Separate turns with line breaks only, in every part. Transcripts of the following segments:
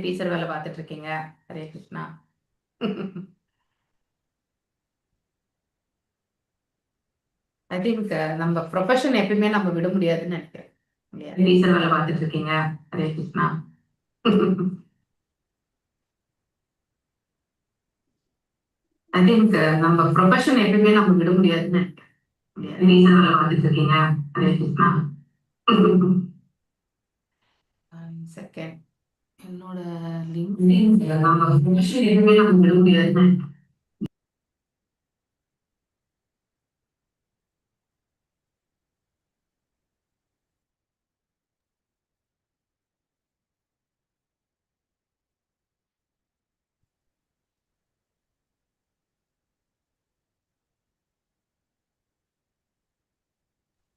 Teacher வேலை பார்த்துட்டு இருக்கீங்க. ஹரே கிருஷ்ணா. ஐ திங்க் நம்ம ப்ரொஃபஷன் எப்பயுமே நம்ம விட முடியாதுன்னு நினைக்கிறேன். டீச்சர் வேலை பார்த்துட்டு இருக்கீங்க. ஹரே கிருஷ்ணா. ஐ திங்க் நம்ம ப்ரொஃபஷன் எப்பயுமே நம்ம விட முடியாதுன்னு நினைக்கிறேன். டீச்சர் வேலை பார்த்துட்டு இருக்கீங்க. ஹரே கிருஷ்ணா. செகண்ட் என்னோட லிங்க் நம்ம ப்ரொஃபஷன் எப்பயுமே நம்ம விட முடியாதுன்னு நினைக்கிறேன்.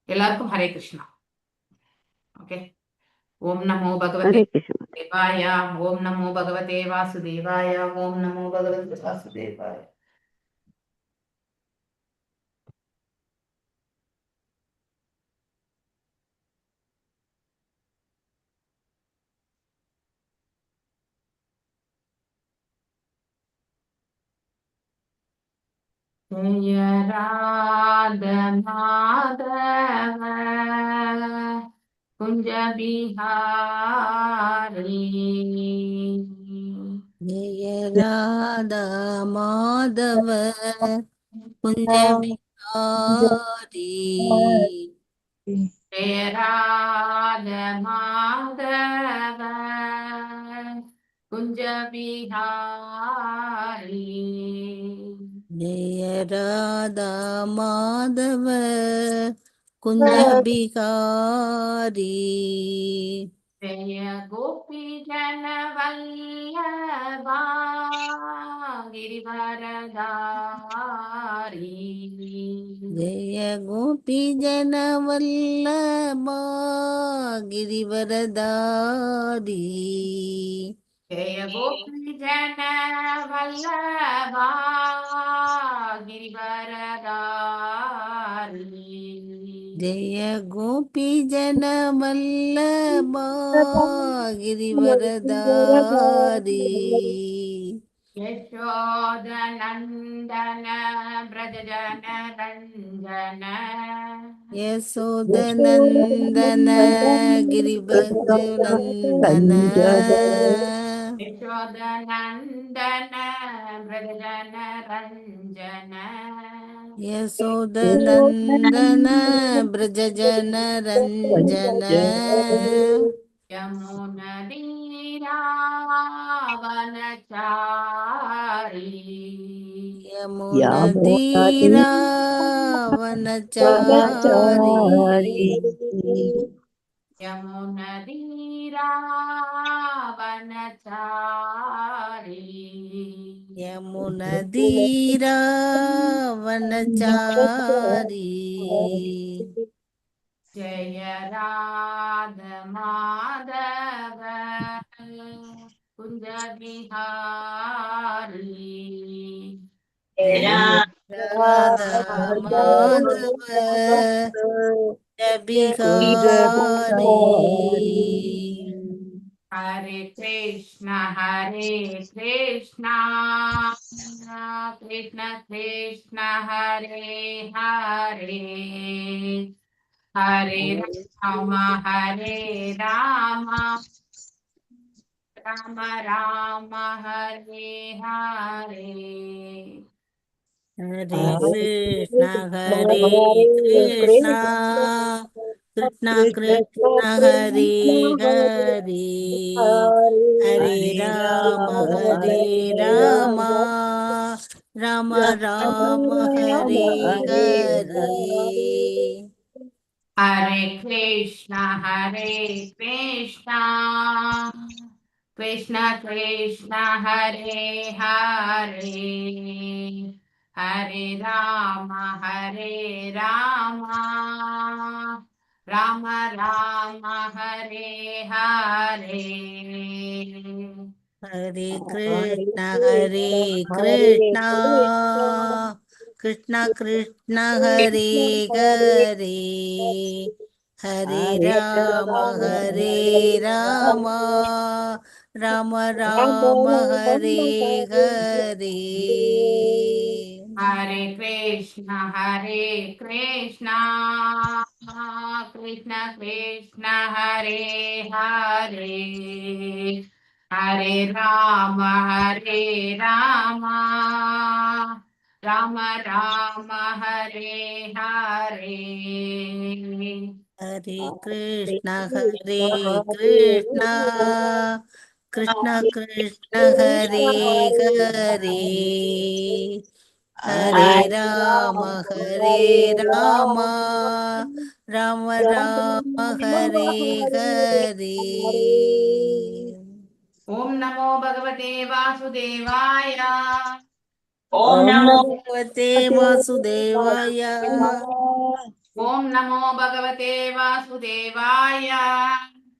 எல்லாருக்கும் ஹரே கிருஷ்ணா. ஓகே. ஓம் நமோ பகவதே தேவாய, ஓம் நமோ பகவதே வாசுதேவாய, ஓம் நமோ பகவதே வாசுதேவாய. ஜெய ராத மாதவ குஞ்ச பிஹாரி.
ஜெய ராதா மாதவ குஞ்ச பிஹாரி.
ஜெய ராத மாதவ குஞ்ச பிஹாரி.
ஜெய ராதா மாதவ குஞ்ச பிஹாரி.
ஜெய கோபி ஜன வல்லபா கிரிவரதாரி.
ஜெய கோபி ஜன வல்லபா கிரிவரதாரி.
ஜெய கோபி ஜன வல்லபா கிரிவரதாரி.
ஜெய கோபி ஜன வல்லபா கிரிவரதாரி.
யசோத நந்தன பிரஜன ரஞ்சன.
யசோத நந்தன கிரிபக்திநந்தன.
யசோத நந்தன பிரஜன ரஞ்சன.
யசோத நந்தன பிரஜன ரஞ்சன.
யமுனதீராவனச்சாரி.
யமுனதீராவனச்சாரி.
யமுனதீராவனச்சாரி.
யமுனதீராவனச்சாரி.
ஜெய ராத மாதவ குஞ்ச பிஹாரி.
ராதா மாதவ பிஹாரி.
ஹரே கிருஷ்ணா ஹரே கிருஷ்ணா கிருஷ்ண கிருஷ்ண ஹரே ஹரே. ஹரே ராம ஹரே ராம ராம ராம ஹரே ஹரே.
ஹரே கிருஷ்ணா ஹரே கிருஷ்ணா கிருஷ்ணா கிருஷ்ண ஹரே ஹரே. ஹரே ராம ராம ராம ஹரே ஹரே.
ஹரே கிருஷ்ணா ஹரே கிருஷ்ணா கிருஷ்ண கிருஷ்ண ஹரே ஹரே. ஹரே ராம ராம ராம ஹரே ஹரே.
ஹரே கிருஷ்ணா கிருஷ்ணா கிருஷ்ண ஹரே ஹரே. ஹரே ராம ராம राम राम हरे हरे
हरे कृष्ण कृष्ण कृष्ण हरे हरे हरे राम राम राम हरे हरे
हरे कृष्ण कृष्ण कृष्ण हरे हरे हरे राम राम राम हरे हरे
ओम नमो भगवते वासुदेवाय
ओम नमो भगवते वासुदेवाय
ओम नमो भगवते वासुदेवाय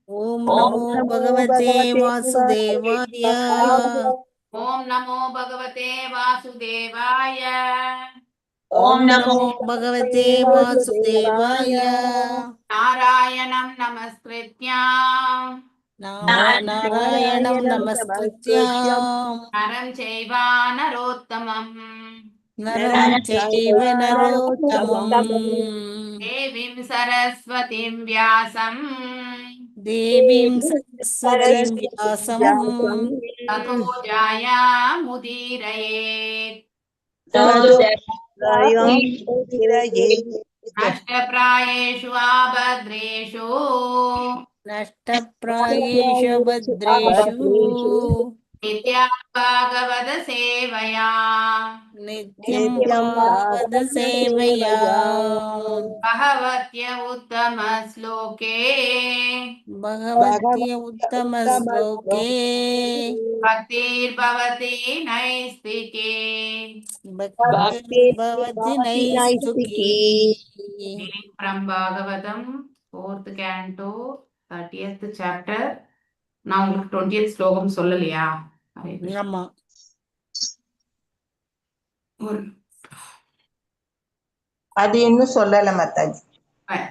ओम नमो भगवते वासुदेवाय
ओम नमो भगवते वासुदेवाय
ओम नमो भगवते वासुदेवाय
नारायणं नमस्कृत्य
नारायणं नमस्कृत्य
नरं चैव नरोत्तमम्
नरं चैव नरोत्तमम्
देवीं सरस्वतीं व्यासं
देवीं सरस्वतीं व्यासं
ततो जायामुदीरयेत् नष्टप्रायेषु आभद्रेषु
नष्टप्रायेषु भद्रेषु
नित्यां भागवत सेवया
नित्यं भागवत सेवया
भगवत्य उत्तमश्लोके
भगवत्य उत्तमश्लोके
भक्तिर्भवति नैस्तिके
भक्तिर्भवति नैष्ठिकी
Reading from Bhagavatam, 4th canto, 30th chapter. நான் உங்களுக்கு 20th ஸ்லோகம் சொல்லலையா? ஹரே கிருஷ்ணா.
ஆமா
ஒரு-
அது இன்னும் சொல்லல மாதாஜி.
அஹ்,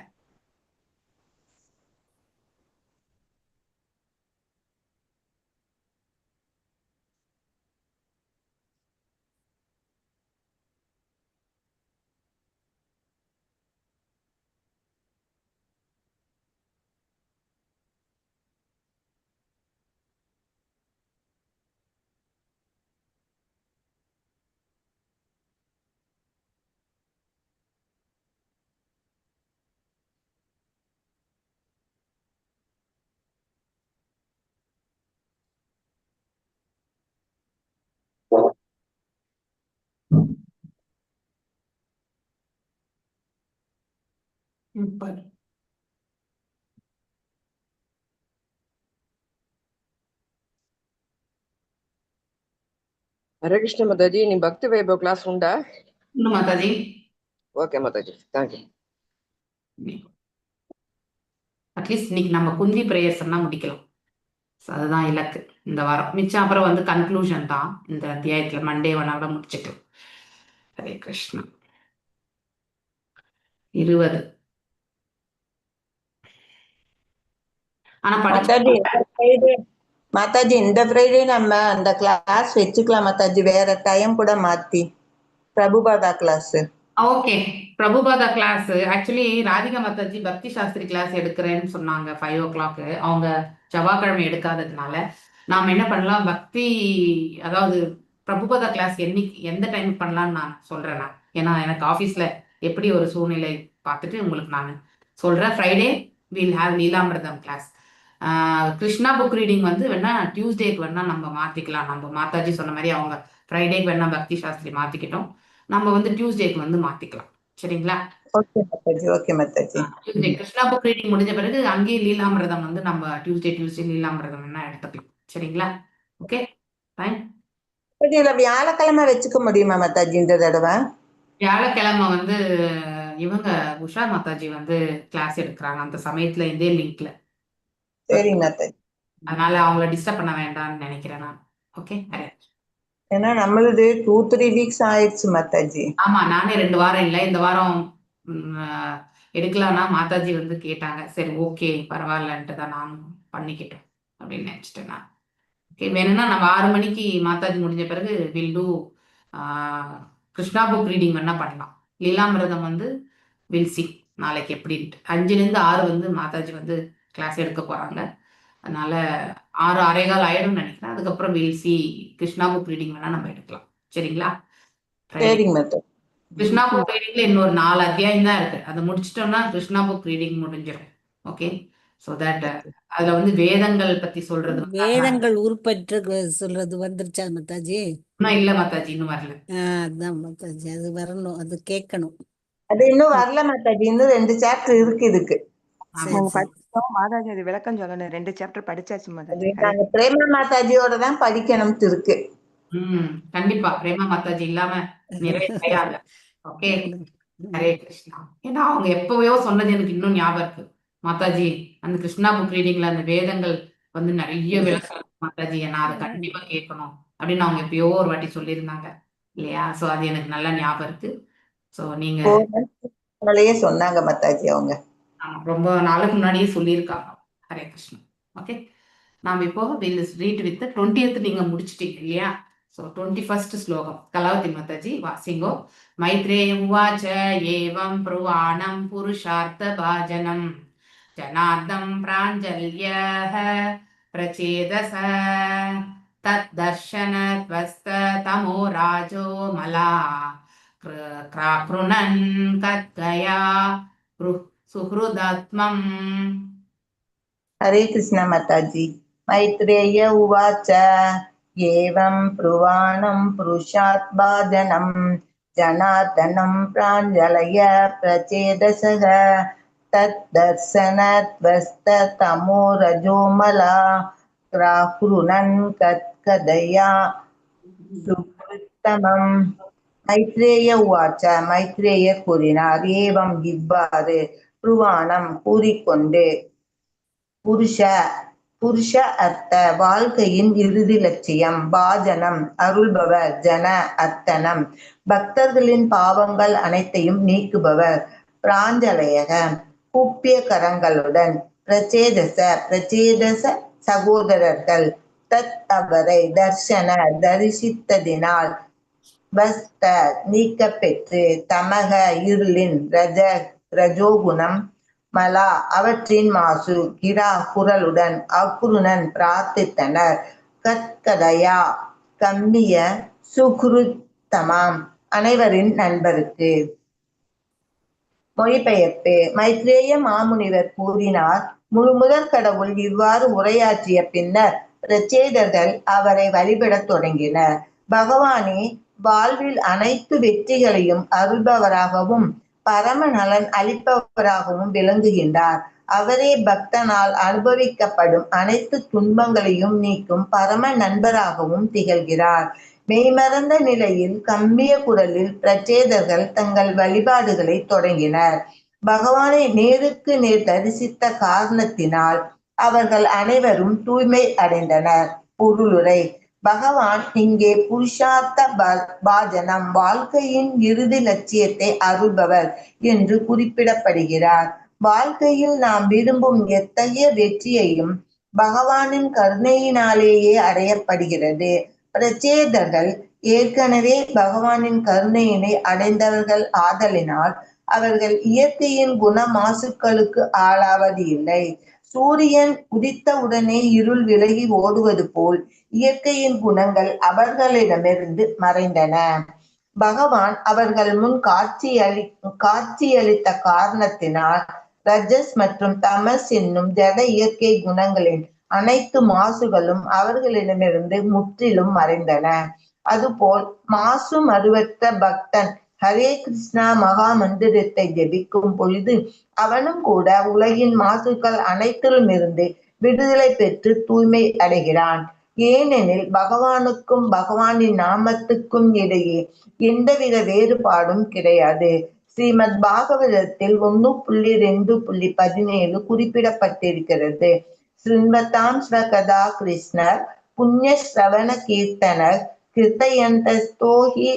பாரு.
ಹರೇ ಕೃಷ್ಣ ಮಾತಾಜಿ, ನಿಮ್ ಭಕ್ತಿ ವೈಭವ್ ಕ್ಲಾಸ್ ಉಂಟಾ?
உண்டு Mataji.
Okay Mataji, thank you.
At least இன்னைக்கு நம்ம குந்தி பிரேயர்ஸ் எல்லாம் முடிக்கலாம். So, அதுதான் இலக்கு இந்த வாரம். மிச்சம் அப்புறம் வந்து கன்க்ளூஷன் தான் இந்த அத்தியாயத்துல. மண்டே வேணாட முடிச்சுட்டு. ஹரே கிருஷ்ணா. 20. ஆனா
மாதாஜி மாதாஜி இந்த ஃப்ரைடே நம்ம அந்த கிளாஸ் வச்சுக்கலாம் மாதாஜி, வேற டைம் கூட மாத்தி. Prabhupada class.
Okay, Prabhupada class. Actually Radhika mataji Bhakti Shastri class எடுக்கிறேன்னு சொன்னாங்க 5 o'clock. அவங்க செவ்வாய்க்கிழமை எடுக்காததுனால நாம என்ன பண்ணலாம், பக்தி அதாவது பிரபுபாதா கிளாஸ் என்னைக்கு எந்த டைம் பண்ணலாம்னு நான் சொல்றேன். நான் ஏன்னா எனக்கு ஆஃபீஸ்ல எப்படி ஒரு சூழ்நிலை பார்த்துட்டு உங்களுக்கு நான் சொல்றேன். Friday will have Lilamritam class. Krishna book reading வந்து வேணா டியூஸ்டேக்கு வேணா நம்ம மாத்திக்கலாம். நம்ம மாதாஜி சொன்ன மாதிரி அவங்க ஃப்ரைடேக்கு வேணா பக்தி சாஸ்திரி மாத்திக்கிட்டோம். நம்ம வந்து டியூஸ்டேக்கு வந்து மாத்திக்கலாம். சரிங்களா?
Okay Mataji, okay Mataji.
Tuesday Krishna book reading முடிஞ்ச பிறகு அங்கேயே லீலாமிரதம் வந்து நம்ம டியூஸ்டே லீலாமிரதம் என்ன எடுத்துக்கலாம். சரிங்களா? Okay, fine.
இதுல வியாழக்கிழமை வச்சுக்க முடியுமா மாதாஜி இந்த தடவை?
வியாழக்கிழமை வந்து இவங்க உஷா மாதாஜி வந்து கிளாஸ் எடுக்கிறாங்க அந்த சமயத்துல இதே லிங்க்ல.
சரி மாதாஜி.
அதனால அவங்கள டிஸ்டர்ப் பண்ண வேண்டாம்னு நினைக்கிறேன் நான். Okay, array.
ஏன்னா நம்மளது 2-3 வீக்ஸ் ஆயிடுச்சு மாதாஜி.
ஆமா, நானே 2 வாரம் இல்லை, இந்த வாரம் எடுக்கலாம்னா மாதாஜி வந்து கேட்டாங்க. சரி ஓகே பரவாயில்லன்ட்டு தான் நானும் பண்ணிக்கிட்டோம் அப்படின்னு நினைச்சிட்டேன் நான். ஓகே, வேணும்னா நம்ம 6 மணிக்கு மாதாஜி முடிஞ்ச பிறகு will do Krishna book reading வேணா பண்ணலாம். லீலாமிரதம் வந்து வில் சி நாளைக்கு எப்படின்ட்டு 5லேருந்து 6 வந்து மாதாஜி வந்து கிளாஸ் எடுக்க போறாங்க. அதனால 6 6:15 ஆயிடும்னு நினைக்கிறேன். அதுக்கப்புறம் will see Krishna book reading வேணா நம்ம எடுக்கலாம். சரிங்களா?
சரிங்க மாதாஜி.
கிருஷ்ணா புக் ரீடிங்ல இன்னொரு 4 அத்தியாயம் தான் இருக்கு. அதை முடிச்சிட்டோம்னா கிருஷ்ணா புக் ரீடிங் முடிஞ்சிடும். ஓகே, ஸோ தட் அதுல வந்து வேதங்கள் பத்தி சொல்றது வந்து
வேதங்கள் உருப்பற்று சொல்றது வந்துருச்சா மாதாஜி?
இன்னும் இல்ல மாதாஜி, இன்னும் வரல.
அதான் மாதாஜி, அது வரணும், அது கேட்கணும்.
அது இன்னும் வரல மாதாஜி, இன்னும் 2 சாப்டர் இருக்கு இதுக்கு.
சரி
நாங்க
சரி.
படிச்சோம் மாதாஜி, அது விளக்கம் சொல்லணும். 2 சாப்டர் படிச்சாச்சு
அது
மாதாஜி.
நாங்க பிரேமா மாதாஜியோட தான் படிக்கணும்ட்டு இருக்கு.
கண்டிப்பா பிரேமா மாதாஜி இல்லாம நிறைய கிடையாது. ஓகே, ஹரே கிருஷ்ணா. ஏன்னா அவங்க எப்பவோ சொன்னது எனக்கு இன்னும் ஞாபகம் இருக்கு. மாதாஜி அந்த கிருஷ்ணா புக் ரீடிங்ல அந்த வேதங்கள் வந்து நிறைய விளக்கம் மாதாஜி, நான் அதை கண்டிப்பா கேட்கணும் அப்படின்னு அவங்க எப்பயோ ஒரு வாட்டி சொல்லியிருந்தாங்க இல்லையா? ஸோ அது எனக்கு நல்லா ஞாபகம் இருக்கு. ஸோ நீங்க
முன்னாலேயே சொன்னாங்க மாதாஜி அவங்க.
ரொம்ப நாளுக்கு முன்னாடியே சொல்லியிருக்காங்க. ஹரே கிருஷ்ணா. ஓகே, நாம் இப்போ வில் ரீட் வித் 20th நீங்க முடிச்சிட்டீங்க இல்லையா? ஸோ 21st ஸ்லோகம் கலாவதி மாதாஜி வாசிங்கோ. மைத்ரேய உவாச்ச ஏவம் ப்ருவாணம் புருஷார்த்த பாஜனம் ஜனார்தம் பிராஞ்சல்யः பிரச்சேதச தத் தர்ஷனத்வஸ்த தமோ ராஜோ மலா கிராக்ருணன் கத்கயா சுஹ்ருதாத்மம்.
हरे कृष्ण माताजी. मैत्रेय उवाच एवं ब्रुवाणं पुरुषात् भाजनं जनार्दनं प्राञ्जलय प्रचेदसः तद्दर्शनत्वस्तमो रजोमला प्राकृणन् कत्कदया सुकृत्तमम्. மைத்ரேய உவாச்ச, மைத்ரேயர் கூறினார், ஏவம் இவ்வாறு, புருவாணம் கூறிக்கொண்டு, புருஷ அர்த்த வாழ்க்கையின் இறுதி லட்சியம், பாஜனம் அருள்பவர், ஜன அர்த்தனம் பக்தர்களின் பாவங்கள் அனைத்தையும் நீக்குபவர், பிராஞ்சலயக கூப்பிய கரங்களுடன், பிரச்சேதச சகோதரர்கள், தத் அவரை, தர்ஷன தரிசித்ததினால், வஸ்த நீக்கப்பெற்று, தமக இருளின், ரஜோகுணம், மலா அவற்றின் மாசு, கிரா குரலுடன், அக்குருணன் பிரார்த்தித்தனர், கத்கதயா கம்மிய, சுக்ருத்தமாம் அனைவரின் நண்பருக்கு. மொழிபெயர்ப்பு. மைத்ரேய மாமுனிவர் கூறினார், முழுமுதற் கடவுள் இவ்வாறு உரையாற்றிய பின்னர் பிரச்சேதர்கள் அவரை வழிபடத் தொடங்கினர். பகவானே வாழ்வில் அனைத்து வெற்றிகளையும் அருள்பவராகவும் பரம நலன் அளிப்பவராகவும் விளங்குகின்றார். அவரே பக்தனால் அனுபவிக்கப்படும் அனைத்து துன்பங்களையும் நீக்கும் பரம நண்பராகவும் திகழ்கிறார். மெய்மறந்த நிலையில் கம்மிய குரலில் பிரச்சேதர்கள் தங்கள் வழிபாடுகளை தொடங்கினர். பகவானை நேருக்கு நேர் தரிசித்த காரணத்தினால் அவர்கள் அனைவரும் தூய்மை அடைந்தனர். பொருளுரை. பகவான் இங்கே புருஷார்த்த பாஜனம் வாழ்க்கையின் இறுதி லட்சியத்தை அருள்பவர் என்று குறிப்பிடப்படுகிறார். வாழ்க்கையில் நாம் விரும்பும் எத்தகைய வெற்றியையும் பகவானின் கருணையினாலேயே அடையப்படுகிறது. பிரச்சேதர்கள் ஏற்கனவே பகவானின் கருணையினை அடைந்தவர்கள் ஆதலினால் அவர்கள் இயற்கையின் குண மாசுக்களுக்கு ஆளாவது இல்லை. சூரியன் உதித்தவுடனே இருள் விலகி ஓடுவது போல் இயற்கையின் குணங்கள் அவர்களிடமிருந்து மறைந்தன. பகவான் அவர்கள் முன் காட்சியளித்த காரணத்தினால் ரஜஸ் மற்றும் தமஸ் என்னும் ஜட இயற்கை குணங்களின் அனைத்து மாசுகளும் அவர்களிடமிருந்து முற்றிலும் மறைந்தன. அதுபோல் மாசு மறுவற்ற பக்தன் ஹரே கிருஷ்ணா மகா மந்திரத்தை ஜெபிக்கும் பொழுது அவனும் கூட உலகின் மாசுக்கள் அனைத்திலும் இருந்து விடுதலை பெற்று தூய்மை அடைகிறான். ஏனெனில் பகவானுக்கும் பகவானின் நாமத்துக்கும் இடையே எந்தவித வேறுபாடும் கிடையாது. ஸ்ரீமத் பாகவதத்தில் 1.2.17 குறிப்பிடப்பட்டிருக்கிறது. ஸ்ருண்வதாம் ஸ்வகதா கிருஷ்ணர் புண்ணிய ஸ்ரவண கீர்த்தனர் கிருத்தயந்தஸ்தோஹி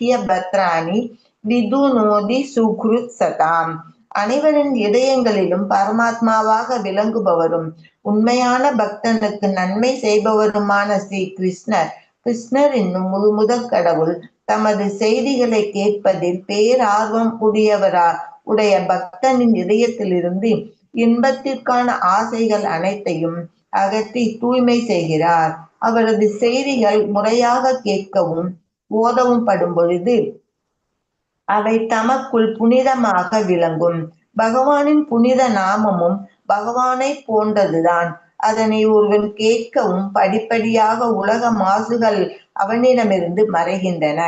அபத்ராணி விதுனோதி சுக்ருத் சதாம். அனைவரின் இதயங்களிலும் பரமாத்மாவாக விளங்குபவரும் உண்மையான பக்தனுக்கு நன்மை செய்பவருமான ஸ்ரீ கிருஷ்ணர் என்னும் முதற் கடவுள் தமது செய்திகளை கேட்பதில் பேரார்வம் உடைய பக்தனின் இதயத்திலிருந்து இன்பத்திற்கான ஆசைகள் அனைத்தையும் அகற்றி தூய்மை செய்கிறார். அவரது செய்திகள் முறையாக கேட்கவும் ஓதவும் படும் பொழுது அவை தமக்குள் புனிதமாக விளங்கும். பகவானின் புனித நாமமும் பகவானை போன்றதுதான். அதனை ஒருவன் கேட்கவும் படிப்படியாக உலக மாசுகள் அவனிடமிருந்து மறைகின்றன.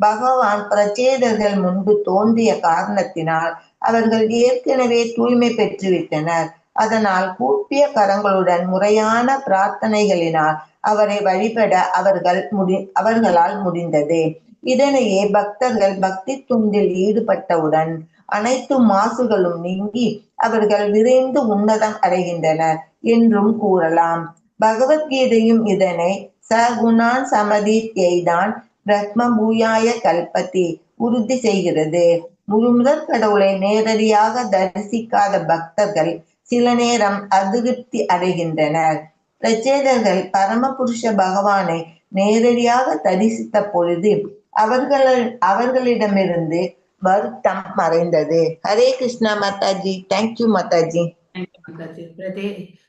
பகவான் பிரச்சேதர்கள் முன்பு தோன்றிய காரணத்தினால் அவர்கள் ஏற்கனவே தூய்மை பெற்றுவிட்டனர். அதனால் கூப்பிய கரங்களுடன் முறையான பிரார்த்தனைகளினால் அவரை வழிபட அவர்களால் முடிந்தது. இதனையே பக்தர்கள் பக்தி தொண்டில் ஈடுபட்டவுடன் அனைத்து மாசுகளும் நீங்கி அவர்கள் விரைந்து உன்னதம் அடைகின்றனர் என்றும் கூறலாம். பகவத்கீதையும் இதனை சகுணான் சமதி எய்தான் பிரத்ம பூயாய கல்பதி உறுதி செய்கிறது. முழுமுதற் கடவுளை நேரடியாக தரிசிக்காத பக்தர்கள் சில நேரம் அதிருப்தி அடைகின்றனர். பிரச்சேதர்கள் பரமபுருஷ பகவானை நேரடியாக தரிசித்த பொழுது அவர்களிடமிருந்து வருத்தம் மறைந்தது. ஹரே கிருஷ்ணா மாதாஜி. தேங்க்யூ மாதாஜி.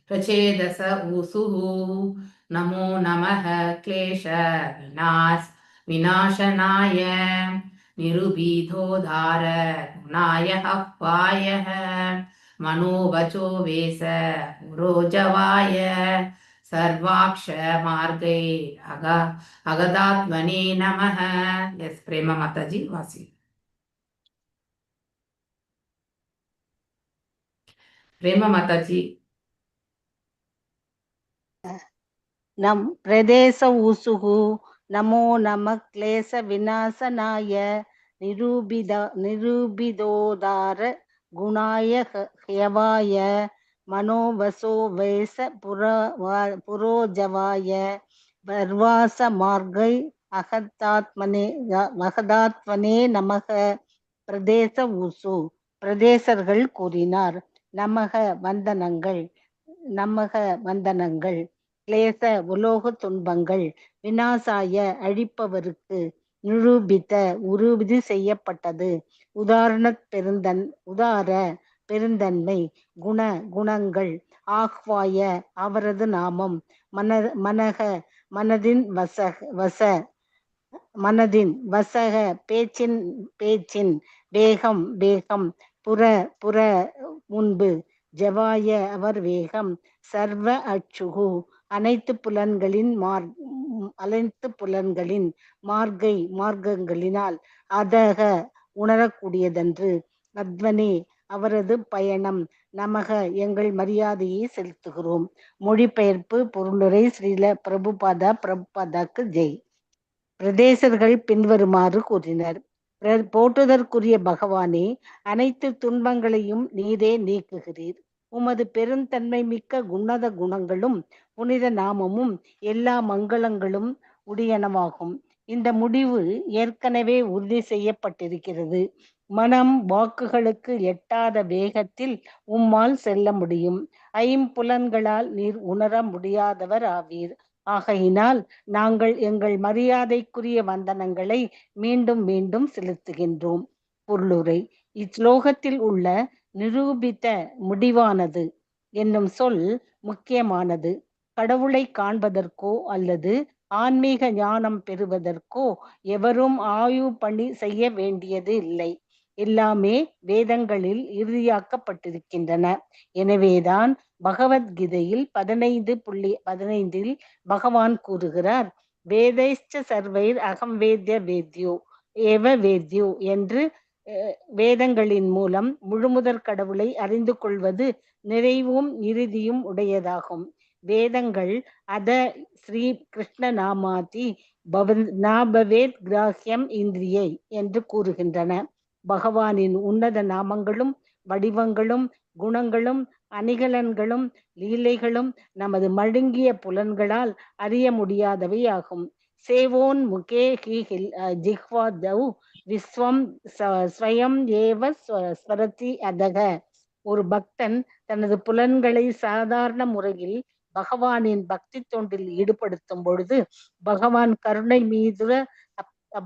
பிரச்சேதச ஊசுஹு நமோ நமः க்லேஷ விநாசனாய நிருபீதோதார குணாய ஹப்பாயः மனோவச்சோ வேச ரோஜவாய சர்வாக்ஷ மார்கை அகதாத்மனே நமः. எஸ் பிரேமா மாதாஜி வாசி. பிரேமா மாதாஜி.
நம் பிரதேச ஊசுகு நமோ நம கிளேச விநாசனாய நிரூபிதோதார குணாய ஹயவாய மனோவசோ வேச புரோஜவாய பர்வாச மார்கை அகதாத்மனே நமக. பிரதேச ஊசு பிரதேசர்கள் கூறினார். நமக வந்தனங்கள் கிளேச உலோக துன்பங்கள் விநாசாய அழிப்பவருக்கு நிரூபித்த உறுதி செய்யப்பட்டது உதார பெருந்தன்மை குணங்கள் ஆஹ்வாய அவரது நாமம் மனதின் வசக பேச்சின் வேகம் புற முன்பு ஜவாய அவர் வேகம் சர்வ அச்சுகு அனைத்து புலன்களின் மார்க்கங்களினால் அதக உணரக்கூடியதன்று. அத்வனே அவரது பயணம் நமக எங்கள் மரியாதையை செலுத்துகிறோம். மொழிபெயர்ப்பு பொருளுரை ஸ்ரீல பிரபுபாதாக்கு ஜெய். பிரதேசர்கள் பின்வருமாறு கூறினர். போற்றுதற்குரிய பகவானே, அனைத்து துன்பங்களையும் நீரே நீக்குகிறீர். உமது பெருந்தன்மை மிக்க உன்னத குணங்களும் புனித நாமமும் எல்லா மங்களங்களும் உடையனவாகும். இந்த முடிவு ஏற்கனவே உறுதி செய்யப்பட்டிருக்கிறது. மனம் வாக்குகளுக்கு எட்டாத வேகத்தில் உம்மால் செல்ல முடியும். ஐம்புலன்களால் நீர் உணர முடியாதவர் ஆவீர். ஆகையினால் நாங்கள் எங்கள் மரியாதைக்குரிய வந்தனங்களை மீண்டும் மீண்டும் செலுத்துகின்றோம். பொருளுரை. இஸ்லோகத்தில் உள்ள நிரூபித்த முடிவானது என்னும் சொல் முக்கியமானது. கடவுளை காண்பதற்கோ அல்லது ஆன்மீக ஞானம் பெறுவதற்கோ எவரும் ஆய்வு பணி செய்ய வேண்டியது இல்லை. எல்லாமே வேதங்களில் இறுதியாக்கப்பட்டிருக்கின்றன. எனவேதான் பகவத்கீதையில் 15:15 பகவான் கூறுகிறார், வேதைச்ச சர்வைர் அகம் வேத்யோ ஏவ வேத்யோ என்று. வேதங்களின் மூலம் முழுமுதற் கடவுளை அறிந்து கொள்வது நிறைவும் இறுதியும் உடையதாகும். வேதங்கள் அத ஸ்ரீ கிருஷ்ண நாமாதி நாபவேத் கிராஹ்யம் இந்திரியை என்று கூறுகின்றன. பகவானின் உன்னத நாமங்களும் வடிவங்களும் குணங்களும் அணிகலன்களும் லீலைகளும் நமது மழுங்கிய புலன்களால் அறிய முடியாதவை ஆகும். सेवोन्मुखे हि जिह्वादौ விஸ்வம் ஸ்வயம் ஏவ ஸ்வரதி அதக. ஒரு பக்தன் தனது புலன்களை சாதாரண முறையில் பகவானின் பக்தி தொண்டில் ஈடுபடுத்தும் பொழுது பகவான் கருணை மீது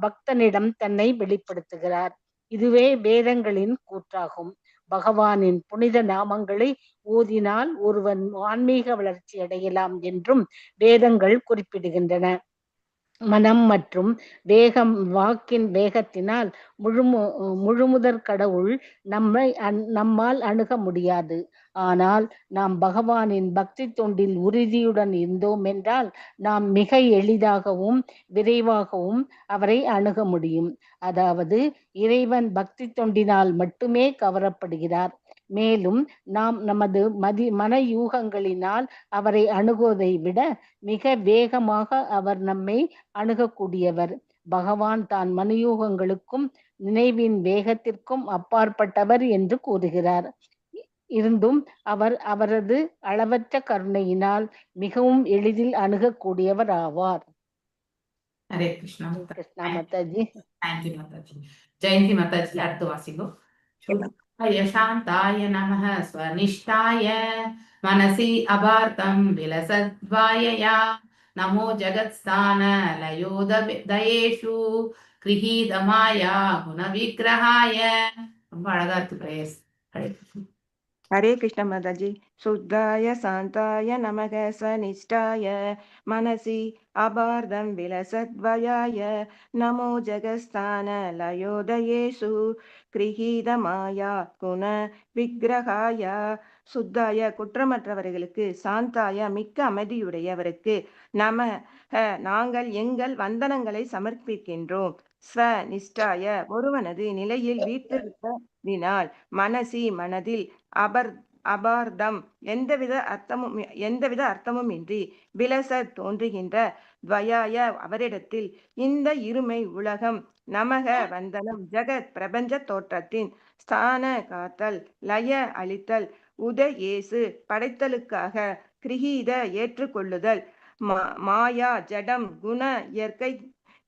பக்தனிடம் தன்னை வெளிப்படுத்துகிறார். இதுவே வேதங்களின் கூற்றாகும். பகவானின் புனித நாமங்களை ஓதினால் ஒருவன் ஆன்மீக வளர்ச்சி அடையலாம் என்றும் வேதங்கள் குறிப்பிடுகின்றன. மனம் மற்றும் வேகம் வாக்கின் வேகத்தினால் முழுமுதற் கடவுள் நம்மால் அணுக முடியாது. ஆனால் நாம் பகவானின் பக்தி தொண்டில் உறுதியுடன் இருந்தோம் என்றால் நாம் மிக எளிதாகவும் விரைவாகவும் அவரை அணுக முடியும். அதாவது இறைவன் பக்தி தொண்டினால் மட்டுமே கவரப்படுகிறார். மேலும் நாம் நமது மன யூகங்களினால் அவரை அணுகுவதை விட மிக வேகமாக அவர் நம்மை அணுகக்கூடியவர். பகவான் தான் மனயூகங்களுக்கும் நினைவின் வேகத்திற்கும் அப்பாற்பட்டவர் என்று கூறுகிறார். இருந்தும் அவர் அவரது அளவற்ற கருணையினால் மிகவும் எளிதில் அணுகக்கூடியவர் ஆவார்.
ஹரே கிருஷ்ணா.
கிருஷ்ணா மாதாஜி.
தேங்க்யூ மாதாஜி. ஜெயந்தி மாதாஜி அடுத்து வாசிங்கோ. சாந்தாய நமः ஸ்வனிஷ்டாய மனசி அபார்த்தம் விலசத்வாயயா நமோ ஜகத்ஸ்தான லயோதயேஷு கிரஹீத மாயா குண விக்கிரகாய. ரொம்ப அழகா இருக்கு பிரேயர்ஸ்.
ஹரே கிருஷ்ண மாதாஜி. சுத்தாய சாந்தாய நமக ஸ்வனிஷ்டாய மனசி அபார்தம் விலசத்வயாய நமோ ஜகஸ்தான லயோதயேஷு கிரஹீத மாயா குண விக்கிரகாய. சுத்தாய குற்றமற்றவர்களுக்கு, சாந்தாய மிக்க அமைதியுடையவருக்கு, நாங்கள் எங்கள் வந்தனங்களை சமர்ப்பிக்கின்றோம். ஸ்வநிஷ்டாய ஒருவனது நிலையில் வீட்டிருப்பதினால், மனசி மனதில், அபார்தம் எந்தவித அர்த்தமும் இன்றி, விலசத் தோன்றுகின்ற, துவயாய அவரிடத்தில், இந்த இருமை உலகம், நமக வந்தனம், ஜகத் பிரபஞ்ச தோற்றத்தின், ஸ்தான காத்தல், லய அளித்தல், உதயேசு படைத்தலுக்காக, கிரஹீத ஏற்றுக்கொள்ளுதல், மாயா ஜடம் குண இயற்கை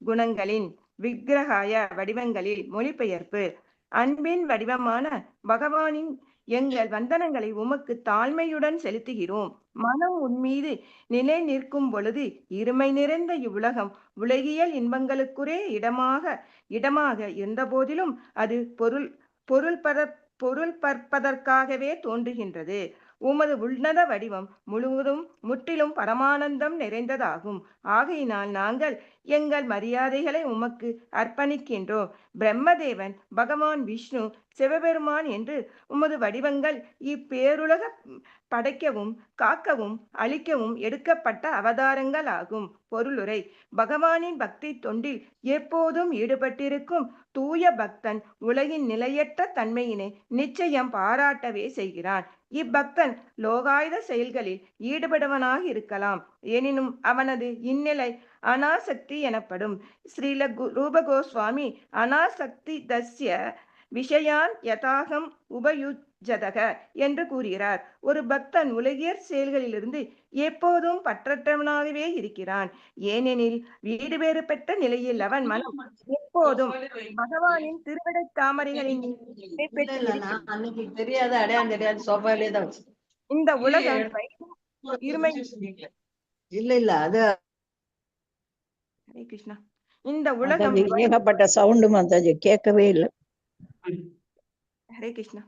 குணங்களின், விக்கிரகாய வடிவங்களில் மொழிபெயர்ப்பு. அன்பின் வடிவமான பகவானின் எங்கள் வந்தனங்களை உமக்கு தாழ்மையுடன் செலுத்துகிறோம். மனம் உன்மீது நிலை நிற்கும் பொழுது இருமை நிறைந்த இவ்வுலகம் உலகியல் இன்பங்களுக்குரே இடமாக இருந்த போதிலும் அது பொருள் பற்பதற்காகவே தோன்றுகின்றது. உமது உன்னத வடிவம் முற்றிலும் பரமானந்தம் நிறைந்ததாகும். ஆகையினால் நாங்கள் எங்கள் மரியாதைகளை உமக்கு அர்ப்பணிக்கின்றோம். பிரம்மதேவன், பகவான் விஷ்ணு, சிவபெருமான் என்று உமது வடிவங்கள் இப்பேருலக படைக்கவும் காக்கவும் அழிக்கவும் எடுக்கப்பட்ட அவதாரங்கள் ஆகும். பொருளுரை. பகவானின் பக்தி தொண்டில் எப்போதும் ஈடுபட்டிருக்கும் தூய பக்தன் உலகின் நிலையற்ற தன்மையினை நிச்சயம் பாராட்டவே செய்கிறான். இப்பக்தன் லோகாயுத செயல்களில் ஈடுபடுவனாக இருக்கலாம். எனினும் அவனது இந்நிலை அனாசக்தி எனப்படும். ஸ்ரீல ரூப கோஸ்வாமி அனாசக்தி தஸ்ய விஷயான் யதாகம் உபயுஜதக என்று கூறுகிறார். ஒரு பக்தன் உலகியற் செயல்களிலிருந்து எப்போதும் பற்றற்றவனாகவே இருக்கிறான். ஏனெனில் வீடு வேறு பெற்ற நிலையில் அவன் மனம் எப்போதும் பகவானின் திருவிடை தாமரைகளின் இந்த உலகம் இருமை. ஹரே கிருஷ்ணா. இந்த உலகம்
ஏகப்பட்ட சவுண்டு மாதாஜி, கேட்கவே இல்லை.
ஹரே கிருஷ்ணா.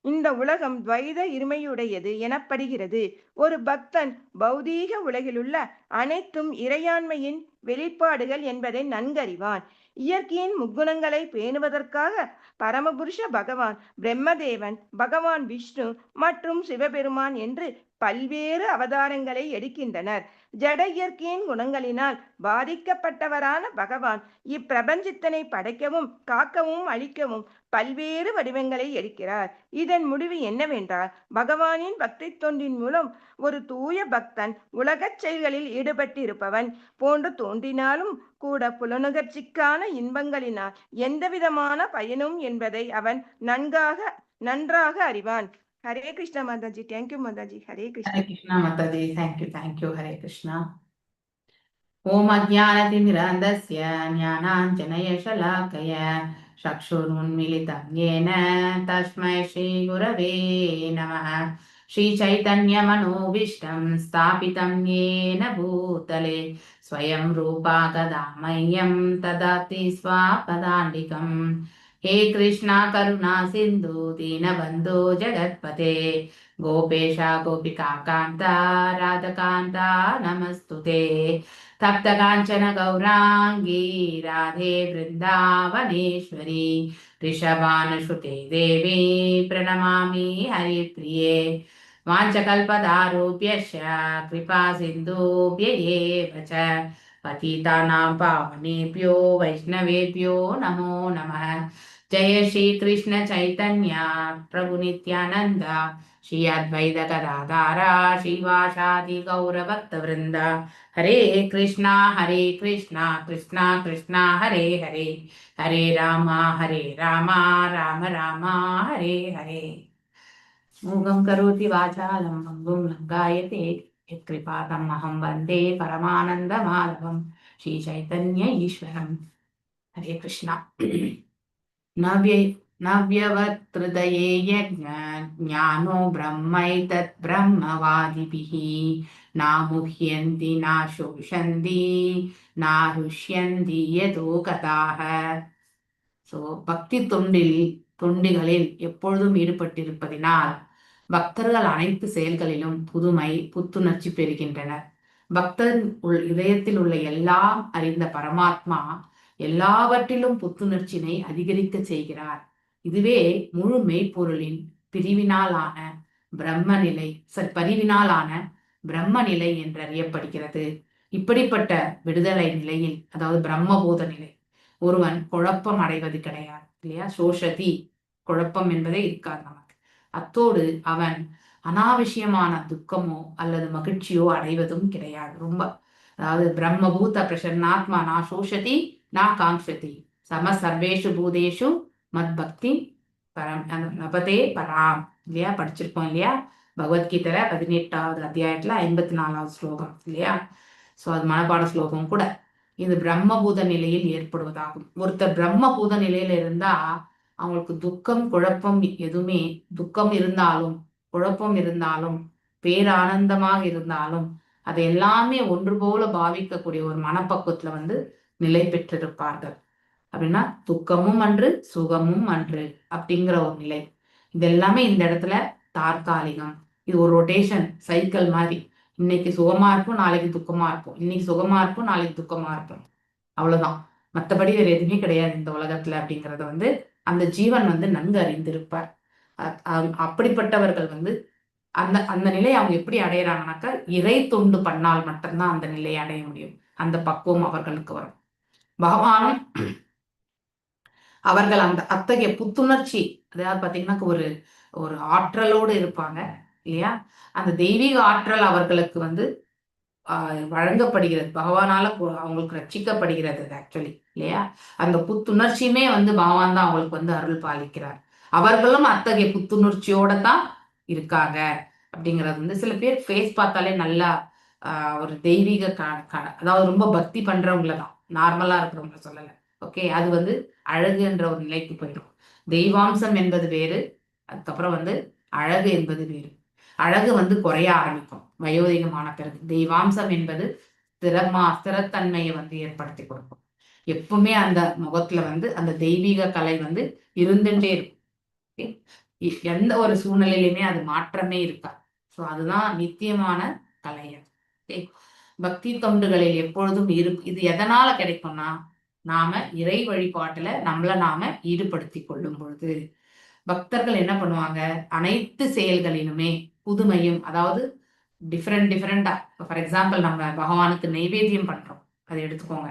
இந்த உலகம் துவைத இருமையுடையது எனப்படுகிறது. ஒரு பக்தன் பௌதீக உலகிலுள்ள அனைத்தும் இறையாண்மையின் வெளிப்பாடுகள் என்பதை நன்கறிவான். இயற்கையின் முக்குணங்களை பேணுவதற்காக பரமபுருஷ பகவான் பிரம்மதேவன், பகவான் விஷ்ணு மற்றும் சிவபெருமான் என்று பல்வேறு அவதாரங்களை எடுக்கின்றனர். ஜட இயற்கையின் குணங்களினால் பாதிக்கப்பட்டவரான பகவான் இப்பிரபஞ்சத்தினை படைக்கவும் காக்கவும் அழிக்கவும் பல்வேறு வடிவங்களை எடுக்கிறார். இதன் முடிவு என்னவென்றால், பகவானின் பக்தி தொண்டின் மூலம் ஒரு தூய பக்தன் உலகச் செயல்களில் ஈடுபட்டிருப்பவன் போன்று தோன்றினாலும் கூட புலனுகர்ச்சிக்கான இன்பங்களினால் எந்தவிதமான பயனும் என்பதை அவன் நன்றாக அறிவான். ஹரே கிருஷ்ணா மாதாஜி. தேங்க்யூ மாதாஜி. ஹரே கிருஷ்ணா.
ஹரே கிருஷ்ணா மாதாஜி. தேங்க்யூ. ஹரே கிருஷ்ணா. ஓம் அஜ்ஞானதிமிராந்தஸ்ய ஞானாஞ்சனயசலாக்கய சக்ஷுருன்மிலிதம் येन தஸ்மை ஸ்ரீகுரவே நமः. श्रीचैतन्यमनोभीष्टं स्थापितं येन भूतले स्वयं रूपा कदा मह्यं ददाति स्वापदान्तिकम्. हे कृष्णा करुणा सिन्धु दीनबन्धो जगत्पते गोपेशा गोपिका कान्ता राधकान्ता नमस्तुते. तप्तकाञ्चन गौराङ्गी राधे वृन्दावनेश्वरी ऋषभानुसुते देवी प्रणमामि हरिप्रिये. वाञ्छकल्पतारुभ्यश्च कृपा सिन्धुभ्य एव च पतितानां पावनेभ्यो वैष्णवेभ्यो नमो नमः. जय श्री कृष्ण चैतन्य प्रभु नित्यानंद श्री अद्वैत गदाधर श्रीवासादि गौरभक्तवृंद. हरे कृष्णा कृष्णा कृष्णा हरे हरे, हरे राम राम राम हरे हरे. मूगं करोति वाचालं भङ्गुं लङ्घयते यत्कृपातमहं वन्दे परमानन्दमाधवं श्रीचैतन्य ईश्वरम्. हरे कृष्णा. नव्यवत्हृदये ज्ञानो ब्रह्मैतत् ब्रह्मवादिभिः नामुह्यन्ति नाशोषन्ति नारुष्यन्ति यतो कथाः. ஸோ பக்தி தொண்டிகளில் எப்பொழுதும் ஈடுபட்டிருப்பதினால் பக்தர்கள் அனைத்து செயல்களிலும் புதுமை புத்துணர்ச்சி பெறுகின்றனர். பக்தர் இதயத்தில் உள்ள எல்லாம் அறிந்த பரமாத்மா எல்லாவற்றிலும் புத்துணர்ச்சியினை அதிகரிக்க செய்கிறார். இதுவே முழு மெய்ப்பொருளின் பரிவினாலான பிரம்ம நிலை என்றறியப்படுகிறது. இப்படிப்பட்ட விடுதலை நிலையில், அதாவது பிரம்மபூத நிலை, ஒருவன் குழப்பம் அடைவது கிடையாது இல்லையா. சோஷதி, குழப்பம் என்பதே இருக்காது நமக்கு. அத்தோடு அவன் அனாவசியமான துக்கமோ அல்லது மகிழ்ச்சியோ அடைவதும் கிடையாது. ரொம்ப, அதாவது பிரம்மபூத பிரசன்னாத்மா நா சோஷதி நா காங்ஷதி சம சர்வேஷு பூதேஷு மத் பக்தி பரம் நபதே பராம் இல்லையா. படிச்சிருக்கோம் இல்லையா பகவத்கீதையில 18வது அத்தியாயத்துல 54வது ஸ்லோகம் இல்லையா. ஸோ அது மனப்பாட ஸ்லோகம் கூட. இது பிரம்மபூத நிலையில் ஏற்படுவதாகும். ஒருத்தர் பிரம்மபூத நிலையில இருந்தா அவங்களுக்கு துக்கம் குழப்பம் எதுவுமே, துக்கம் இருந்தாலும் குழப்பம் இருந்தாலும் பேரானந்தமாக இருந்தாலும் அதை எல்லாமே ஒன்று போல பாவிக்கக்கூடிய ஒரு மனப்பக்குவத்துல நிலை பெற்றிருப்பார்கள். அப்படின்னா துக்கமும் அன்று சுகமும் அன்று அப்படிங்கிற ஒரு நிலை. இது எல்லாமே இந்த இடத்துல தற்காலிகம். இது ஒரு ரொட்டேஷன் சைக்கிள் மாதிரி. இன்னைக்கு சுகமா இருக்கும், நாளைக்கு துக்கமா இருக்கும். இன்னைக்கு சுகமா இருக்கும், நாளைக்கு துக்கமா இருக்கும். அவ்வளவுதான். மற்றபடி வேற எதுவுமே கிடையாது இந்த உலகத்துல அப்படிங்கறத அந்த ஜீவன் நன்கு அறிந்திருப்பார். அப்படிப்பட்டவர்கள் அந்த அந்த நிலையை அவங்க எப்படி அடையிறாங்கனாக்கா இறை தொண்டு பண்ணால் மட்டும்தான் அந்த நிலையை அடைய முடியும். அந்த பக்குவம் அவர்களுக்கு வரும். பகவானும் அவர்கள் அந்த அத்தகைய புத்துணர்ச்சி, அதாவது பாத்தீங்கன்னா ஒரு ஒரு ஆற்றலோடு இருப்பாங்க இல்லையா. அந்த தெய்வீக ஆற்றல் அவர்களுக்கு வழங்கப்படுகிறது. பகவானால அவங்களுக்கு ரட்சிக்கப்படுகிறது ஆக்சுவலி இல்லையா. அந்த புத்துணர்ச்சியுமே பகவான் தான் அவங்களுக்கு அருள் பாலிக்கிறார். அவர்களும் அத்தகைய புத்துணர்ச்சியோட தான் இருக்காங்க அப்படிங்கிறது சில பேர் ஃபேஸ் பார்த்தாலே நல்லா ஒரு தெய்வீக அதாவது ரொம்ப பக்தி பண்றவங்கள தான், நார்மலா இருக்கிறவங்கள சொல்லலை. ஓகே, அது அழகுன்ற ஒரு நிலைக்கு போயிடும். தெய்வாம்சம் என்பது வேறு, அதுக்கப்புறம் அழகு என்பது வேறு. அழகு குறைய ஆரம்பிக்கும் வயோதிகமான பிறகு. தெய்வாம்சம் என்பது ஸ்திரத்தன்மையை ஏற்படுத்தி கொடுக்கும். எப்பவுமே அந்த முகத்துல அந்த தெய்வீக கலை இருந்துட்டே இருக்கும். எந்த ஒரு சூழ்நிலையிலுமே அது மாற்றமே இருக்கா. ஸோ அதுதான் நித்தியமான கலை. பக்தி தொண்டுகளில் எப்பொழுதும் இது எதனால கிடைக்கும்னா நாம இறை வழிபாட்டுல நம்மள நாம ஈடுபடுத்தி கொள்ளும் பொழுது பக்தர்கள் என்ன பண்ணுவாங்க, அனைத்து செயல்களிலுமே புதுமையும், அதாவது டிஃப்ரெண்டா. ஃபார் எக்ஸாம்பிள், நம்ம பகவானுக்கு நைவேத்தியம் பண்றோம், அதை எடுத்துக்கோங்க.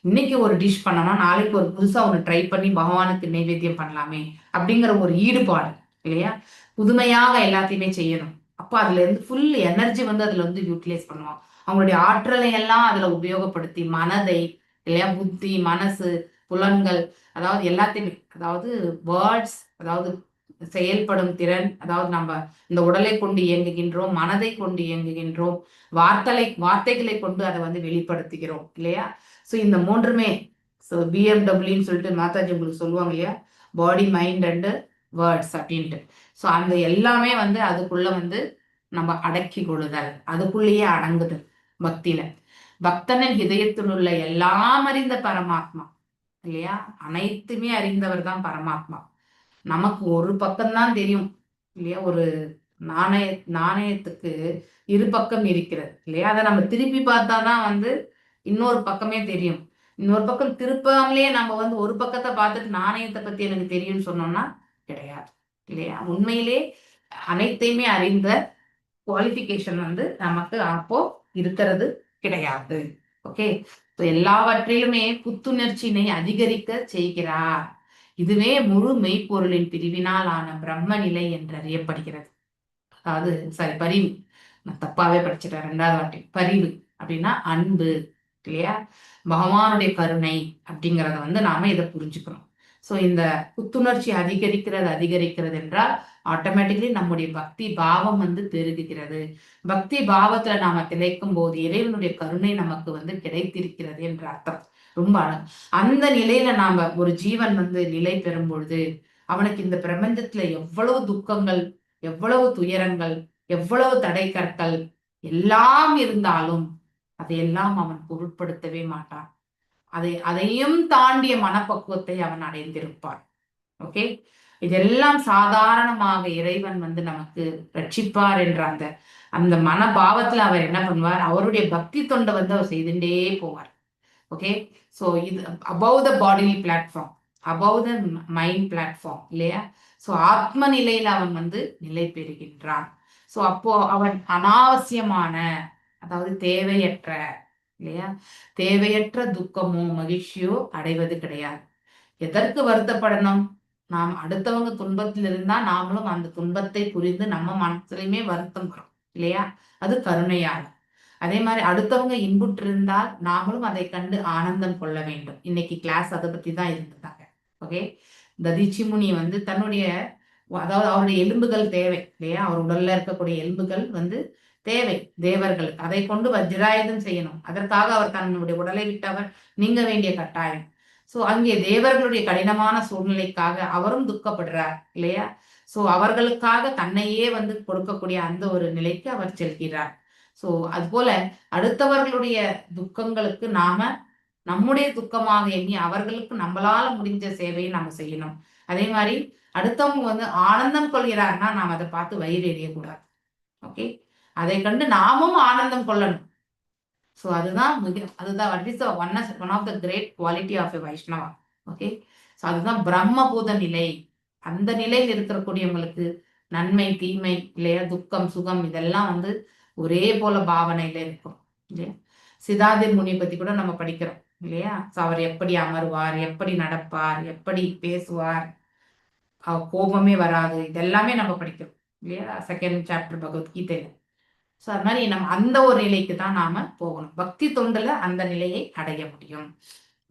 இன்னைக்கு ஒரு டிஷ் பண்ணோம்னா நாளைக்கு ஒரு புதுசா ஒன்று ட்ரை பண்ணி பகவானுக்கு நைவேத்தியம் பண்ணலாமே அப்படிங்கிற ஒரு ஈடுபாடு இல்லையா. புதுமையாக எல்லாத்தையுமே செய்யணும். அப்போ அதுல இருந்து ஃபுல் எனர்ஜி அதுல யூட்டிலைஸ் பண்ணுவாங்க. அவங்களுடைய ஆற்றலை எல்லாம் அதுல உபயோகப்படுத்தி மனதை இல்லையா, புத்தி மனசு புலன்கள், அதாவது எல்லாத்தையுமே, அதாவது வேர்ட்ஸ், அதாவது செயல்படும் திறன், அதாவது நம்ம இந்த உடலை கொண்டு இயங்குகின்றோம், மனதை கொண்டு இயங்குகின்றோம், வார்த்தைகளை கொண்டு அதை வந்து வெளிப்படுத்துகிறோம் இல்லையா? ஸோ இந்த மூன்றுமே, ஸோ பிஎம்டபிள்யூன்னு சொல்லிட்டு மாதாஜி உங்களுக்கு சொல்லுவாங்க இல்லையா, பாடி மைண்ட் அண்டு வேர்ட்ஸ் அப்படின்ட்டு. ஸோ அந்த எல்லாமே வந்து அதுக்குள்ள வந்து நம்ம அடக்கி கொள்ளுதல், அதுக்குள்ளேயே அடங்குதல் பக்தியில. பக்தனின் இதயத்தில் உள்ள எல்லாம் அறிந்த பரமாத்மா இல்லையா, அனைத்துமே அறிந்தவர் தான் பரமாத்மா. நமக்கு ஒரு பக்கம்தான் தெரியும் இல்லையா, ஒரு நாணயத்துக்கு இரு பக்கம் இருக்கிறது இல்லையா, அதை நம்ம திருப்பி பார்த்தாதான் வந்து இன்னொரு பக்கமே தெரியும். இன்னொரு பக்கம் திருப்பாமலே நம்ம வந்து ஒரு பக்கத்தை பார்த்துட்டு நாணயத்தை பத்தி எனக்கு தெரியும்னு சொன்னோம்னா கிடையாது இல்லையா. உண்மையிலே அனைத்தையுமே அறிந்த குவாலிஃபிகேஷன் வந்து நமக்கு அப்போ இருக்கிறது கிடையாது. ஓகே, எல்லாவற்றிலுமே புத்துணர்ச்சியினை அதிகரிக்க செய்கிறார். இதுவே முழு மெய்ப்பொருளின் பிரிவினால் ஆன பிரம்ம நிலை என்று அறியப்படுகிறது. அதாவது பரிவு, நான் தப்பாவே படிச்சிட்டேன், 2வது வாட்டி. பரிவு அப்படின்னா அன்பு இல்லையா, பகவானுடைய கருணை அப்படிங்கிறத வந்து நாம இதை புரிஞ்சுக்கணும். ஸோ இந்த புத்துணர்ச்சி அதிகரிக்கிறது என்றால் ஆட்டோமேட்டிக்கலி நம்முடைய பக்தி பாவம் வந்து பெருகுகிறது. பக்தி பாவத்துல நாம திளைக்கும் போது இறைவனுடைய கருணை நமக்கு வந்து கிடைத்திருக்கிறது என்ற அர்த்தம். ரொம்ப அந்த நிலையில நாம ஒரு ஜீவன் வந்து நிலை பெறும் பொழுது அவனுக்கு இந்த பிரபஞ்சத்துல எவ்வளவு துக்கங்கள், எவ்வளவு துயரங்கள், எவ்வளவு தடை கற்கள் எல்லாம் இருந்தாலும் அதையெல்லாம் அவன் பொருட்படுத்தவே மாட்டான். அதையும் தாண்டிய மனப்பக்குவத்தை அவன் அடைந்திருப்பான். ஓகே, இதெல்லாம் சாதாரணமாக இறைவன் வந்து நமக்கு ரட்சிப்பார் என்ற அந்த மனபாவத்துல அவர் என்ன பண்ணுவார், அவருடைய பக்தி தொண்டை வந்து அவர் செய்துட்டே போவார். ஓகே, ஸோ இது above the body platform, above the mind platform இல்லையா. ஸோ ஆத்ம நிலையில அவன் வந்து நிலை பெறுகின்றான். ஸோ அப்போ அவன் அனாவசியமான, அதாவது தேவையற்ற இல்லையா, தேவையற்ற துக்கமோ மகிழ்ச்சியோ அடைவது கிடையாது. எதற்கு வருத்தப்படணும்? நாம் அடுத்தவங்க துன்பத்தில் இருந்தா நாமளும் அந்த துன்பத்தை புரிந்து நம்ம மனசுலையுமே வருத்தம் வரும் இல்லையா, அது கருணையாக. அதே மாதிரி அடுத்தவங்க இன்புற்று இருந்தால் நாமளும் அதை கண்டு ஆனந்தம் கொள்ள வேண்டும். இன்னைக்கு கிளாஸ் அதை பத்தி தான் இருந்ததாங்க. ஓகே, ததீச்சி முனி வந்து தன்னுடைய, அதாவது அவருடைய எலும்புகள் தேவை இல்லையா, அவர் உடல்ல இருக்கக்கூடிய எலும்புகள் வந்து தேவை தேவர்கள், அதை கொண்டு வஜ்ராயுதம் செய்யணும். அதற்காக அவர் தன்னுடைய உடலை விட்டு அவர் நீங்க வேண்டிய கட்டாயம். ஸோ அங்கே தேவர்களுடைய கடினமான சூழ்நிலைக்காக அவரும் துக்கப்படுறார் இல்லையா. ஸோ அவர்களுக்காக தன்னையே வந்து கொடுக்கக்கூடிய அந்த ஒரு நிலைக்கு அவர் செல்கிறார். ஸோ அதுபோல அடுத்தவர்களுடைய துக்கங்களுக்கு நாம நம்முடைய துக்கமாக எண்ணி அவர்களுக்கு நம்மளால முடிஞ்ச சேவையை நாம செய்யணும். அதே மாதிரி அடுத்தவங்க வந்து ஆனந்தம் கொள்கிறார்னா நாம் அதை பார்த்து வயிறு எறியக்கூடாது. ஓகே, அதை கண்டு நாமும் ஆனந்தம் கொள்ளணும். ஸோ அதுதான் what is one of the great quality of a Vaishnava. Okay, so அதுதான் பிரம்மபூத நிலை. அந்த நிலையில் இருக்கக்கூடியவங்களுக்கு நன்மை தீமை இல்லையா, துக்கம் சுகம் இதெல்லாம் வந்து ஒரே போல பாவனையில இருக்கும் இல்லையா. சிதாதிர் முனி பத்தி கூட நம்ம படிக்கிறோம் இல்லையா. ஸோ அவர் எப்படி அமருவார், எப்படி நடப்பார், எப்படி பேசுவார், கோபமே வராது, இதெல்லாமே நம்ம படிக்கிறோம் இல்லையா, 2nd சாப்டர் பகவத்கீதையில. ஸோ அது மாதிரி நம்ம அந்த ஒரு நிலைக்கு தான் நாம போகணும். பக்தி தொண்டுல அந்த நிலையை அடைய முடியும்.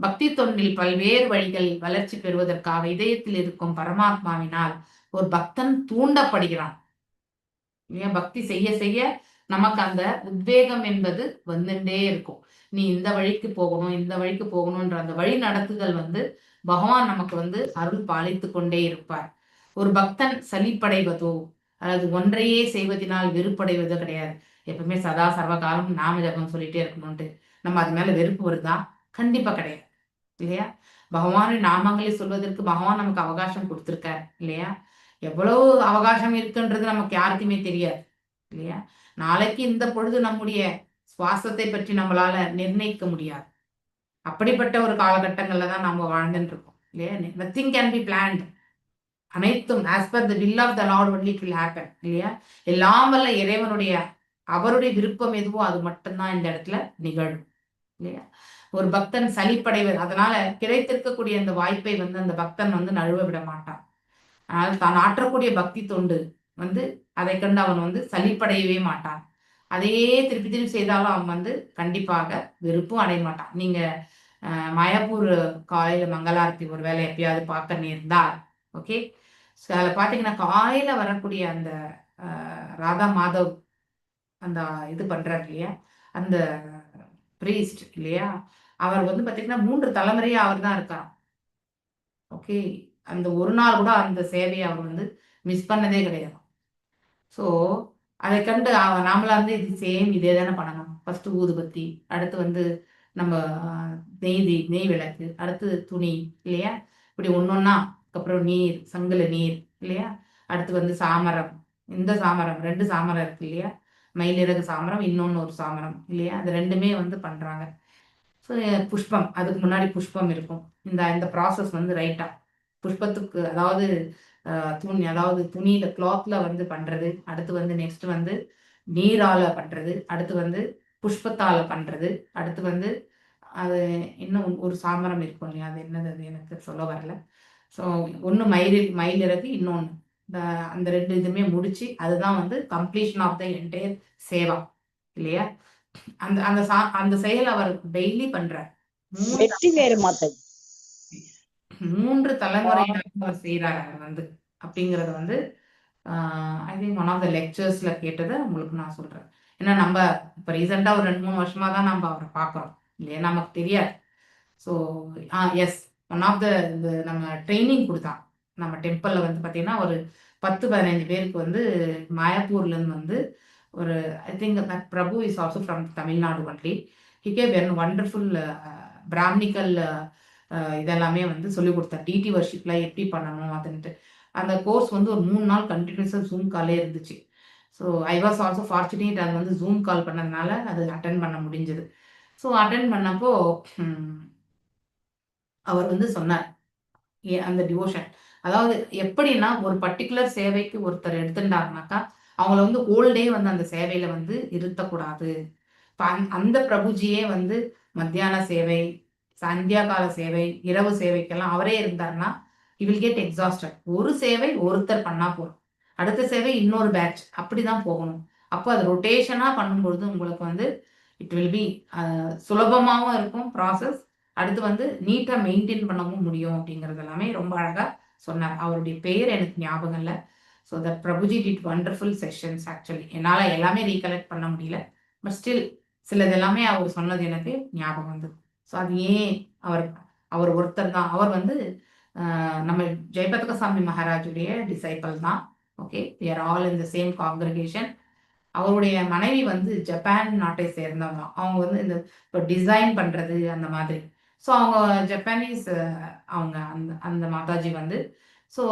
பக்தி தொண்டில் பல்வேறு வழிகள் வளர்ச்சி பெறுவதற்காக இதயத்தில் இருக்கும் பரமாத்மாவினால் ஒரு பக்தன் தூண்டப்படுகிறான் இல்லையா. பக்தி செய்ய செய்ய நமக்கு அந்த உத்வேகம் என்பது வந்துட்டே இருக்கும். நீ இந்த வழிக்கு போகணும், இந்த வழிக்கு போகணும்ன்ற அந்த வழி நடத்துதல் வந்து பகவான் நமக்கு வந்து அருள் பாலித்து கொண்டே இருப்பார். ஒரு பக்தன் சலிப்படைவதோ அல்லது ஒன்றையே செய்வதனால் வெறுப்படைவதோ கிடையாது. எப்பவுமே சதா சர்வகாலம் நாம ஜபம் சொல்லிட்டே இருக்கணும்ட்டு நம்ம அது மேல வெறுப்பு வருதா? கண்டிப்பா கிடையாது இல்லையா. பகவானின் நாமங்களை சொல்வதற்கு பகவான் நமக்கு அவகாசம் கொடுத்திருக்கார் இல்லையா. எவ்வளவு அவகாசம் இருக்குன்றது நமக்கு யாருக்குமே தெரியாது இல்லையா. நாளைக்கு இந்த பொழுது நம்முடைய சுவாசத்தை பற்றி நம்மளால நிர்ணயிக்க முடியாது. அப்படிப்பட்ட ஒரு காலகட்டங்கள்ல தான் நம்ம வாழ்ந்துட்டு இருக்கோம் இல்லையா. Nothing can be planned. அனைத்தும் as per the will of the lord only it will happen இல்லையா. எல்லாம் வல்ல இறைவனுடைய அவருடைய விருப்பம் எதுவோ அது மட்டும்தான் இந்த இடத்துல நிகழும் இல்லையா. ஒரு பக்தன் சலிப்படைவர், அதனால கிடைத்திருக்கக்கூடிய அந்த வாய்ப்பை வந்து அந்த பக்தன் வந்து நழுவ விட மாட்டான். அதனால தான் ஆற்றக்கூடிய பக்தி தொண்டு வந்து அதை கண்டு அவன் வந்து சலிப்படையவே மாட்டான். அதையே திருப்பி திருப்பி செய்தாலும் அவன் வந்து கண்டிப்பாக வெறுப்பும் அடைய மாட்டான். நீங்க மாயாப்பூர் காலையில மங்களாரத்தி ஒரு வேலை எப்பயாவது பார்க்க நேர்ந்தால் ஓகே, ஸோ அதில் பார்த்தீங்கன்னா காலையில் வரக்கூடிய அந்த ராதா மாதவ் அந்த இது பண்ணுறாரு இல்லையா, அந்த ப்ரீஸ்ட் இல்லையா, அவர் வந்து பார்த்தீங்கன்னா 3 தலைமுறையாக அவர் தான் இருக்கார். ஓகே, அந்த ஒரு நாள் கூட அந்த சேவையை அவர் வந்து மிஸ் பண்ணதே கிடையாது. ஸோ அதை கண்டு நாமளா வந்து இது சேம் இதே தானே பண்ணணும். ஃபர்ஸ்ட் ஊதுபத்தி, அடுத்து வந்து நம்ம நெய் விளக்கு, அடுத்து துணி இல்லையா, இப்படி ஒன்னொன்னா, அப்புறம் நீர், சங்குல நீர் இல்லையா, அடுத்து வந்து சாமரம், இந்த சாமரம் 2 சாமரம் இருக்கு இல்லையா, மயிலிறகு சாமரம், இன்னொன்று ஒரு சாமரம் இல்லையா, அது ரெண்டுமே வந்து பண்றாங்க. ஸோ புஷ்பம், அதுக்கு முன்னாடி புஷ்பம் இருக்கும். இந்த ப்ராசஸ் வந்து ரைட்டா புஷ்பத்துக்கு, அதாவது துணி, அதாவது துணியில கிளாத்ல வந்து பண்றது, அடுத்து வந்து நெக்ஸ்ட் வந்து நீரால பண்றது, அடுத்து வந்து புஷ்பத்தால பண்றது, அடுத்து வந்து அது இன்னும் ஒரு சாமரம் இருக்கும் இல்லையா, அது என்னது, அது எனக்கு சொல்ல வரல. ஸோ ஒன்று மயிலிறகு, இன்னொன்று அந்த 2 இதுவுமே முடிச்சு, அதுதான் வந்து completion of the entire seva இல்லையா. அந்த அந்த அந்த செயல் அவர் டெய்லி பண்றார்.
வெற்றி வேறு மாதாஜி.
3 தலைமுறையாக அவர் செய்யறாரு அவர் வந்து, அப்படிங்கறத வந்து I think one of the லெக்சர்ஸ்ல கேட்டதை உங்களுக்கு நான் சொல்றேன். ஏன்னா நம்ம இப்போ ரீசெண்டா ஒரு 2-3 வருஷமா தான் நம்ம அவரை பார்க்குறோம் இல்லையா, நமக்கு தெரியாது. So yes, one of the நம்ம ட்ரைனிங் கொடுத்தான் நம்ம டெம்பிளில் வந்து பார்த்தீங்கன்னா, ஒரு 10-15 பேருக்கு வந்து மாயாப்பூர்லேருந்து வந்து ஒரு, I think Prabhu is also from Tamil Nadu only. He gave when wonderful Brahmanical இதெல்லாமே வந்து சொல்லிக் கொடுத்தார். டிடி வர்ஷிப்ல எப்படி பண்ணணும் அதுன்ட்டு. அந்த கோர்ஸ் வந்து ஒரு 3 நாள் கண்டினியூஸாக ஜூம் காலே இருந்துச்சு. So I was also fortunate, அது வந்து ஜூம் கால் பண்ணதுனால அது அட்டன் பண்ண முடிஞ்சது. ஸோ அட்டன் பண்ணப்போ அவர் வந்து சொன்னார் அந்த டிவோஷன், அதாவது எப்படின்னா ஒரு பர்டிகுலர் சேவைக்கு ஒருத்தர் எடுத்துட்டாருனாக்கா அவங்கள வந்து ஹோல் டே வந்து அந்த சேவையில வந்து இருத்தக்கூடாது. அந்த பிரபுஜியே வந்து மத்தியான சேவை, சந்தியா கால சேவை, இரவு சேவைக்கெல்லாம் அவரே இருந்தாருன்னா he will get exhausted. ஒரு சேவை ஒருத்தர் பண்ணா போதும், அடுத்த சேவை இன்னொரு பேட்ச், அப்படிதான் போகணும். அப்போ அது ரொட்டேஷனா பண்ணும்பொழுது உங்களுக்கு வந்து இட் வில் பி சுலபமாகவும் இருக்கும் ப்ராசஸ், அடுத்து வந்து நீட்டா மெயின்டைன் பண்ணவும் முடியும். அப்படிங்கிறது எல்லாமே ரொம்ப அழகா சொன்னார். அவருடைய பெயர் எனக்கு ஞாபகம் இல்லை. So that Prabhuji did wonderful sessions. Actually என்னால் எல்லாமே ரீகலெக்ட் பண்ண முடியல, பட் ஸ்டில் சிலது எல்லாமே அவர் சொன்னது எனக்கு ஞாபகம் வந்தது. ஸோ அது ஏன் அவர் ஒருத்தர் தான், அவர் வந்து நம்ம ஜெயபத்கசாமி மகாராஜுடைய டிசைபிள் தான். Okay, we are all in the same congregation. அவருடைய மனைவி வந்து ஜப்பான் நாட்டை சேர்ந்தவங்க. அவங்க வந்து இந்த இப்போ டிசைன் பண்றது அந்த மாதிரி. ஸோ அவங்க ஜப்பானீஸ், அவங்க அந்த அந்த மாதாஜி வந்து, ஸோ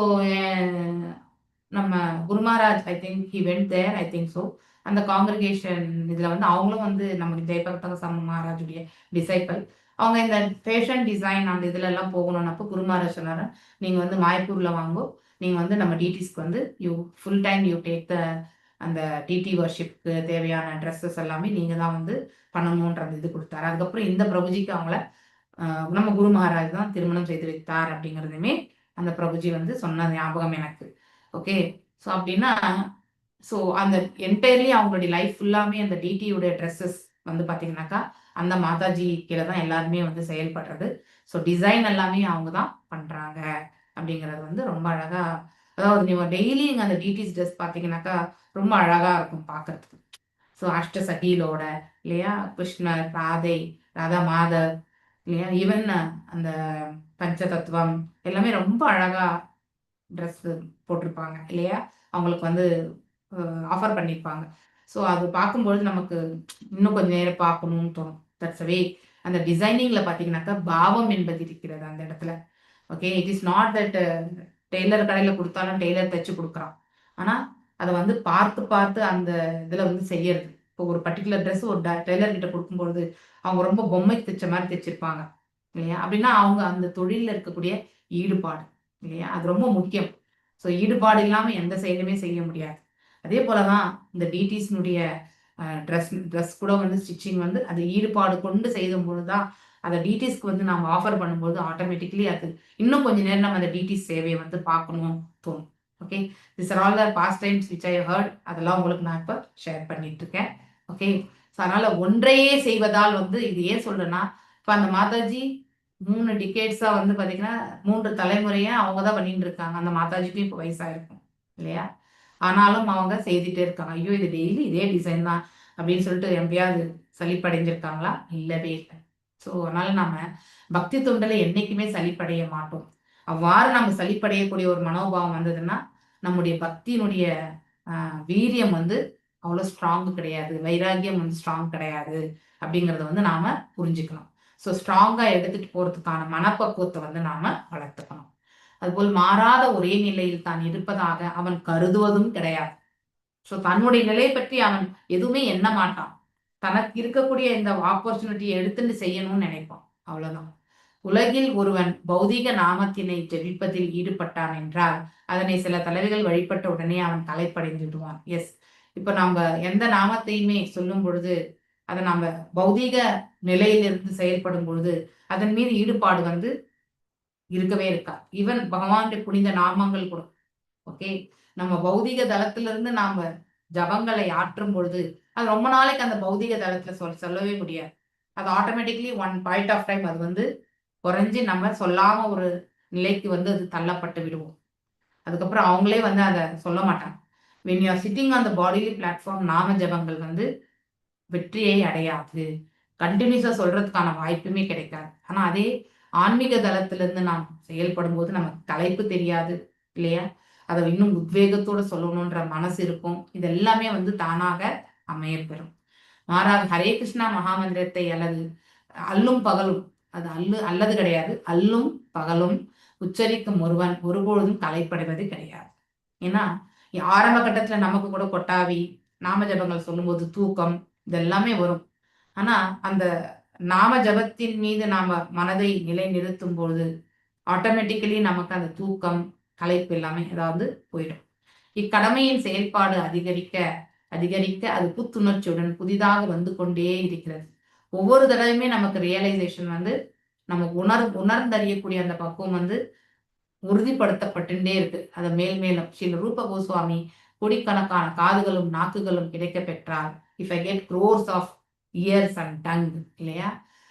நம்ம Guru Maharaj I think he went there, I think so. அந்த காங்கிரிகேஷன் இதில் வந்து அவங்களும் வந்து நமக்கு ஜெயபத்கசாமி மகாராஜுடைய டிசைபிள். அவங்க இந்த ஃபேஷன் டிசைன் அந்த இதுல எல்லாம் போகணும்னப்போ குரு மகாராஜ் சொன்னாரு, நீங்க வந்து மாயப்பூர்ல வாங்கோ, நீங்க வந்து நம்ம டிடிஸ்க்கு வந்து you full time you take the அந்த டிடி வர்ஷிப்க்கு தேவையான ட்ரெஸ்ஸஸ் எல்லாமே நீங்க தான் வந்து பண்ணணுன்றது இது கொடுத்தாரு. அதுக்கப்புறம் இந்த பிரபுஜிக்கு அவங்கள நம்ம குரு மகாராஜ் தான் திருமணம் செய்து வைத்தார் அப்படிங்கிறதுமே அந்த பிரபுஜி வந்து சொன்ன ஞாபகம் எனக்கு. ஓகே, ஸோ அப்படின்னா ஸோ அந்த என்டையர்லி அவங்களுடைய லைஃப் ஃபுல்லாமே அந்த டிடியோட ட்ரெஸ்ஸஸ் வந்து பார்த்தீங்கன்னாக்கா அந்த மாதாஜி கீழே தான் எல்லாருமே வந்து செயல்படுறது. ஸோ டிசைன் எல்லாமே அவங்க தான் பண்றாங்க அப்படிங்கிறது வந்து ரொம்ப அழகா, அதாவது நீங்க டெய்லி அந்த டிடிஸ் ட்ரெஸ் பார்த்தீங்கன்னாக்கா ரொம்ப அழகா இருக்கும் பார்க்கறதுக்கு. ஸோ அஷ்ட சகிலோட இல்லையா, கிருஷ்ணர், ராதை, ராதா மாதவ் இல்லையா, ஈவன் அந்த பஞ்ச தத்துவம் எல்லாமே ரொம்ப அழகா ட்ரெஸ் போட்டிருப்பாங்க இல்லையா, அவங்களுக்கு வந்து ஆஃபர் பண்ணியிருப்பாங்க. ஸோ அது பார்க்கும்பொழுது நமக்கு இன்னும் கொஞ்சம் நேரம் பார்க்கணும்னு தோணும். தட்ஸ் வே அந்த டிசைனிங்ல பார்த்தீங்கன்னாக்கா பாவம் என்பது இருக்கிறது அந்த இடத்துல. Okay, it is not that tailor கடையில் கொடுத்தாலும் டெய்லர் தைச்சு கொடுக்குறான், ஆனால் அதை வந்து பார்த்து பார்த்து அந்த இதில் வந்து செய்யறது. இப்போ ஒரு பர்டிகுலர் ட்ரெஸ் ஒரு டெய்லர் கிட்ட கொடுக்கும்பொழுது அவங்க ரொம்ப பொம்மைக்கு தைச்ச மாதிரி தைச்சிருப்பாங்க இல்லையா, அப்படின்னா அவங்க அந்த தொழிலில் இருக்கக்கூடிய ஈடுபாடு இல்லையா, அது ரொம்ப முக்கியம். ஸோ ஈடுபாடு இல்லாமல் எந்த செயலுமே செய்ய முடியாது. அதே போலதான் இந்த டிடிஸ்னுடைய ட்ரெஸ் கூட வந்து ஸ்டிச்சிங் வந்து அது ஈடுபாடு கொண்டு செய்யும் பொழுதுதான் அதை டிடிஸ்க்கு வந்து நம்ம ஆஃபர் பண்ணும்போது ஆட்டோமேட்டிக்லி அது இன்னும் கொஞ்ச நேரம் நம்ம அந்த டிடிஸ் சேவையை வந்து பார்க்கணும் தோணும். Okay, this are all the past times which I heard, அதெல்லாம் உங்களுக்கு நான் இப்போ ஷேர் பண்ணிட்டு இருக்கேன். ஓகே, ஸோ அதனால ஒன்றையே செய்வதால் வந்து இது ஏன் சொல்றேன்னா, இப்போ அந்த மாதாஜி 3 டிகேட்ஸா வந்து பாத்தீங்கன்னா 3 தலைமுறையா அவங்க தான் பண்ணிட்டு இருக்காங்க. அந்த மாதாஜிக்கும் இப்போ வயசாயிருக்கும் இல்லையா? ஆனாலும் அவங்க செய்துட்டே இருக்காங்க. ஐயோ இது டெய்லி இதே டிசைன் தான் அப்படின்னு சொல்லிட்டு எப்பயாவது சலிப்படைஞ்சிருக்காங்களா? இல்லவே இல்லை. ஸோ அதனால நம்ம பக்தி தொண்டில் என்னைக்குமே சலிப்படைய மாட்டோம். அவ்வாறு நம்ம சலிப்படையக்கூடிய ஒரு மனோபாவம் வந்ததுன்னா நம்முடைய பக்தியினுடைய வீரியம் வந்து அவ்வளோ ஸ்ட்ராங் கிடையாது, வைராக்கியம் வந்து ஸ்ட்ராங் கிடையாது அப்படிங்கிறத வந்து நாம புரிஞ்சுக்கணும். ஸோ ஸ்ட்ராங்கா எடுத்துட்டு போறதுக்கான மனப்பக்குவத்தை வந்து நாம வளர்த்துக்கணும். அதுபோல் மாறாத ஒரே நிலையில் தான் இருப்பதாக அவன் கருதுவதும் கிடையாது. ஸோ தன்னுடைய நிலை பற்றி அவன் எதுவுமே எண்ண மாட்டான். தனக்கு இருக்கக்கூடிய இந்த ஆப்பர்ச்சுனிட்டியை எடுத்துட்டு செய்யணும்னு நினைப்பான். அவ்வளவுதான். உலகில் ஒருவன் பௌதீக நாமத்தினை ஜெபிப்பதில் ஈடுபட்டான் என்றால் அதனை சில தலைவர்கள் வழிபட்ட உடனே அவன் கலைப்படைந்து விடுவான். எஸ், இப்ப நம்ம எந்த நாமத்தையுமே சொல்லும் பொழுது அதை நம்ம பௌதீக நிலையிலிருந்து செயல்படும் பொழுது அதன் மீது ஈடுபாடு வந்து இருக்கவே இருக்கா. ஈவன் பகவானுடைய புனித நாமங்கள் கூட ஓகே, நம்ம பௌதீக தளத்திலிருந்து நாம ஜபங்களை ஆற்றும் பொழுது அது ரொம்ப நாளைக்கு அந்த பௌதீக தளத்துல சொல்லவே முடியாது. அது automatically one point of time அது வந்து குறைஞ்சி நம்ம சொல்லாம ஒரு நிலைக்கு வந்து அது தள்ளப்பட்டு விடுவோம். அதுக்கப்புறம் அவங்களே வந்து அதை சொல்ல மாட்டாங்க. when you are sitting on the bodily platform, நாம ஜபங்கள் வந்து வெற்றியை அடையாது. கண்டினியூஸா சொல்றதுக்கான வாய்ப்புமே கிடைக்காது. ஆனா அதே ஆன்மீக தளத்திலிருந்து நாம் செயல்படும் போது நமக்கு தலைப்பு தெரியாது இல்லையா? அதை இன்னும் உத்வேகத்தோட சொல்லணும்ன்ற மனசு இருக்கும். இது எல்லாமே வந்து தானாக அமையப்பெறும். மாறாக ஹரே கிருஷ்ணா மகாமந்திரத்தை அல்லது அல்லும் பகலும், அது அல்லது கிடையாது, அல்லும் பகலும் உச்சரிக்கும் ஒருவன் ஒருபொழுதும் கலைப்படைவது கிடையாது. ஏன்னா ஆரம்ப கட்டத்துல நமக்கு கூட கொட்டாவி நாம ஜபங்கள் சொல்லும்போது தூக்கம் இதெல்லாமே வரும். ஆனா அந்த நாம ஜபத்தின் மீது நாம மனதை நிலை நிறுத்தும் பொழுது ஆட்டோமேட்டிக்கலி நமக்கு அந்த தூக்கம் களைப்பு எல்லாமே ஏதாவது போயிடும். இக்கடமையின் செயல்பாடு அதிகரிக்க அதிகரிக்க அது புத்துணர்ச்சியுடன் புதிதாக வந்து கொண்டே இருக்கிறது. ஒவ்வொரு தடவையுமே நமக்கு ரியலைசேஷன் வந்து நமக்கு உணர்ந்தறியக்கூடிய அந்த பக்குவம் வந்து உறுதிப்படுத்தப்பட்டுட்டே இருக்கு. அதை மேலும் ஸ்ரீல ரூப கோஸ்வாமி கோடிக்கணக்கான காதுகளும் நாக்குகளும் கிடைக்க பெற்றால் if I get crores of ears and tongue இல்லையா?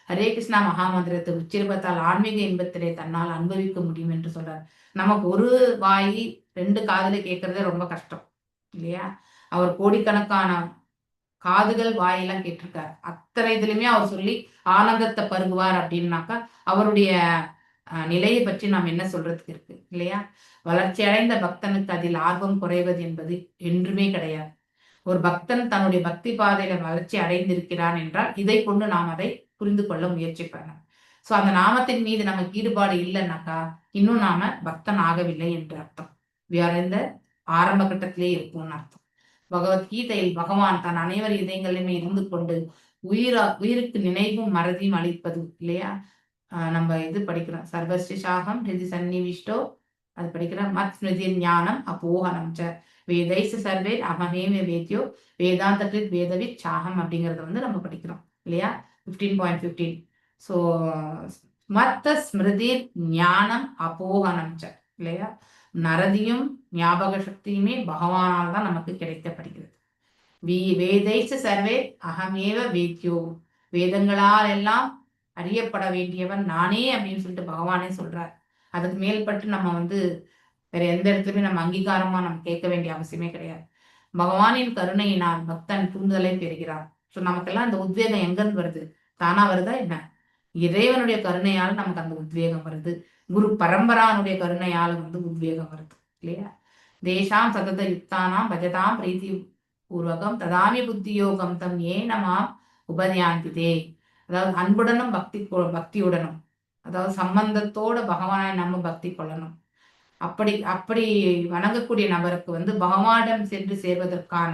ஹரே கிருஷ்ணா மகாமந்திரத்தை உச்சரிப்பத்தால் ஆன்மீக இன்பத்திலே தன்னால் அனுபவிக்க முடியும் என்று சொல்றார். நமக்கு ஒரு வாய் 2 காதுல கேட்கறதே ரொம்ப கஷ்டம் இல்லையா? அவர் கோடிக்கணக்கான காதுகள் வாயெல்லாம் கேட்டிருக்காரு. அத்தனை இதுலையுமே அவர் சொல்லி ஆனந்தத்தை பருகுவார் அப்படின்னாக்கா அவருடைய நிலையை பற்றி நாம் என்ன சொல்றதுக்கு இருக்கு இல்லையா? வளர்ச்சி அடைந்த பக்தனுக்கு அதில் ஆர்வம் குறைவது என்பது என்றுமே கிடையாது. ஒரு பக்தன் தன்னுடைய பக்தி பாதையில வளர்ச்சி அடைந்திருக்கிறான் என்றால் இதை கொண்டு நாம் அதை புரிந்து கொள்ள முயற்சி பண்ணணும். ஸோ அந்த நாமத்தின் மீது நமக்கு ஈடுபாடு இல்லைன்னாக்கா இன்னும் நாம பக்தன் ஆகவில்லை என்று அர்த்தம். இந்த ஆரம்ப கட்டத்திலே இருக்கும்னு அர்த்தம். பகவத்கீதையில் பகவான் தன் அனைவர் இதயங்களிலுமே இருந்து கொண்டு உயிருக்கு நினைவும் மறதியும் அளிப்பது இல்லையா? நம்ம இது படிக்கிறோம், சர்வஸ்ரீஷாகம் ஹிருதி சன்னிவிஷ்டோ, அது படிக்கிறோம். மத் ஸ்மிருதி ஞானம் அப்போகனம் ச வேதைச சர்வே அகமேம வேத்யோ வேதாந்த கிருத் வேதவித் சாகம் அப்படிங்கறத வந்து நம்ம படிக்கிறோம் இல்லையா? 15.15. ஸோ மத்த ஸ்மிருதி ஞானம் அப்போகனம் ச இல்லையா? நரதியும் ஞாபக சக்தியுமே பகவானால் தான் நமக்கு கிடைக்கப்படுகிறது. வேதைச சர்வே அகமேவ வேத்யோ, வேதங்களால் எல்லாம் அறியப்பட வேண்டியவன் நானே அப்படின்னு சொல்லிட்டு பகவானே சொல்றார். அதுக்கு மேல்பட்டு நம்ம வந்து வேற எந்த இடத்துலயுமே நம்ம அங்கீகாரமா நம்ம கேட்க வேண்டிய அவசியமே கிடையாது. பகவானின் கருணையினால் பக்தன் தூண்டுதலை பெறுகிறார். ஸோ நமக்கெல்லாம் அந்த உத்வேகம் எங்கிருந்து வருது? தானா வருதா என்ன? இறைவனுடைய கருணையால் நமக்கு அந்த உத்வேகம் வருது. குரு பரம்பரானுடைய கருணையால வந்து உத்வேகம் வருது இல்லையா? தேசாம் சதத யுக்தானாம் பஜதாம் பிரீத்தி பூர்வகம் ததாமி புத்தி யோகம் தம் ஏனமாம் உபதியாந்திதே. அதாவது அன்புடனும் பக்தியுடனும், அதாவது சம்பந்தத்தோட பகவானை நம்ம பக்தி கொள்ளணும். அப்படி வணங்கக்கூடிய நபருக்கு வந்து பகவானிடம் சென்று சேர்வதற்கான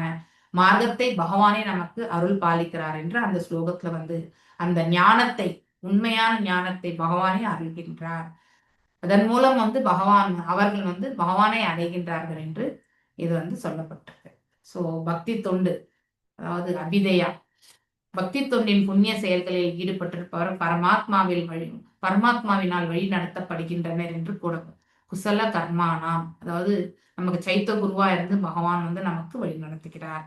மார்க்கத்தை பகவானே நமக்கு அருள் பாலிக்கிறார் என்று அந்த ஸ்லோகத்துல வந்து அந்த ஞானத்தை, உண்மையான ஞானத்தை பகவானே அருள்கின்றார். அதன் மூலம் வந்து அவர்கள் வந்து பகவானை அடைகின்றார்கள் என்று இது வந்து சொல்லப்பட்டிருக்கு. ஸோ பக்தி தொண்டு, அதாவது அபிதயா, பக்தி தொண்டின் புண்ணிய செயல்களில் ஈடுபட்டிருப்பவர் பரமாத்மாவினால் வழி நடத்தப்படுகின்றனர் என்று கூட. குசல கர்மானாம், அதாவது நமக்கு சைத்த குருவா இருந்து பகவான் வந்து நமக்கு வழி நடத்துகிறார்.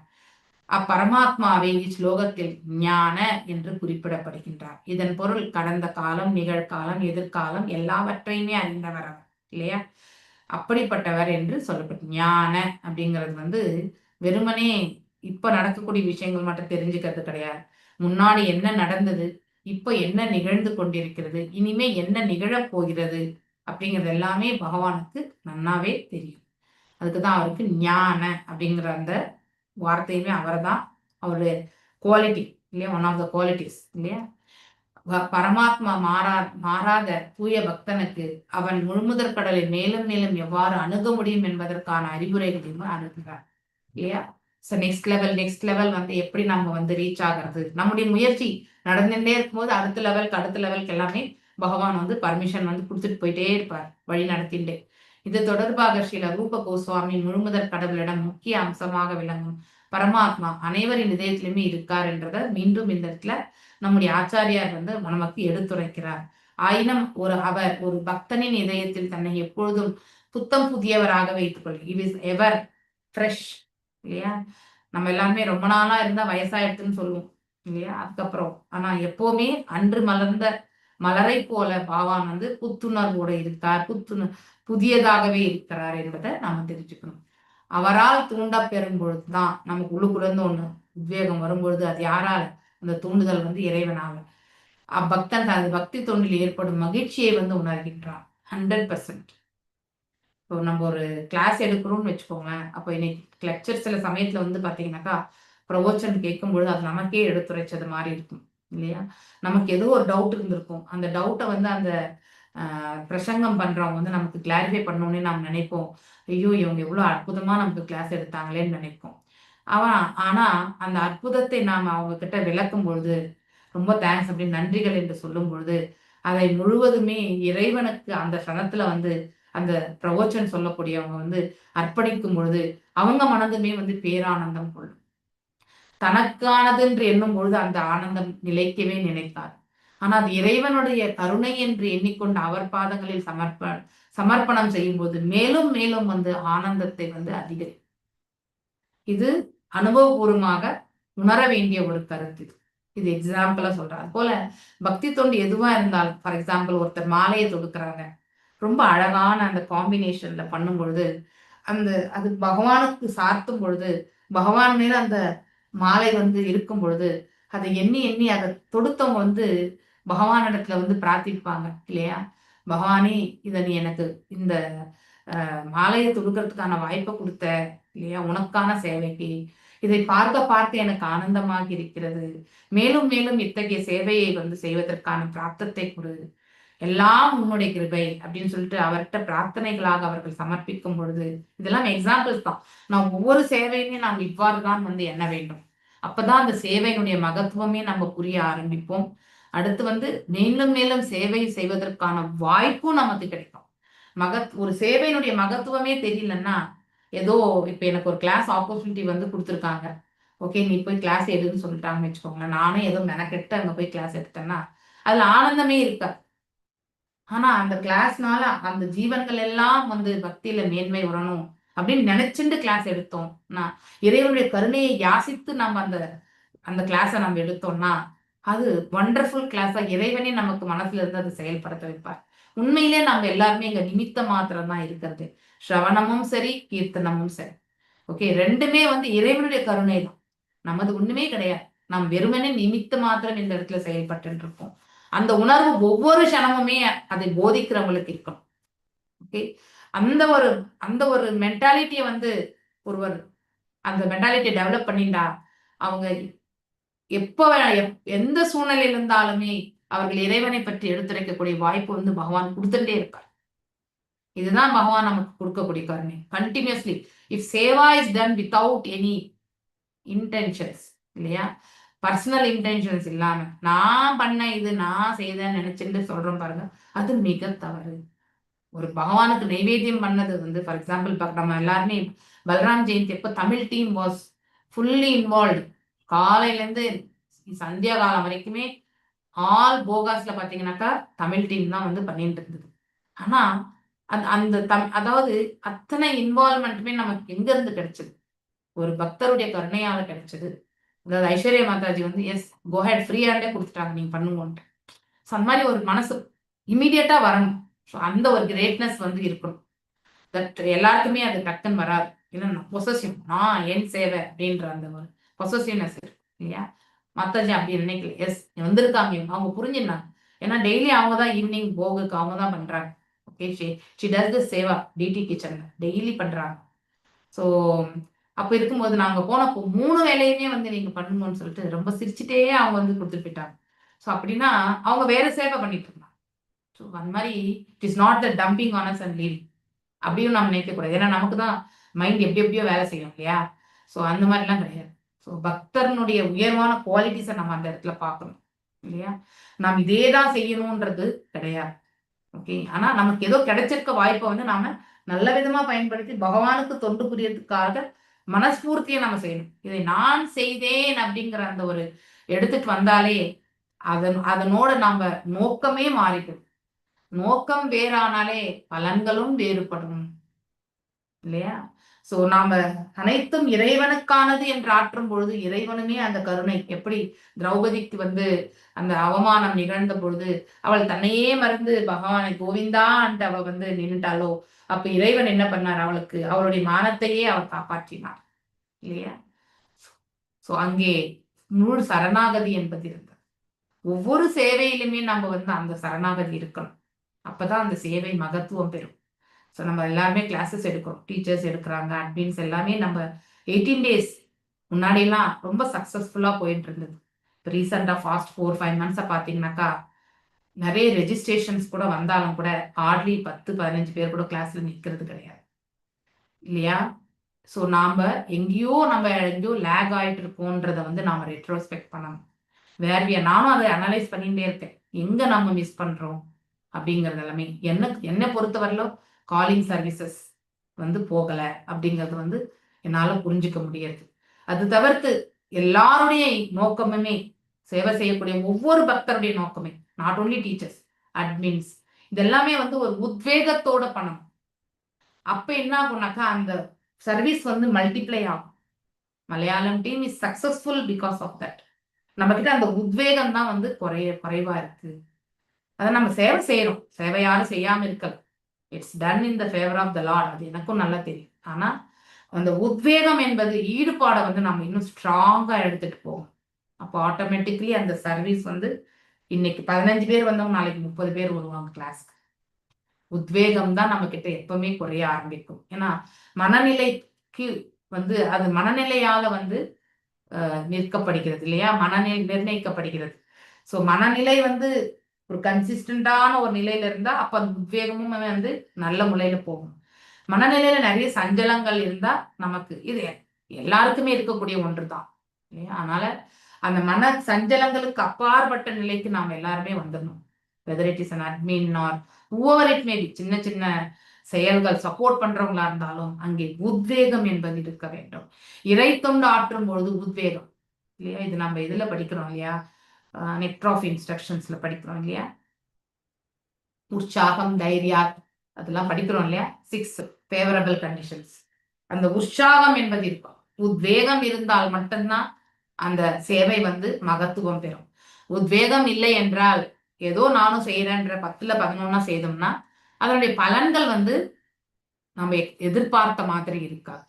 அப்பரமாத்மாவை இஸ்லோகத்தில் ஞான என்று குறிப்பிடப்படுகின்றார். இதன் பொருள் கடந்த காலம், நிகழ்காலம், எதிர்காலம் எல்லாவற்றையுமே அறிந்தவர் அவர் இல்லையா? அப்படிப்பட்டவர் என்று சொல்லப்படும். ஞான அப்படிங்கிறது வெறுமனே இப்ப நடக்கக்கூடிய விஷயங்கள் மட்டும் தெரிஞ்சுக்கிறது கிடையாது. முன்னாடி என்ன நடந்தது, இப்ப என்ன நிகழ்ந்து கொண்டிருக்கிறது, இனிமே என்ன நிகழப் போகிறது அப்படிங்கிறது எல்லாமே பகவானுக்கு நன்னாவே தெரியும். அதுக்குதான் அவருக்கு ஞான அப்படிங்கிற அந்த வார்த்தையுமே அவர்தான், அவருடைய குவாலிட்டி இல்லையா, ஒன் ஆஃப் த குவாலிட்டிஸ் இல்லையா. பரமாத்மா மாறாத தூய பக்தனுக்கு அவன் முழுமுதற் கடலை மேலும் மேலும் எவ்வாறு அணுக முடியும் என்பதற்கான அறிவுரைகளையும் அணுகுகிறார் இல்லையா. நெக்ஸ்ட் லெவல் எப்படி நம்ம ரீச் ஆகிறது, நம்முடைய முயற்சி நடந்துட்டே இருக்கும்போது அடுத்த லெவலுக்கு எல்லாமே பகவான் பர்மிஷன் கொடுத்துட்டு போயிட்டே இருப்பார், வழி நடத்திண்டே. இது தொடர்பாக ஸ்ரீல ரூப கோஸ்வாமி முழுமுதற் கடவுளிடம் முக்கிய அம்சமாக விளங்கும் பரமாத்மா அனைவரின் இதயத்திலுமே இருக்கார் என்றதை மீண்டும் இந்த இடத்துல நம்முடைய ஆச்சாரியார் நமக்கு எடுத்துரைக்கிறார். ஆயினும் அவர் ஒரு பக்தனின் இதயத்தில் தன்னை எப்பொழுதும் புத்தம் புதியவராக வைத்துக் கொள்ளும். இட் இஸ் எவர் ஃப்ரெஷ் இல்லையா. நம்ம எல்லாருமே ரொம்ப நாளா இருந்தா வயசாயிடுச்சுன்னு சொல்லுவோம் இல்லையா. அதுக்கப்புறம் ஆனா எப்பவுமே அன்று மலர்ந்த மலரை போல பகவான் புத்துணர்வோடு இருக்கார், புதியதாகவே இருக்கிறார் என்பதை நாம தெரிஞ்சுக்கணும். அவரால் தூண்ட பெறும் பொழுதுதான் நமக்கு உள்ளுக்குள்ளேருந்து ஒண்ணு உத்வேகம் வரும்பொழுது அது யாரால, அந்த தூண்டுதல் இறைவனால. பக்தன் தனது பக்தி தொண்டில் ஏற்படும் மகிழ்ச்சியை உணர்கின்றான் 100%. இப்போ நம்ம ஒரு கிளாஸ் எடுக்கிறோம்னு வச்சுக்கோங்க, அப்போ இன்னைக்கு லெக்சர் சில சமயத்துல பாத்தீங்கன்னாக்கா பிரவோச்சன் கேட்கும்பொழுது அது நமக்கே எடுத்துரைச்சது மாதிரி இருக்கும் இல்லையா. நமக்கு ஏதோ ஒரு டவுட் இருந்திருக்கும், அந்த டவுட்டை அந்த பிரசங்கம் பண்றவங்க நமக்கு கிளாரிஃபை பண்ணணும்னே நாம் நினைப்போம். ஐயோ இவங்க எவ்வளவு அற்புதமா நமக்கு கிளாஸ் எடுத்தாங்களேன்னு நினைப்போம். ஆனா அந்த அற்புதத்தை நாம் அவங்க கிட்ட விளக்கும் பொழுது, ரொம்ப தேங்க்ஸ் அப்படின்னு நன்றிகள் என்று சொல்லும் பொழுது, அதை முழுவதுமே இறைவனுக்கு அந்த சனத்துல அந்த பிரவோச்சன் சொல்லக்கூடியவங்க அர்ப்பணிக்கும் பொழுது அவங்க மனதுமே பேரானந்தம் கொள்ளும். தனக்கானது என்று எண்ணும் பொழுது அந்த ஆனந்தம் நிலைக்கவே நினைத்தார். ஆனா அது இறைவனுடைய கருணை என்று எண்ணிக்கொண்டு அவர் பாதங்களில் சமர்ப்பணம் செய்யும் போது மேலும் மேலும் ஆனந்தத்தை அதிகரிக்கும். இது அனுபவபூர்வமாக உணர வேண்டிய ஒரு கருத்து. இது எக்ஸாம்பிளா சொல்றாரு. அது போல பக்தி தொண்டு எதுவா இருந்தாலும், ஃபார் எக்ஸாம்பிள் ஒருத்தர் மாலையை தொடுக்கிறாங்க, ரொம்ப அழகான அந்த காம்பினேஷன்ல பண்ணும் பொழுது அது பகவானுக்கு சார்த்தும் பொழுது, பகவான் மேல அந்த மாலை இருக்கும் பொழுது அதை எண்ணி எண்ணி அதை தொடுத்தவங்க பகவானிடத்துல பிரார்த்திப்பாங்க இல்லையா. பகவானே இதை நீ எனக்கு இந்த மாலையை தொடுக்கிறதுக்கான வாய்ப்பை கொடுத்த இல்லையா, உனக்கான சேவைக்கு இதை பார்க்க பார்க்க எனக்கு ஆனந்தமாக இருக்கிறது, மேலும் மேலும் இத்தகைய சேவையை செய்வதற்கான பிராப்தத்தை கொடு, எல்லாம் உன்னுடைய கிருபை அப்படின்னு சொல்லிட்டு அவர்கிட்ட பிரார்த்தனைகளாக அவர்கள் சமர்ப்பிக்கும் பொழுது, இதெல்லாம் எக்ஸாம்பிள்ஸ் தான். நாம் ஒவ்வொரு சேவையுமே நாம் இவ்வாறு தான் எண்ண வேண்டும். அப்பதான் அந்த சேவையினுடைய மகத்துவமே நம்ம புரிய ஆரம்பிப்போம். அடுத்து மேலும் மேலும் சேவை செய்வதற்கான வாய்ப்பும் நமக்கு கிடைக்கும். ஒரு சேவையினுடைய மகத்துவமே தெரியலன்னா, ஏதோ இப்ப எனக்கு ஒரு கிளாஸ் ஆப்பர்ச்சுனிட்டி கொடுத்துருக்காங்க, ஓகே நீ போய் கிளாஸ் எடுன்னு சொல்லிட்டாங்கன்னு வச்சுக்கோங்களேன், நானும் ஏதோ மெனக்கெட்டு அங்க போய் கிளாஸ் எடுத்தேன்னா அதுல ஆனந்தமே இருக்காது. ஆனா அந்த கிளாஸ்னால அந்த ஜீவன்கள் எல்லாம் பக்தியில மேன்மை வரணும் அப்படின்னு நினைச்சுட்டு கிளாஸ் எடுத்தோம்னா, இறைவனுடைய கருணையை யாசித்து நம்ம அந்த கிளாஸை நம்ம எடுத்தோம்னா அது வண்டர்ஃபுல் கிளாஸா இறைவனே நமக்கு மனசுல இருந்து அதை செயல்படுத்த வைப்பார். உண்மையிலே நம்ம எல்லாருமே இங்க நிமித்த மாத்திரம் தான் இருக்கிறது. ஸ்ரவணமும் சரி, கீர்த்தனமும் சரி, ஓகே, ரெண்டுமே இறைவனுடைய கருணை தான், நமது ஒண்ணுமே கிடையாது. நாம் வெறுமனே நிமித்த மாத்திரம் இந்த இடத்துல செயல்பட்டு இருக்கோம். அந்த உணர்வு ஒவ்வொரு க்ஷணமுமே அதை போதிக்கிறவங்களுக்கு இருக்கணும். ஓகே, அந்த ஒரு மென்டாலிட்டியை ஒருவர் அந்த மென்டாலிட்டியை டெவலப் பண்ணிட்டா அவங்க எப்ப எந்த சூழ்நிலையில் இருந்தாலுமே அவர்கள் இறைவனை பற்றி எடுத்துரைக்கக்கூடிய வாய்ப்பு பகவான் கொடுத்துட்டே இருப்பார். இதுதான் பகவான் நமக்கு கொடுக்கக்கூடிய கருணை. Continuously if Seva is done without any intentions இல்லையா, பர்சனல் இன்டென்ஷன்ஸ் இல்லாம நான் பண்ண இது நான் செய்தேன்னு நினைச்சுட்டு சொல்றோம் பாருங்க, அது மிக தவறு. ஒரு பகவானுக்கு நைவேத்தியம் பண்ணது ஃபார் எக்ஸாம்பிள் நம்ம எல்லாருமே பல்ராம் ஜெயந்தி எப்போ Tamil team was fully involved. காலையில இருந்து சந்தியா காலம் வரைக்குமே ஆல் போகாஸ்ல பாத்தீங்கன்னாக்கா தமிழ் டீம் தான் பண்ணிட்டு இருந்தது. ஆனா அந்த அதாவது அத்தனை இன்வால்வ்மெண்ட்டுமே நமக்கு எங்க இருந்து கிடைச்சது? ஒரு பக்தருடைய கருணையால கிடைச்சது. அதாவது ஐஸ்வர்யா மாதாஜி வந்து எஸ் கோஹெட் ஃப்ரீ ஹேண்டே கொடுத்துட்டாங்க, நீங்க பண்ணுங்கன்ட்டு. ஸோ அந்த மாதிரி ஒரு மனசு இமீடியட்டா வரணும். ஸோ அந்த ஒரு கிரேட்னஸ் வந்து இருக்கணும். தட் எல்லாருக்குமே அது டக்குன்னு வராது. இல்லைன்னா பொசசிவ், நான் என் சேவை அப்படின்ற அந்த ஒரு பொசசிவ்னஸ் இருக்கு இல்லையா. மாதாஜி அப்படி நினைக்கல. எஸ் வந்திருக்காங்க இவங்க, அவங்க புரிஞ்சிருந்தாங்க. ஏன்னா டெய்லி அவங்க தான் ஈவினிங் போகுக்கு அவங்க தான் பண்றாங்க. Okay, she does this seva டிடி கிச்சன்ல டெய்லி பண்றாங்க. ஸோ அப்ப இருக்கும்போது நாங்க போனப்போ 3 வேலையுமே வந்து நீங்க பண்ணணும்னு சொல்லிட்டு ரொம்ப சிரிச்சுட்டே அவங்க வந்து கொடுத்துட்டு போயிட்டாங்க. ஸோ அப்படின்னா அவங்க வேற சேவை பண்ணிட்டு இருந்தாங்க. ஸோ அந்த மாதிரி it is not the dumping on us and leaving அப்படியும் நம்ம நினைக்கக்கூடாது. ஏன்னா நமக்கு தான் மைண்ட் எப்படி எப்படியோ வேலை செய்யும் இல்லையா. ஸோ அந்த மாதிரிலாம் கிடையாது. ஸோ பக்தர்னுடைய உயர்வான குவாலிட்டிஸை நம்ம அந்த இடத்துல பார்க்கணும் இல்லையா. நாம் இதே தான் செய்யணுன்றது கிடையாது. ஓகே, ஆனா நமக்கு ஏதோ கிடைச்சிருக்க வாய்ப்பை வந்து நாம நல்ல விதமா பயன்படுத்தி பகவானுக்கு தொண்டு புரியறதுக்காக மனஸ்பூர்த்தியை நம்ம செய்யணும். இதை நான் செய்தேன் அப்படிங்கிற அந்த ஒரு எடுத்துட்டு வந்தாலே அதனோட நம்ம நோக்கமே மாறிடும். நோக்கம் வேறானாலே பலன்களும் வேறுபடும் இல்லையா. சோ நாம அனைத்தும் இறைவனுக்கானது என்று ஆற்றும் பொழுது இறைவனுமே அந்த கருணை, எப்படி திரௌபதிக்கு வந்து அந்த அவமானம் நிகழ்ந்த பொழுது அவள் தன்னையே மறந்து பகவானை கோவிந்தா என்று அவள் வந்து நின்றுட்டாளோ, அப்ப இறைவன் என்ன பண்ணார், அவளுக்கு அவளுடைய மானத்தையே அவர் காப்பாற்றினார் இல்லையா. சோ அங்கே முழு சரணாகதி என்பது இருந்தது. ஒவ்வொரு சேவையிலுமே நம்ம வந்து அந்த சரணாகதி இருக்கணும். அப்பதான் அந்த சேவை மகத்துவம் பெறும். ஸோ நம்ம எல்லாருமே கிளாஸஸ் எடுக்கிறோம், டீச்சர்ஸ் எடுக்கிறாங்க, அட்மின்ஸ் எல்லாமே நம்ம 18 days முன்னாடிலாம் ரொம்ப சக்ஸஸ்ஃபுல்லாக போயிட்டு இருந்தது. இப்போ ரீசெண்டாக ஃபாஸ்ட் 4-5 months பார்த்தீங்கன்னாக்கா நிறைய ரெஜிஸ்ட்ரேஷன்ஸ் கூட வந்தாலும் கூட ஹார்ட்லி 10-15 பேர் கூட கிளாஸ்ல நிற்கிறது கிடையாது இல்லையா. ஸோ நாம் எங்கேயோ லேக் ஆகிட்டு இருக்கோன்றத வந்து நாம் ரெட்ரோஸ்பெக்ட் பண்ணணும். நானும் அதை அனலைஸ் பண்ணிகிட்டே இருக்கேன், எங்கே நம்ம மிஸ் பண்ணுறோம் அப்படிங்கிறது எல்லாமே. என்னை பொறுத்தவரையிலும் காலிங் சர்வீசஸ் வந்து போகல அப்படிங்கிறது வந்து என்னால புரிஞ்சுக்க முடியாது. அது தவிர்த்து எல்லாருடைய நோக்கமுமே சேவை செய்யக்கூடிய ஒவ்வொரு பக்தருடைய நோக்கமே, நாட் ஓன்லி டீச்சர்ஸ், அட்மின்ஸ், இதெல்லாமே வந்து ஒரு உத்வேகத்தோட பண்ணணும். அப்ப என்ன ஆகும்னாக்கா அந்த சர்வீஸ் வந்து மல்டிப்ளை ஆகும். Malayalam team is successful because of that. நம்ம கிட்ட அந்த உத்வேகம் தான் வந்து குறைவா இருக்கு. அதை நம்ம சேவை செய்யறோம், சேவை யாரும் செய்யாம இருக்கல. It's done in the favour of the lord, அது எனக்கும் நல்லா தெரியும். ஆனா அந்த உத்வேகம் என்பது ஈடுபாடை வந்து நம்ம இன்னும் ஸ்ட்ராங்கா எடுத்துட்டு போவோம். அப்போ ஆட்டோமேட்டிக்லி அந்த சர்வீஸ் வந்து இன்னைக்கு 15 பேர் வந்தவங்க நாளைக்கு 30 பேர் வருவாங்க கிளாஸ்க்கு. உத்வேகம் தான் நம்ம கிட்ட எப்பவுமே குறைய ஆரம்பிக்கும். ஏன்னா மனநிலைக்கு வந்து அது மனநிலையால வந்து நிற்கப்படுகிறது இல்லையா, மனநிலை நிர்ணயிக்கப்படுகிறது. ஸோ மனநிலை வந்து ஒரு கன்சிஸ்டண்டான ஒரு நிலையில இருந்தா அப்ப அந்த உத்வேகமும் வந்து நல்ல முறையில போகும். மனநிலையில நிறைய சஞ்சலங்கள் இருந்தா நமக்கு இது எல்லாருக்குமே இருக்கக்கூடிய ஒன்றுதான் இல்லையா. அதனால அந்த மன சஞ்சலங்களுக்கு அப்பாற்பட்ட நிலைக்கு நாம் எல்லாருமே வந்துடணும். Whether it is an admin or whoever it may be, சின்ன சின்ன செயல்கள் சப்போர்ட் பண்றவங்களா இருந்தாலும் அங்கே உத்வேகம் என்பது இருக்க வேண்டும். இறை தொண்டு ஆற்றும் பொழுது உத்வேகம் இல்லையா. இது நம்ம இதுல படிக்கிறோம் இல்லையா, நெக்டர் ஆஃப் இன்ஸ்ட்ரக்ஷன்ஸ்ல படிக்கிறோம் இல்லையா, உற்சாகம், தைரியா, அதெல்லாம் படிக்கிறோம் இல்லையா. 6 ஃபேவரபிள் கண்டிஷன்ஸ். அந்த உற்சாகம் என்பது இருக்கும். உத்வேகம் இருந்தால் மட்டும்தான் அந்த சேவை வந்து மகத்துவம் பெறும். உத்வேகம் இல்லை என்றால் ஏதோ நானும் செய்யறேன்ற 10ல் 11 செய்தோம்னா அதனுடைய பலன்கள் வந்து நம்ம எதிர்பார்த்த மாதிரி இருக்காது.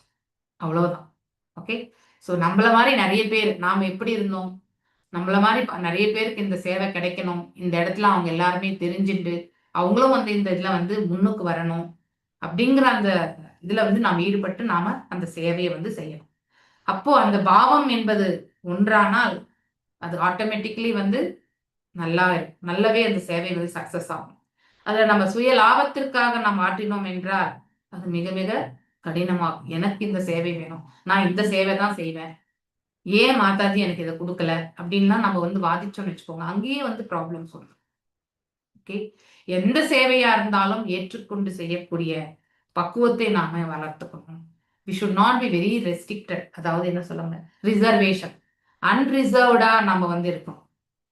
அவ்வளவுதான். ஓகே, ஸோ நம்மள மாதிரி நிறைய பேர் நாம எப்படி இருந்தோம், நம்மள மாதிரி நிறைய பேருக்கு இந்த சேவை கிடைக்கணும், இந்த இடத்துல அவங்க எல்லாருமே தெரிஞ்சுட்டு அவங்களும் வந்து இந்த இதுல வந்து முன்னுக்கு வரணும் அப்படிங்கிற அந்த இதுல வந்து நாம் ஈடுபட்டு நாம அந்த சேவையை வந்து செய்யணும். அப்போ அந்த பாவம் என்பது ஒன்றானால் அது ஆட்டோமேட்டிக்லி வந்து நல்லாவே அந்த சேவை வந்து சக்சஸ் ஆகும். அதுல நம்ம சுய லாபத்திற்காக நாம் ஆற்றினோம் என்றால் அது மிக மிக கடினமாகும். எனக்கு இந்த சேவை வேணும், நான் இந்த சேவை தான் செய்வேன், ஏன் மாதாஜி எனக்கு இதை கொடுக்கல அப்படின்னா நம்ம வந்து வாதிச்சோம்னு வச்சுக்கோங்க, அங்கேயே வந்து ப்ராப்ளம்ஸ் வரும். ஓகே, எந்த சேவையா இருந்தாலும் ஏற்றுக்கொண்டு செய்யக்கூடிய பக்குவத்தை நாம வளர்த்துக்கணும். We should not be very restricted, அதாவது என்ன சொல்லுவாங்க, ரிசர்வேஷன், அன்ரிசர்வ்டா நம்ம வந்து இருக்கணும்.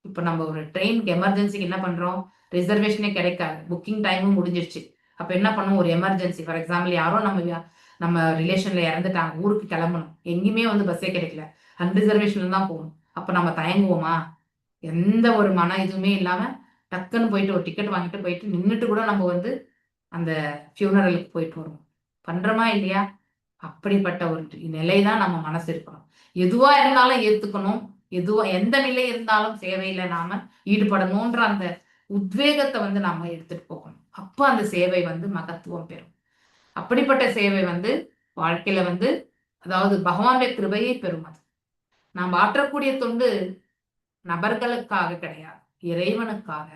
இப்போ நம்ம ஒரு ட்ரெயினுக்கு எமர்ஜென்சிக்கு என்ன பண்றோம், ரிசர்வேஷனே கிடைக்காது, புக்கிங் டைமும் முடிஞ்சிருச்சு. அப்ப என்ன பண்ணுவோம், ஒரு எமர்ஜென்சி, ஃபார் எக்ஸாம்பிள் யாரோ நம்ம நம்ம ரிலேஷன்ல இறந்துட்டாங்க, ஊருக்கு கிளம்பணும், எங்கேயுமே வந்து பஸ்ஸே கிடைக்கல, அன்ரிசர்வேஷன்ல தான் போகணும். அப்ப நம்ம தயங்குவோமா? எந்த ஒரு மன இதுவுமே இல்லாம டக்குன்னு போயிட்டு ஒரு டிக்கெட் வாங்கிட்டு போயிட்டு நின்றுட்டு கூட நம்ம வந்து அந்த ஃபியூனரலுக்கு போயிட்டு வருவோம். பண்றோமா இல்லையா? அப்படிப்பட்ட ஒரு நிலைதான் நம்ம மனசு இருக்கணும். எதுவா இருந்தாலும் ஏத்துக்கணும். எதுவா எந்த நிலை இருந்தாலும் சேவையில நாம ஈடுபடணும்ன்ற அந்த உத்வேகத்தை வந்து நாம எடுத்துட்டு போகணும். அப்ப அந்த சேவை வந்து மகத்துவம் பெறும். அப்படிப்பட்ட சேவை வந்து வாழ்க்கையில வந்து அதாவது பகவானுடைய கிருபையை பெறும். அது நாம் ஆற்றக்கூடிய தொண்டு நபர்களுக்காக கிடையாது, இறைவனுக்காக,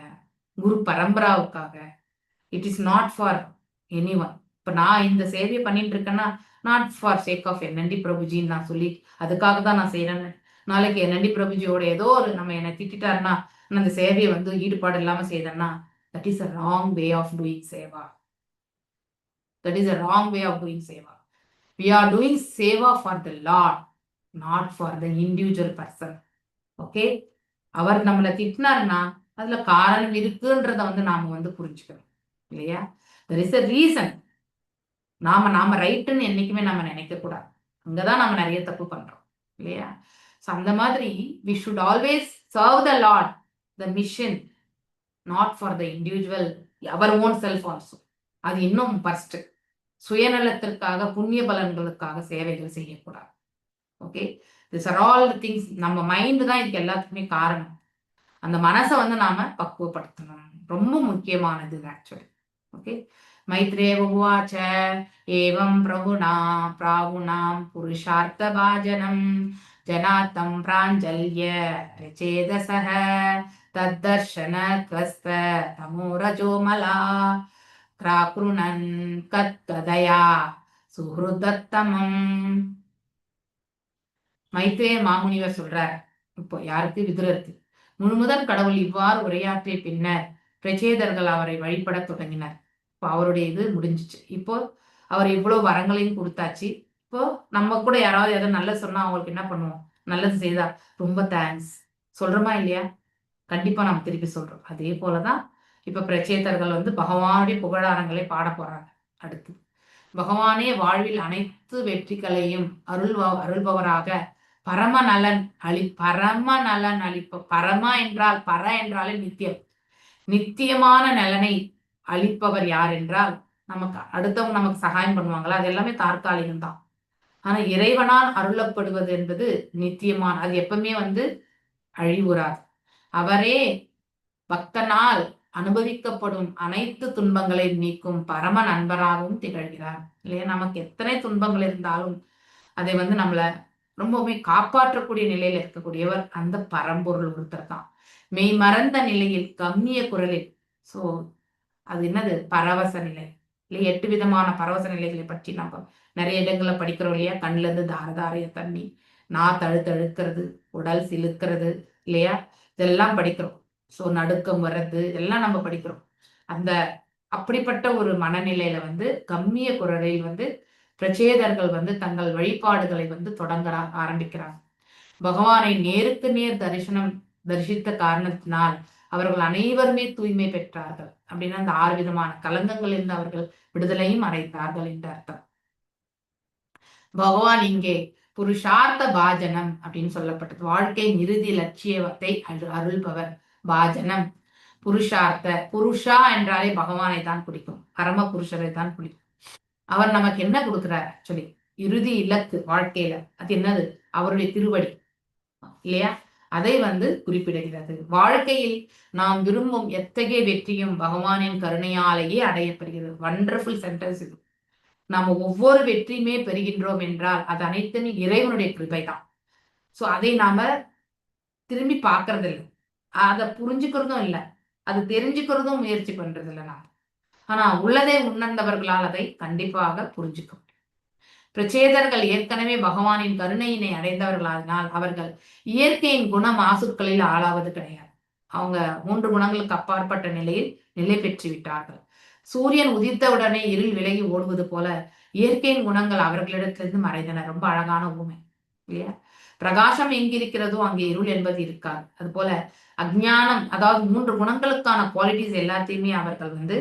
குரு பரம்பராவுக்காக. It is not for anyone. இப்ப நான் இந்த சேவையை பண்ணிட்டு இருக்கேன்னா நாட் ஃபார் சேக் ஆஃப் என்என்டி பிரபுஜின்னு நான் சொல்லி அதுக்காக தான் நான் செய்யறேன்னு நாளைக்கு என்என்டி பிரபுஜியோட ஏதோ ஒரு நம்ம என்னை திட்டாருன்னா நான் அந்த சேவையை வந்து ஈடுபாடு இல்லாம செய்தேன்னா that is a wrong way of doing seva. That is a wrong way of doing seva. We are doing seva for the lord, not for the individual person. Okay, அவர் நம்மளை திட்டினார்னா அதுல காரணம் இருக்குன்றத வந்து நாம வந்து புரிஞ்சுக்கணும் இல்லையா? there is a reason. நாம ரைட்டுன்னு என்னைக்குமே நம்ம நினைக்க கூடாது. அங்கதான் நம்ம நிறைய தப்பு பண்றோம் இல்லையா? சோ அந்த மாதிரி we should always serve the Lord, the mission, not for the individual, our own self also. அது இன்னும் ஃபர்ஸ்ட். சுயநலத்திற்காக புண்ணிய பலன்களுக்காக சேவைகள் செய்யக்கூடாது. Okay, this are all things. நம்ம மைண்ட் தான் இதுக்கு எல்லாத்துக்குமே காரணம். அந்த மனசை வந்து நாம பக்குவப்படுத்தணும், ரொம்ப முக்கியமானது ஆக்சுவலி. ஓகே, மைத்ரேய உவாச்ச ஏவம் பிரபுனா பிராவுணாம் புருஷார்த்த பாஜனம் ஜனாத்தம் பிராஞ்சல்ய பிரச்சேதசஹ தத்தர்ஷன கஸ்த தமோரஜோமலா கிராக்ருணன் கத்கதயா சுஹ்ருதத்தமம். மைத்ரேய மாமுனிவர் சொல்றார், இப்போ யாருக்கு? விதுரருக்கு. முழுமுதற் கடவுள் இவ்வாறு உரையாற்றிய பின்னர் பிரச்சேதர்கள் அவரை வழிபட தொடங்கினர். இப்போ அவருடைய இது முடிஞ்சிச்சு. இப்போ அவர் இவ்வளவு வரங்களையும் கொடுத்தாச்சு. இப்போ நம்ம கூட யாராவது எதாவது நல்லது சொன்னா அவங்களுக்கு என்ன பண்ணுவோம்? நல்லது செய்தா ரொம்ப தேங்க்ஸ் சொல்றோமா இல்லையா? கண்டிப்பா நம்ம திருப்பி சொல்றோம். அதே போலதான் இப்ப பிரச்சேதர்கள் வந்து பகவானுடைய புகழாரங்களை பாட போறாங்க. அடுத்து பகவானே வாழ்வில் அனைத்து வெற்றிகளையும் அருள்பவராக பரம நலன் அளிப்ப. பரமா என்றால் பர என்றாலே நித்தியம், நித்தியமான நலனை அளிப்பவர் யார் என்றால் நமக்கு அடுத்தவங்க நமக்கு சகாயம் பண்ணுவாங்களா? அது எல்லாமே தற்காலிகம் தான். ஆனா இறைவனால் அருளப்படுவது என்பது நித்தியமான, அது எப்பவுமே வந்து அழிவுறாது. அவரே பக்தனால் அனுபவிக்கப்படும் அனைத்து துன்பங்களை நீக்கும் பரம நண்பராகவும் திகழ்கிறார் இல்லையா? நமக்கு எத்தனை துன்பங்கள் இருந்தாலும் அதை வந்து நம்மள ரொம்பவுமே காப்பாற்றக்கூடிய நிலையில இருக்கக்கூடியவர் அந்த பரம்பொருள் ஒருத்தர் தான். மெய் மறந்த நிலையில் கம்மிய குரலில், சோ அது என்னது? பரவச நிலை இல்லையா? 8 விதமான பரவச நிலைகளை பற்றி நம்ம நிறைய இடங்கள்ல படிக்கிறோம் இல்லையா? கண்ணுல இருந்து தாரதாரிய தண்ணி, தழுக்கிறது, உடல் சிலுக்கிறது இல்லையா? இதெல்லாம் படிக்கிறோம். சோ நடுக்கம் வர்றது எல்லாம் நம்ம படிக்கிறோம். அந்த அப்படிப்பட்ட ஒரு மனநிலையில வந்து கம்மிய குரலில் வந்து பிரச்சேதர்கள் வந்து தங்கள் வழிபாடுகளை வந்து தொடங்க ஆரம்பிக்கிறாங்க. பகவானை நேருக்கு நேர் தரிசித்த காரணத்தினால் அவர்கள் அனைவருமே தூய்மை பெற்றார்கள். அப்படின்னா அந்த 6 விதமான கலங்கங்கள் இருந்து அவர்கள் விடுதலையும் அடைந்தார்கள் என்ற அர்த்தம். பகவான் இங்கே புருஷார்த்த பாஜனம் அப்படின்னு சொல்லப்பட்டது. வாழ்க்கையின் இறுதி லட்சியத்தை அருள்பவர். பாஜனம் புருஷார்த்த, புருஷா என்றாலே பகவானை தான் பிடிக்கும், பரம புருஷரை தான் பிடிக்கும். அவர் நமக்கு என்ன கொடுக்கிறார்? ஆக்சுவலி இறுதி இலக்கு வாழ்க்கையில அது என்னது? அவருடைய திருவடி இல்லையா? அதை வந்து குறிப்பிடுகிறது. வாழ்க்கையில் நாம் விரும்பும் எத்தகைய வெற்றியும் பகவானின் கருணையாலேயே அடையப்படுகிறது. வண்டர்ஃபுல் சென்டென்ஸ் இது. நாம ஒவ்வொரு வெற்றியுமே பெறுகின்றோம் என்றால் அது அனைத்துமே இறைவனுடைய கிருபை தான். சோ அதை நாம திரும்பி பார்க்கறது இல்லை, அதை புரிஞ்சுக்கிறதும் இல்லை, அது தெரிஞ்சுக்கிறதும் முயற்சி பண்றது இல்லை நாம. ஆனா உள்ளதை உணர்ந்தவர்களால் அதை கண்டிப்பாக புரிஞ்சுக்க முடியும். பிரச்சேதர்கள் ஏற்கனவே பகவானின் கருணையினை அடைந்தவர்களானால் அவர்கள் இயற்கையின் குண மாசுக்களில் ஆளாவது கிடையாது. அவங்க 3 குணங்களுக்கு அப்பாற்பட்ட நிலையில் நிலை பெற்று விட்டார்கள். சூரியன் உதித்தவுடனே இருள் விலகி ஓடுவது போல இயற்கையின் குணங்கள் அவர்களிடத்திலிருந்து மறைந்தன. ரொம்ப அழகான ஊமை இல்லையா? பிரகாசம் எங்கிருக்கிறதோ அங்கே இருள் என்பது இருக்காது. அது போல அஜ்ஞானம், அதாவது 3 குணங்களுக்கான குவாலிட்டிஸ் எல்லாத்தையுமே அவர்கள் வந்து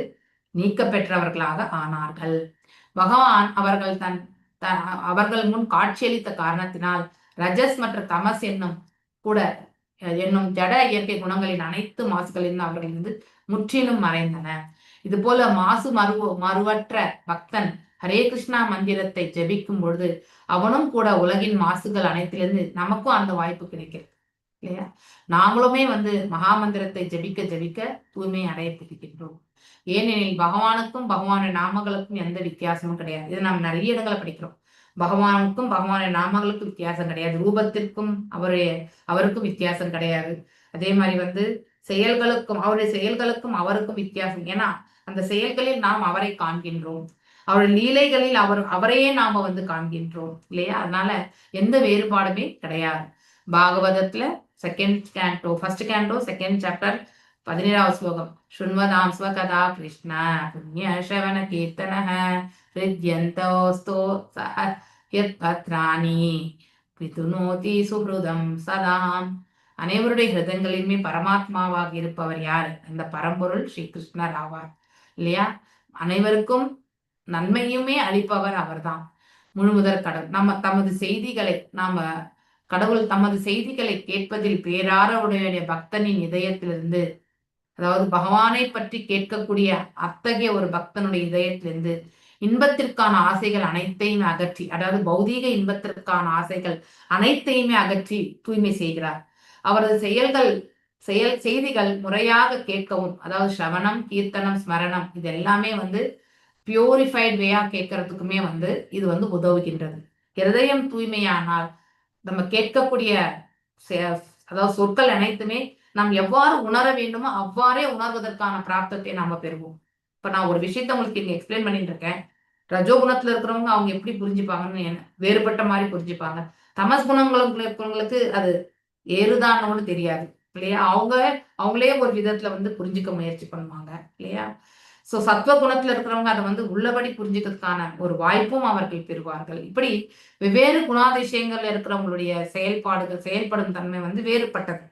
நீக்க பெற்றவர்களாக ஆனார்கள். பகவான் அவர்கள் தன் அவர்கள் முன் காட்சியளித்த காரணத்தினால் ரஜஸ் மற்றும் தமஸ் என்னும் ஜட இயற்கை குணங்களின் அனைத்து மாசுகளிலிருந்து அவர்களிருந்து முற்றிலும் மறைந்தன. இது போல மறுவற்ற பக்தன் ஹரே கிருஷ்ணா மந்திரத்தை ஜெபிக்கும் பொழுது அவனும் கூட உலகின் மாசுகள் அனைத்திலிருந்து நமக்கும் அந்த வாய்ப்பு கிடைக்கிறது இல்லையா? நாங்களுமே மகாமந்திரத்தை ஜெபிக்க தூய்மை அடையத்திருக்கின்றோம். ஏனெனில் பகவானுக்கும் பகவானின் நாமங்களுக்கும் எந்த வித்தியாசமும் கிடையாது. இது நாம் நிறைய இடங்களை படிக்கிறோம். பகவானுக்கும் பகவானின் நாமங்களுக்கும் வித்தியாசம் கிடையாது. ரூபத்திற்கும் அவருக்கும் வித்தியாசம் கிடையாது. அதே மாதிரி அவருடைய செயல்களுக்கும் அவருக்கும் வித்தியாசம். ஏன்னா அந்த செயல்களில் நாம் அவரை காண்கின்றோம், அவருடைய லீலைகளில் அவரையே நாம காண்கின்றோம் இல்லையா? அதனால எந்த வேறுபாடுமே கிடையாது. பாகவதத்துல ஃபர்ஸ்ட் கேண்டோ செகண்ட் சாப்டர் 17வது ஸ்லோகம். சுண்வதாம் ஸ்வகதா கிருஷ்ண புண்ணிய ஸ்ரவண கீர்த்தனஹ ஹிருத்யந்தோஸ்தோ யத்பத்ராணி விதுனோதி சுஹ்ருதம் சதாம். அனைவருடைய ஹிருதங்களிலுமே பரமாத்மாவாக இருப்பவர் யார்? அந்த பரம்பொருள் ஸ்ரீ கிருஷ்ணர் ஆவார் இல்லையா? அனைவருக்கும் நன்மையுமே அளிப்பவர் அவர்தான். முழுமுதற் கடவுள் தமது செய்திகளை கேட்பதில் பேரார்வமுடைய பக்தனின் இதயத்திலிருந்து, அதாவது பகவானை பற்றி கேட்கக்கூடிய அத்தகைய ஒரு பக்தனுடைய இதயத்திலிருந்து இன்பத்திற்கான ஆசைகள் அனைத்தையுமே அகற்றி, அதாவது பௌதீக இன்பத்திற்கான ஆசைகள் அனைத்தையுமே அகற்றி தூய்மை செய்கிறார். அவரது செய்திகள் முறையாக கேட்கவும், அதாவது ஸ்ரவணம், கீர்த்தனம், ஸ்மரணம், இது எல்லாமே பியூரிஃபைட் வேயா கேட்கறதுக்குமே இது உதவுகின்றது. இருதயம் தூய்மையானால் நம்ம கேட்கக்கூடிய அதாவது சொற்கள் அனைத்துமே நாம் எவ்வாறு உணர வேண்டுமோ அவ்வாறே உணர்வதற்கான பிராப்தத்தை நாம பெறுவோம். இப்ப நான் ஒரு விஷயத்த உங்களுக்கு இங்க எக்ஸ்பிளைன் பண்ணிட்டு இருக்கேன். ரஜோகுணத்துல இருக்கிறவங்க அவங்க எப்படி புரிஞ்சுப்பாங்கன்னு வேறுபட்ட மாதிரி புரிஞ்சுப்பாங்க. தமஸ் குணங்களுக்கு இருக்கிறவங்களுக்கு அது ஏறுதானோன்னு தெரியாது இல்லையா? அவங்களே ஒரு விதத்துல புரிஞ்சுக்க முயற்சி பண்ணுவாங்க இல்லையா? சோ சத்துவ குணத்துல இருக்கிறவங்க அதை உள்ளபடி புரிஞ்சுக்கிறதுக்கான ஒரு வாய்ப்பும் அவர்கள் பெறுவார்கள். இப்படி வெவ்வேறு குணாதிசயங்கள்ல இருக்கிறவங்களுடைய செயல்படும் தன்மை வேறுபட்டது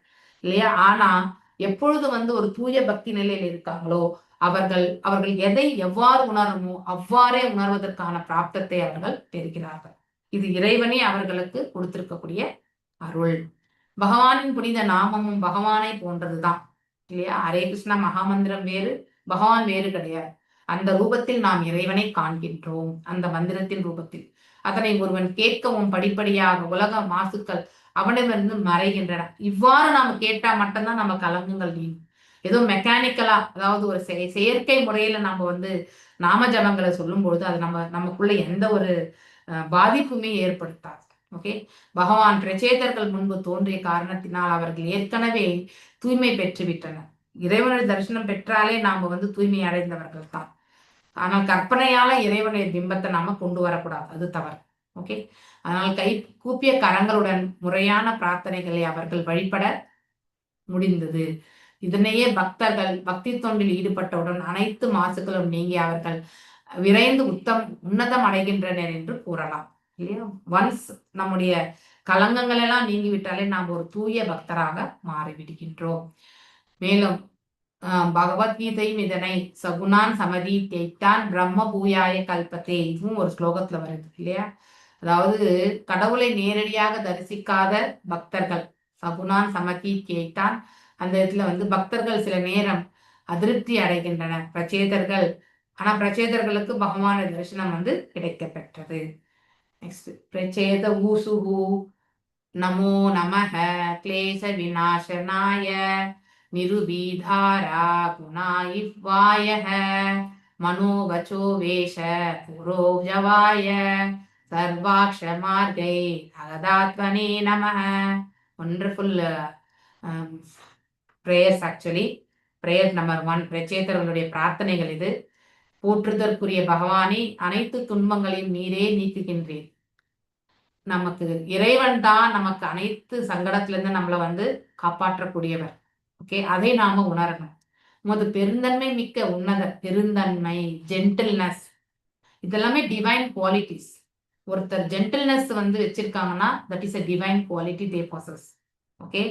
இல்லையா? ஆனா எப்பொழுது ஒரு தூய பக்தி நிலையில் இருக்காங்களோ அவர்கள் எதை எவ்வாறு உணரணுமோ அவ்வாறே உணர்வதற்கான பிராப்தத்தை அவர்கள் பெறுகிறார்கள். இது இறைவனே அவர்களுக்கு கொடுத்திருக்கக்கூடிய அருள். பகவானின் புனித நாமமும் பகவானை போன்றதுதான் இல்லையா? ஹரே கிருஷ்ணா மகாமந்திரம் வேறு, பகவான் வேறு கிடையாது. அந்த ரூபத்தில் நாம் இறைவனை காண்கின்றோம், அந்த மந்திரத்தின் ரூபத்தில். அதனை ஒருவன் கேட்கவும் படிப்படியாக உலக மாசுக்கள் அவனிடமிருந்து மறைகின்றன. இவ்வாறு நாம கேட்டா மட்டும்தான் நம்ம கலங்கங்கள் நீங்கும். ஏதோ மெக்கானிக்கலா, அதாவது ஒரு செயற்கை முறையில நம்ம நாம ஜபங்களை சொல்லும் பொழுது அது நமக்குள்ள எந்த ஒரு பாதிப்புமே ஏற்படுத்தாது. ஓகே, பகவான் பிரச்சேதர்கள் முன்பு தோன்றிய காரணத்தினால் அவர்கள் ஏற்கனவே தூய்மை பெற்று விட்டனர். இறைவனுடைய தரிசனம் பெற்றாலே நாம தூய்மை அடைந்தவர்கள் தான். ஆனால் கற்பனையால இறைவனுடைய பிம்பத்தை நாம கொண்டு வரக்கூடாது, அது தவறு. ஓகே, அதனால் கை கூப்பிய கரங்களுடன் முறையான பிரார்த்தனைகளை அவர்கள் வழிபட முடிந்தது. இதனையே பக்தர்கள் பக்தி தொண்டில் ஈடுபட்டவுடன் அனைத்து மாசுகளும் நீங்கி அவர்கள் விரைந்து உன்னதம் அடைகின்றனர் என்று கூறலாம் இல்லையா? ஒன்ஸ் நம்முடைய கலங்கங்கள் எல்லாம் நீங்கிவிட்டாலே நாம் ஒரு தூய பக்தராக மாறிவிடுகின்றோம். மேலும் பகவத்கீதையும் இதனை சகுணான் சமதி தேய்த்தான் பிரம்ம பூயாய கல்பத்தே, இதுவும் ஒரு ஸ்லோகத்துல வருது இல்லையா? அதாவது கடவுளை நேரடியாக தரிசிக்காத பக்தர்கள் சகுணான் சமதி தேய்த்தான், அந்த இடத்துல பக்தர்கள் சில நேரம் அதிருப்தி அடைகின்றனர். பிரச்சேதர்கள், ஆனா பிரச்சேதர்களுக்கு பகவான தரிசனம் கிடைக்க பெற்றது. நெக்ஸ்ட், பிரச்சேத ஊசுஹு நமோ நமஹ கிளேச விநாசனாய நிருபீதாரா குணாயிவாய மனோவச்சோ வேஷ புரோஜவாய சர்வாக்ஷ மார்கை அகதாத்வனே நமஹ. Wonderful prayers. Actually prayer number 1, பிரச்சேதர்களுடைய பிரார்த்தனைகள் இது. போற்றுதற்குரிய பகவானே, அனைத்து துன்பங்களையும் நீரே நீக்குகின்றேன். நமக்கு இறைவன் தான் நமக்கு அனைத்து சங்கடத்திலிருந்து நம்மளை காப்பாற்றக்கூடியவர். ஓகே, அதை நாம உணரணும். உமது பெருந்தன்மை மிக்க உன்னத பெருந்தன்மை, ஜென்டில்னஸ், இதெல்லாமே டிவைன் குவாலிட்டிஸ். ஒருத்தர் ஜென்டில்னஸ் வச்சிருக்காங்கன்னா that is a divine quality they possess. Okay,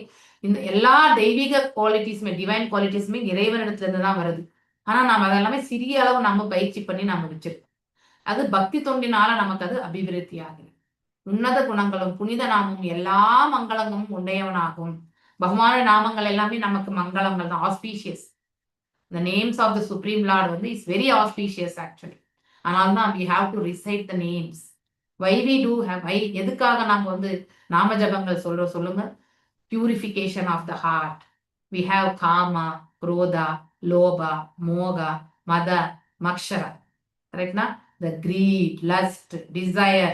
இந்த எல்லா தெய்வீக குவாலிட்டிஸுமே டிவைன் குவாலிட்டிஸுமே இறைவனிடத்துல இருந்து தான் வருது. ஆனா நாம அதெல்லாமே சிறிய அளவு நம்ம பயிற்சி பண்ணி நாம வச்சிருக்கோம். அது பக்தி தொண்டினால நமக்கு அது அபிவிருத்தி ஆகுது. உன்னத குணங்களும் புனித நாமும் எல்லா மங்களங்களும் உடையவனாகும். பகவான நாமங்கள் எல்லாமே நமக்கு மங்களங்கள் தான், auspicious. The names of the Supreme Lord வந்து is very auspicious actually. ஆனால் தான் we have to recite the names. Why we do have, why எதுக்காக நாம வந்து நாம ஜபங்கள் சொல்லுங்க. Purification of the heart. We have kama, krodha, lobha, moga, mada, makshara. Correct na? The greed, lust, desire,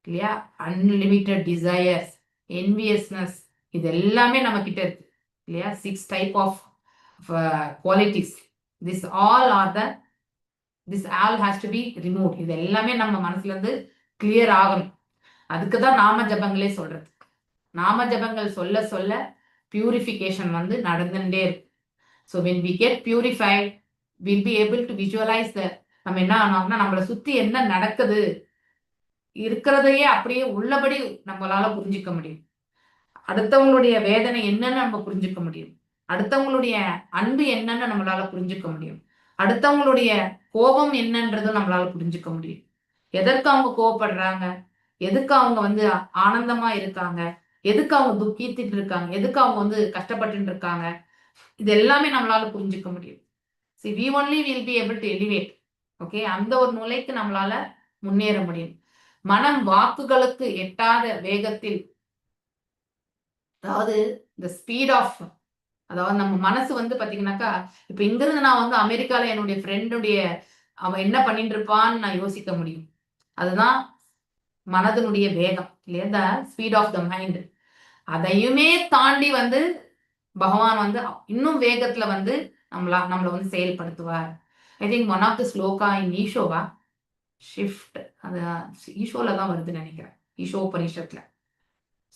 இல்லையா, unlimited desires, enviousness, இது எல்லாமே நம்ம கிட்ட இருக்கு இல்லையா. 6 type of qualities. This all has to be removed. இது எல்லாமே நம்ம மனசுல இருந்து கிளியர் ஆகணும். அதுக்குதான் நாம ஜபங்களே சொல்றது. நாம ஜபங்கள் சொல்ல சொல்ல பியூரிஃபிகேஷன் வந்து நடந்துட்டே இருக்கு. So when we get purified, we'll be able to visualize நம்ம என்ன ஆனோம்னா நம்மளை சுத்தி என்ன நடக்குது இருக்கிறதையே அப்படியே உள்ளபடி நம்மளால புரிஞ்சுக்க முடியும். அடுத்தவங்களுடைய வேதனை என்னன்னு நம்ம புரிஞ்சுக்க முடியும். அடுத்தவங்களுடைய அன்பு என்னன்னு நம்மளால புரிஞ்சுக்க முடியும். அடுத்தவங்களுடைய கோபம் என்னன்றதும் நம்மளால புரிஞ்சுக்க முடியும். எதற்கு அவங்க கோபப்படுறாங்க, எதுக்கு அவங்க வந்து ஆனந்தமா இருக்காங்க, எதுக்கு அவங்க துக்கிட்டு இருக்காங்க, எதுக்கு அவங்க வந்து கஷ்டப்பட்டு இருக்காங்க, இது எல்லாமே நம்மளால புரிஞ்சுக்க முடியும். See, we only will be able to elevate. Okay, அந்த ஒரு நிலைக்கு நம்மளால முன்னேற முடியும். மனம் வாக்குகளுக்கு எட்டாத வேகத்தில், அதாவது the speed of, அதாவது நம்ம மனசு வந்து பாத்தீங்கன்னாக்கா, இப்ப இங்கிருந்து நான் வந்து அமெரிக்கால என்னுடைய ஃப்ரெண்டுடைய அவன் என்ன பண்ணிட்டு இருப்பான்னு நான் யோசிக்க முடியும். அதுதான் மனதனுடைய வேகம் இல்லையா, the speed of the mind. அதையுமே தாண்டி வந்து பகவான் வந்து இன்னும் வேகத்துல வந்து நம்மளை வந்து செயல்படுத்துவார். I think one of the sloka in ஈஷோவா ஷிஃப்ட், அது ஈஷோல தான் வருதுன்னு நினைக்கிறேன், ஈஷோ உபனிஷத்துல.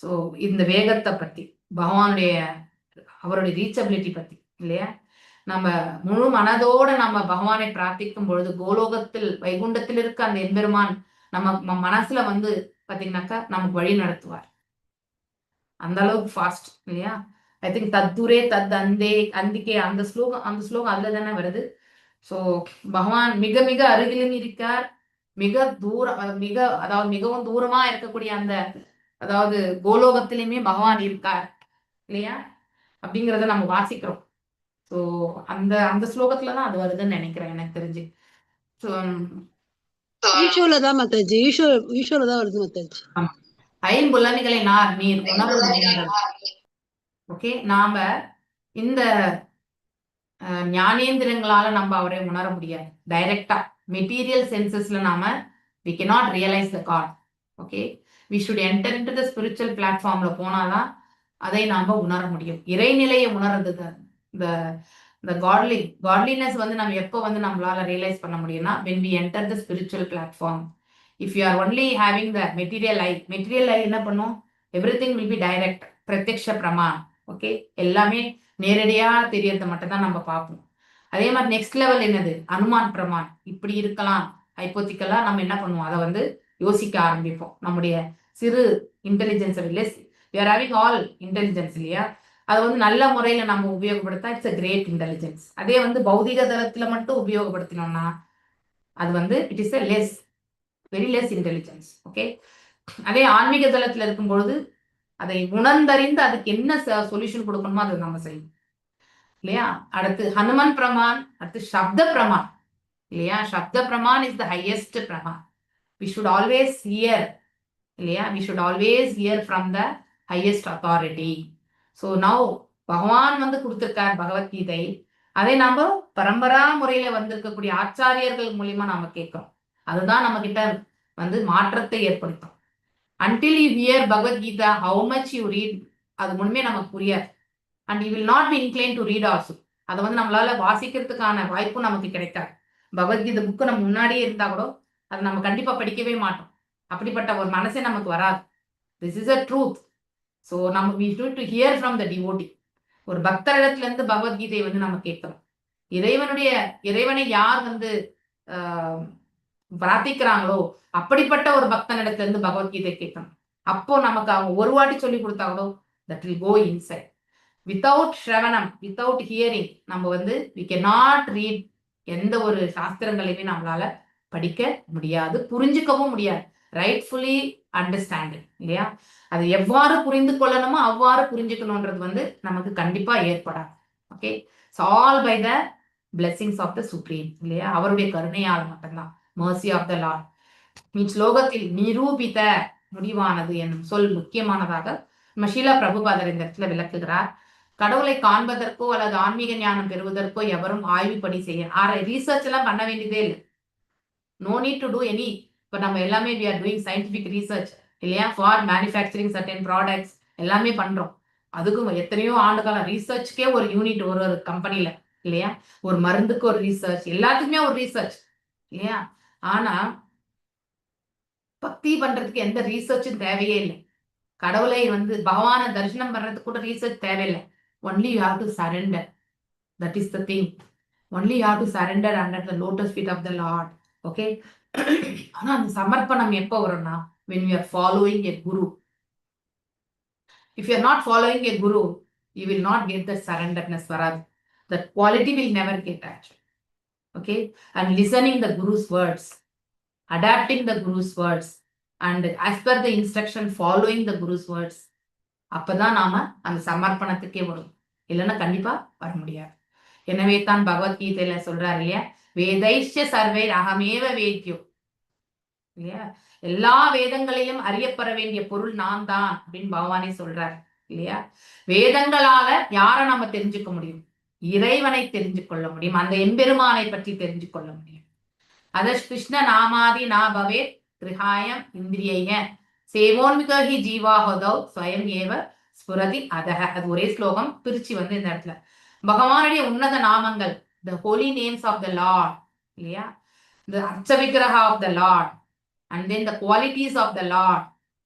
ஸோ இந்த வேகத்தை பத்தி, பகவானுடைய அவருடைய ரீச்சபிலிட்டி பத்தி இல்லையா, நம்ம முழு மனதோட நம்ம பகவானை பிரார்த்திக்கும் பொழுது கோலோகத்தில் வைகுண்டத்தில் இருக்க அந்த எம்பெருமான் நம்ம மனசுல வந்து பாத்தீங்கன்னாக்கா நமக்கு வழி நடத்துவார். அந்த அளவுக்கு ஃபாஸ்ட் இல்லையா. ஐ திங்க் தத்துரே தத் அந்தே அந்திக்கே, அந்த ஸ்லோகம் அதுல தானே வருது. ஸோ பகவான் மிக மிக அருகிலும் இருக்கார், அதாவது மிகவும் தூரமா இருக்கக்கூடிய அந்த, அதாவது கோலோகத்திலுமே பகவான் இருக்கார் இல்லையா, அப்படிங்கிறத நம்ம வாசிக்கிறோம். ஸோ அந்த ஸ்லோகத்துலதான் அது வருதுன்னு நினைக்கிறேன் எனக்கு தெரிஞ்சு. ஸோ
ஈஷோல தான் மாதாஜி, ஈஷோல தான் வருது மாதாஜி.
ஆமா, ஐம்புலன்களை நீர் உணர்வு. ஓகே, நாம இந்த ஞானேந்திரங்களால நம்ம அவரை உணர முடியாது டைரக்டா. மெட்டீரியல் சென்சஸ்ல நாம we cannot realize the God. Okay, we should enter into the spiritual platformல போனாதான் அதை நாம உணர முடியும். இறைநிலையை உணர்றது, the godliness வந்து நம்ம எப்போ வந்து நம்மளால ரியலைஸ் பண்ண முடியும்னா when we enter the spiritual platform. If you are only having the material eye என்ன பண்ணும், everything will be direct, பிரத்யக்ஷ பிரமான். ஓகே, எல்லாமே நேரடியா தெரியறத மட்டும் தான் நம்ம பார்ப்போம். அதே மாதிரி நெக்ஸ்ட் லெவல் என்னது, அனுமான் பிரமான். இப்படி இருக்கலாம், ஹைப்போத்திக்கலா நம்ம என்ன பண்ணுவோம், அதை வந்து யோசிக்க ஆரம்பிப்போம். நம்முடைய சிறு intelligence less, we are having all intelligence இல்லையா, அதை வந்து நல்ல முறையில நம்ம உபயோகப்படுத்தா இட்ஸ் a great intelligence. அதே வந்து பௌதிக தளத்துல மட்டும் உபயோகப்படுத்தினோம்னா அது வந்து it is a very less intelligence. Okay, அதே ஆன்மீக தளத்துல இருக்கும் பொழுது அதை உணர்ந்தறிந்து அதுக்கு என்ன சொல்யூஷன் கொடுக்கணுமோ அதை நம்ம செய்யும் இல்லையா. அடுத்து ஹனுமன் பிரமான், அடுத்து சப்த பிரமான் இல்லையா. சப்த பிரமான் இஸ் த ஹையஸ்ட் பிரமான். we should always hear இல்லையா, we should always hear from the highest authority. so now பகவான் வந்து கொடுத்திருக்கார் பகவத்கீதை, அதை நாம பரம்பரா முறையில வந்திருக்கக்கூடிய ஆச்சாரியர்கள் மூலியமா நாம கேட்கிறோம். அதுதான் நம்ம கிட்ட வந்து மாற்றத்தை ஏற்படுத்தும். until you hear Bhagavad Gita, how much you read, அது முழுமே நமக்கு புரியாது. and you will not be inclined to read also. அதை வந்து நம்மளால வாசிக்கிறதுக்கான வாய்ப்பும் நமக்கு கிடைக்காது. பகவத்கீதை புக்கு நம்ம முன்னாடியே இருந்தா கூட அதை நம்ம கண்டிப்பா படிக்கவே மாட்டோம். அப்படிப்பட்ட ஒரு மனசே நமக்கு வராது. this is a truth. so நம்ம we need to hear from the devotee. ஒரு பக்தரிடத்துல இருந்து பகவத்கீதையை வந்து நம்ம கேட்கிறோம். இறைவனை யார் வந்து பிரார்த்திக்கிறாங்களோ அப்படிப்பட்ட ஒரு பக்தனிடத்துல இருந்து பகவத்கீதை கேட்கணும். அப்போ நமக்கு அவங்க ஒரு வாட்டி சொல்லி கொடுத்தாங்களோ that will go inside. without ஸ்ரவணம், without hearing நம்ம வந்து we cannot read, எந்த ஒரு சாஸ்திரங்களையுமே நம்மளால படிக்க முடியாது, புரிஞ்சுக்கவும் முடியாது. ரைட்ஃபுல்லி அண்டர்ஸ்டாண்டிங் இல்லையா? அது எவ்வாறு புரிந்து கொள்ளணுமோ அவ்வாறு புரிஞ்சுக்கணுன்றது வந்து நமக்கு கண்டிப்பா ஏற்படாது. Okay, all by the blessings of the supreme இல்லையா? அவருடைய கருணையால் மட்டும்தான். Mercy of the lord. ஸ்லோகத்தில் நிரூபித்த முடிவானது என்னும் சொல் முக்கியமானதாக ஷீலா பிரபுபாதர் இந்த இடத்துல விளக்குகிறார். கடவுளை காண்பதற்கோ அல்லது ஆன்மீக ஞானம் பெறுவதற்கோ எவரும் ஆய்வு பணி செய்ய ரீசர்ச் எல்லாம் பண்ண வேண்டியதே இல்லை. No need to do any. இப்போ நம்ம எல்லாமே we are doing scientific research இல்லையா? ஃபார் மேனுஃபேக்சரிங் சர்டன் ப்ராடக்ட்ஸ் எல்லாமே பண்றோம். அதுக்கும் எத்தனையோ ஆண்டு காலம் ரீசர்ச்க்கே ஒரு யூனிட் ஒரு ஒரு கம்பெனில இல்லையா? ஒரு மருந்துக்கு ஒரு ரீசர்ச், எல்லாத்துக்குமே ஒரு ரீசர்ச் இல்லையா? ஆனா பக்தி பண்றதுக்கு எந்த ரீசர்ச்சும் தேவையே இல்லை. கடவுளை வந்து பகவானை தரிசனம் பண்றதுக்கு கூட ரீசர்ச் தேவையில்லை. Only you have to surrender. That is the thing. Only you have to surrender under the lotus feet of the lord. Okay, ஆனா அந்த சமர்ப்பணம் எப்போ வரும்னா when you are following a guru. If you are not following a guru, you will not get that surrenderness varad. That quality will never get actually. Okay, and listening the guru's words, adapting the guru's words, and as per the instruction following the guru's words, அப்பதான் நாம அந்த சமர்ப்பணத்துக்கே வரும். இல்லைன்னா கண்டிப்பா வர முடியாது. எனவே தான் பகவத்கீதையில சொல்றாரு இல்லையா? வேதைஷ்ய சர்வே அகமேவ வேத்யோ இல்லையா? எல்லா வேதங்களிலும் அறியப்பட வேண்டிய பொருள் நான் தான் அப்படின்னு பகவானே சொல்றாரு இல்லையா? வேதங்களால யார நம்ம தெரிஞ்சுக்க முடியும்? இறைவனை தெரிஞ்சு கொள்ள முடியும். அந்த எம்பெருமானை பற்றி தெரிஞ்சு கொள்ள முடியும். அத கிருஷ்ண நாமாதி நாபவே திரிகாயம் இந்திரிய சேவோன்மிகி ஜீவாஹதௌ ஸ்வயம் ஏவ ஸ்புரதி அதக. அது ஒரே ஸ்லோகம் பிரிச்சு வந்து இந்த இடத்துல பகவானுடைய உன்னத நாமங்கள், the holy names of the Lord இல்லையா? the அர்ச்ச விக்கிரகா of the Lord and then the qualities of the Lord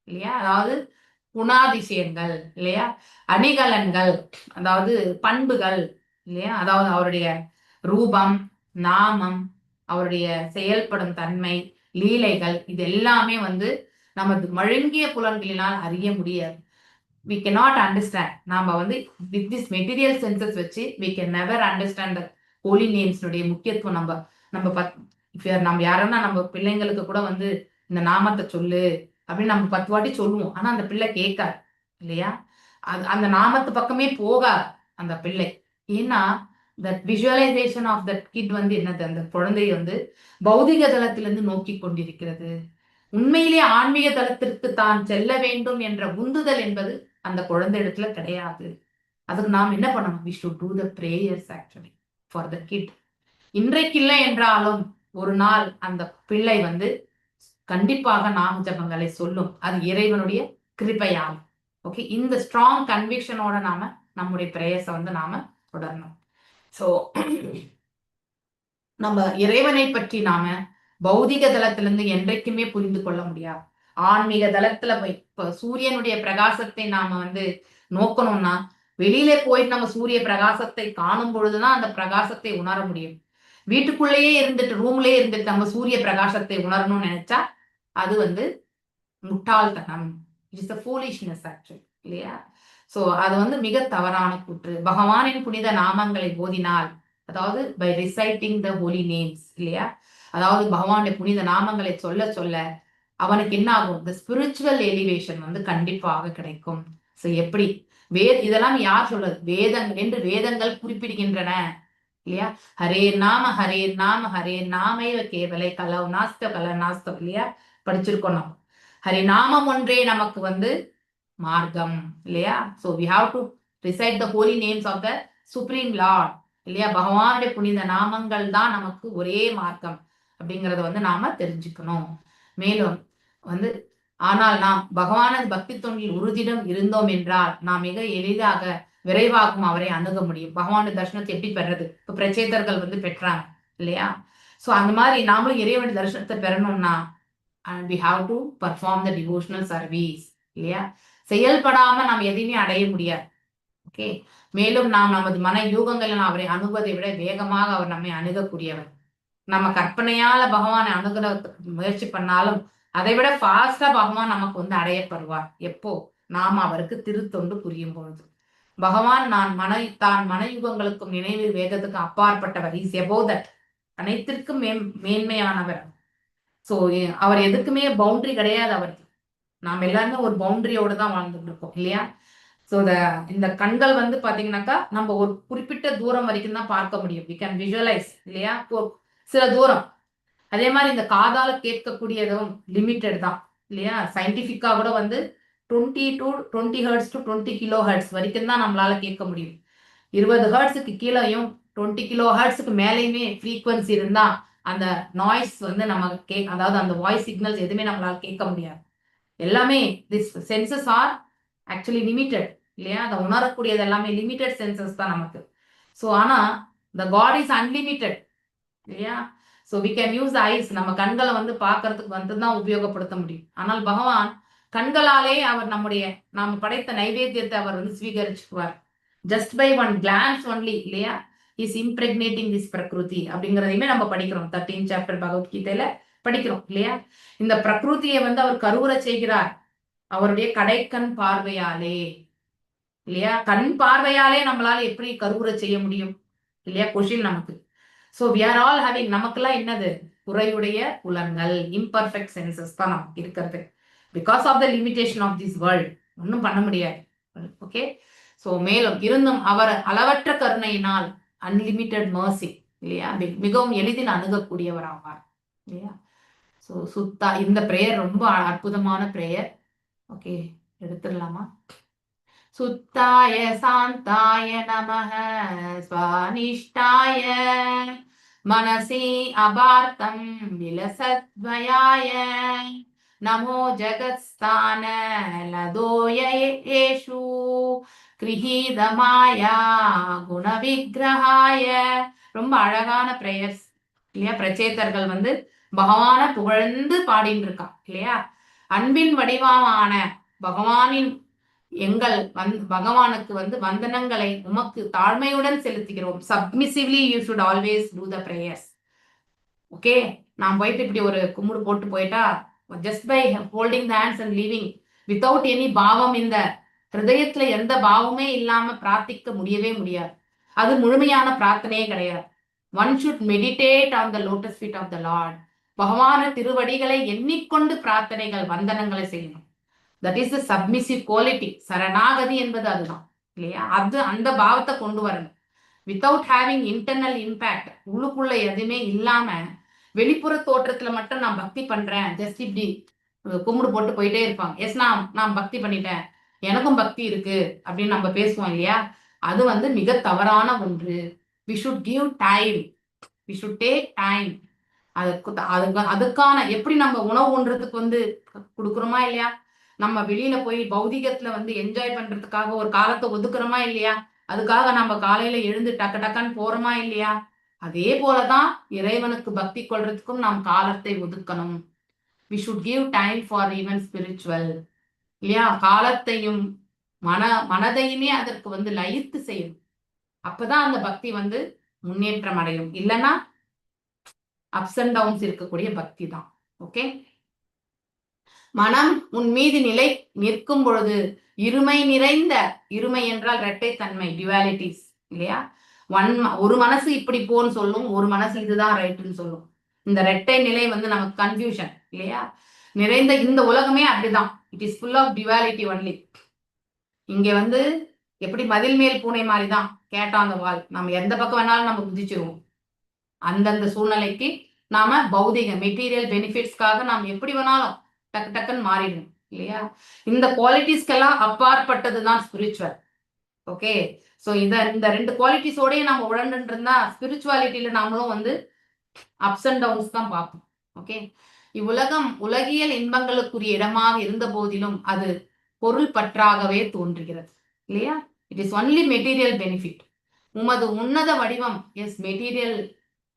இல்லையா? அதாவது குணாதிசயங்கள் இல்லையா? அணிகலன்கள், அதாவது பண்புகள் இல்லையா? அதாவது அவருடைய ரூபம், நாமம், அவருடைய செயல்படும் தன்மை, லீலைகள், இது எல்லாமே வந்து நமது மழுங்கிய புலன்களினால் அறிய முடியாது. we cannot understand. நாம வந்து with this material senses வச்சு we can never understand the holy names உடைய முக்கியத்துவம். நம்ம யாருன்னா நம்ம பிள்ளைங்களுக்கு கூட வந்து இந்த நாமத்தை சொல்லு அப்படின்னு நம்ம 10 வாட்டி சொல்லுவோம். ஆனா அந்த பிள்ளை கேட்காது இல்லையா? அந்த நாமத்து பக்கமே போகாது அந்த பிள்ளை. ஏன்னா that visualization of that kid வந்து என்னது, அந்த குழந்தை வந்து பௌதிக தளத்திலிருந்து நோக்கி கொண்டிருக்கிறது. உண்மையிலே ஆன்மீக தளத்திற்கு தான் செல்ல வேண்டும் என்ற உந்துதல் என்பது அந்த குழந்தை இடத்துல கிடையாது. அதுக்கு நாம் என்ன பண்ணணும்? we should do the prayers actually for the kid. இன்றைக்கு இல்லை என்றாலும் ஒரு நாள் அந்த பிள்ளை வந்து கண்டிப்பாக நாம ஜபங்களை சொல்லும். அது இறைவனுடைய கிருபையால். ஓகே, இந்த ஸ்ட்ராங் கன்விக்ஷனோட நாம நம்முடைய பிரேயர்ஸை வந்து நாம தொடரணும். ஸோ நம்ம இறைவனை பற்றி நாம பௌதிக தளத்திலிருந்து என்றைக்குமே புரிந்து கொள்ள முடியாது. ஆன்மீக தளத்துல போய் இப்ப சூரியனுடைய பிரகாசத்தை நாம வந்து நோக்கணும்னா வெளியில போயிட்டு நம்ம சூரிய பிரகாசத்தை காணும் பொழுதுதான் அந்த பிரகாசத்தை உணர முடியும். வீட்டுக்குள்ளேயே இருந்துட்டு ரூம்லயே இருந்துட்டு நம்ம சூரிய பிரகாசத்தை உணரணும்னு நினைச்சா அது வந்து முட்டாள்தனம். இட்ஸ் a foolishness actually இல்லையா? சோ அது வந்து மிக தவறான கூற்று. பகவானின் புனித நாமங்களை போதினால், அதாவது by reciting the holy names இல்லையா? அதாவது பகவானுடைய புனித நாமங்களை சொல்ல சொல்ல அவனுக்கு என்ன ஆகும்? த ஸ்பிரிச்சுவல் எலிவேஷன் வந்து கண்டிப்பாக கிடைக்கும். சோ எப்படி இதெல்லாம் யார் சொல்றது? வேதங்கள் என்று வேதங்கள் குறிப்பிடுகின்றன இல்லையா? ஹரே நாம ஹரே நாம ஹரே நாமைவ கேவலை கலவ் நாஸ்த கல நாஸ்தம் இல்லையா? படிச்சிருக்கோம் நம்ம. ஹரி நாமம் ஒன்றே நமக்கு வந்து மார்க்கம் இல்லையா? So we have to recite the holy names of the supreme lord இல்லையா? பகவானுடைய புனித நாமங்கள் தான் நமக்கு ஒரே மார்க்கம் அப்படிங்கறத வந்து நாம தெரிஞ்சுக்கணும். மேலும் வந்து ஆனால் நாம் பகவானது பக்தி தொண்டில் உறுதிடம் இருந்தோம் என்றால் நாம் மிக எளிதாக விரைவாகவும் அவரை அணுக முடியும். பகவானுடைய தரிசனத்தை எப்படி பெறது? இப்ப பிரச்சேதர்கள் வந்து பெற்றாங்க இல்லையா? சோ அந்த மாதிரி நாமளும் இறைவனுடைய தரிசனத்தை பெறணும்னா and we have to perform the devotional service இல்லையா? செயல்படாம நாம் எதையுமே அடைய முடியாது. ஓகே, மேலும் நாம் நமது மன யூகங்களில் அவரை அணுகுவதை விட வேகமாக அவர் நம்மை அணுகக்கூடியவர். நம்ம கற்பனையால பகவானை அணுகிறதுக்கு முயற்சி பண்ணாலும் அதை விட ஃபாஸ்டா பகவான் நமக்கு வந்து அடையப்படுவார். எப்போ? நாம் அவருக்கு திருத்தொண்டு புரியும் பொழுது. பகவான் தான் மனயுகங்களுக்கும் நினைவு வேகத்துக்கும் அப்பாற்பட்டவர். Is above that. அனைத்திற்கும் மேன்மையானவர் ஸோ அவர் எதுக்குமே பவுண்டரி கிடையாது அவருக்கு. நாம் எல்லாருமே ஒரு பவுண்டரியோடு தான் வாழ்ந்துட்டு இருக்கோம் இல்லையா? ஸோ இந்த கண்கள் வந்து பாத்தீங்கன்னாக்கா நம்ம ஒரு குறிப்பிட்ட தூரம் வரைக்கும் தான் பார்க்க முடியும். வி கேன் விஷுவலைஸ் இல்லையா? சில தூரம். அதே மாதிரி இந்த காதால கேட்கக்கூடியதும் லிமிட்டெட் தான் இல்லையா? சயின்டிஃபிக்கா கூட வந்து 20 ஹெர்ட்ஸ் டு 20 கிலோ ஹெர்ட்ஸ் வரைக்கும் தான் நம்மளால கேட்க முடியும். 20 ஹெர்ட்ஸுக்கு கீழேயும் 20 கிலோ ஹெர்ட்ஸுக்கு மேலேயுமே ஃப்ரீக்வன்சி இருந்தா அந்த நாய்ஸ் வந்து நம்ம அதாவது அந்த வாய்ஸ் சிக்னல்ஸ் எதுவுமே நம்மளால கேட்க முடியாது. எல்லாமே this senses are actually limited இல்லையா? அதை உணரக்கூடியது எல்லாமே லிமிட்டெட் சென்சஸ் தான் நமக்கு. ஸோ ஆனா த காட் இஸ் அன்லிமிட்டெட் இல்லையா? So we can use eyes, நம்ம கண்களை வந்து பார்க்கறதுக்கு வந்து தான் உபயோகப்படுத்த முடியும். ஆனால் பகவான் கண்களாலே அவர் நாம படைத்த நைவேத்தியத்தை அவர் வந்து ஸ்வீகரிச்சுக்குவார். Just by one glance only இல்லையா? இஸ் இம்ப்ரெக்னேட்டிங் திஸ் பிரகிருதி அப்படிங்கிறதையுமே நம்ம படிக்கிறோம். 13 சாப்டர் பகவத்கீதையில படிக்கிறோம் இல்லையா? இந்த பிரகிருதியை வந்து அவர் கருவுற செய்கிறார் அவருடைய கடைக்கண் பார்வையாலே இல்லையா? கண் பார்வையாலே நம்மளால எப்படி கருவுற செய்ய முடியும் இல்லையா? கொஷின் நமக்கு. So we are all having, நமக்கெல்லாம் என்னது? குறையுடைய புலன்கள், இம்பர்ஃபெக்ட் சென்சஸ் தான் நமக்கு இருக்கிறது. Because of the limitation of this world ஒன்றும் பண்ண முடியாது. ஓகே. ஸோ மேலும் இருந்தும் அவர் அளவற்ற கருணையினால் அன்லிமிட்டெட் மர்சி இல்லையா? மிகவும் எளிதில் அணுகக்கூடியவர் ஆவார் இல்லையா? ஸோ சுத்தா இந்த பிரேயர் ரொம்ப அற்புதமான பிரேயர். ஓகே, எடுத்துடலாமா? சுத்தாய சாந்தாய நமஹ ஸ்வானிஷ்டாய மனசி அபார்த்தம் விலசத்வயாய நமோ ஜகத்ஸ்தான லதோயேஷு கிரஹீதமாயா குணவிக்கிரகாய. ரொம்ப அழகான பிரேயர்ஸ் இல்லையா? பிரச்சேதர்கள் வந்து பகவான புகழ்ந்து பாடின்னு இருக்கா இல்லையா? அன்பின் வடிவமான பகவானின் பகவானுக்கு வந்து வந்தனங்களை உமக்கு தாழ்மையுடன் செலுத்துகிறோம். Submissively you should always do the prayers. Okay, நான் போயிட்டு இப்படி ஒரு கும்பிடு போட்டு போயிட்டா just by holding the hands and leaving without any பாவம், இந்த ஹிருதயத்துல எந்த பாவமே இல்லாம பிரார்த்திக்க முடியவே முடியாது. அது முழுமையான பிரார்த்தனையே கிடையாது. One should meditate on the lotus feet of the lord. பகவான திருவடிகளை எண்ணிக்கொண்டு பிரார்த்தனைகள் வந்தனங்களை செய்யணும். That is the submissive quality. சரணாகதி என்பது அதுதான் இல்லையா? அது அந்த பாவத்தை கொண்டு வரணும். வித்தவுட் ஹேவிங் இன்டர்னல் இம்பேக்ட், உள்ளுக்குள்ள எதுவுமே இல்லாம வெளிப்புற தோற்றத்துல மட்டும் நான் பக்தி பண்றேன், ஜஸ்ட் இப்படி கும்பிடு போட்டு போயிட்டே இருப்பாங்க. எஸ், நான் பக்தி பண்ணிட்டேன், எனக்கும் பக்தி இருக்கு அப்படின்னு நம்ம பேசுவோம் இல்லையா? அது வந்து மிக தவறான ஒன்று. We should give time, we should take time. அதுக்கான எப்படி நம்ம உணவு உண்றதுக்கு வந்து கொடுக்குறோமா இல்லையா? நம்ம வெளியில போய் பௌதிகத்துல வந்து என்ஜாய் பண்றதுக்காக ஒரு காலத்தை ஒதுக்குறோமா இல்லையா? அதுக்காக நம்ம காலையில எழுந்து டக்கு டக்குன்னு போறோமா இல்லையா? அதே போலதான் இறைவனுக்கு பக்தி கொள்றதுக்கும் நாம் காலத்தை ஒதுக்கணும். We should give time for even spiritual இல்லையா? காலத்தையும் மனதையுமே அதற்கு வந்து லயித்து செய்யணும். அப்பதான் அந்த பக்தி வந்து முன்னேற்றம் அடையும். இல்லைன்னா அப்ஸ் அண்ட் டவுன்ஸ் இருக்கக்கூடிய பக்தி தான். ஓகே, மனம் உன் மீது நிலை நிற்கும் பொழுது இருமை நிறைந்த, இருமை என்றால் இரட்டைத்தன்மை, டியூவாலிட்டிஸ் இல்லையா? ஒரு மனசு இப்படி போன்னு சொல்லும், ஒரு மனசு இதுதான் ரைட்டுன்னு சொல்லும். இந்த இரட்டை நிலை வந்து நமக்கு கன்ஃபியூஷன் இல்லையா? நிறைந்த இந்த உலகமே அப்படிதான். It is full of duality only. இங்க வந்து எப்படி மதில் மேல் பூனை மாதிரிதான், கேட்டாங்க வால், நம்ம எந்த பக்கம் வேணாலும் நம்ம குதிச்சிருவோம். அந்தந்த சூழ்நிலைக்கு நாம பௌதிக மெட்டீரியல் பெனிஃபிட்ஸ்க்காக நாம் எப்படி வேணாலும் டக்கு டக்குன்னு மாறிடும் இல்லையா? இந்த குவாலிட்டிஸ்க்கெல்லாம் அப்பாற்பட்டதுதான் ஸ்பிரிச்சுவல். ஓகே, ஸோ இந்த ரெண்டு குவாலிட்டிஸோடய நம்ம உழண்டு இருந்தா ஸ்பிரிச்சுவாலிட்டியில நாமளும் வந்து அப்ஸ் அண்ட் டவுன்ஸ் தான் பார்ப்போம். ஓகே, இவ்வுலகம் உலகியல் இன்பங்களுக்குரிய இடமாக இருந்த போதிலும் அது பொருள் பற்றாகவே தோன்றுகிறது இல்லையா? It is only material benefit. உமது உன்னத வடிவம் எஸ் மெட்டீரியல்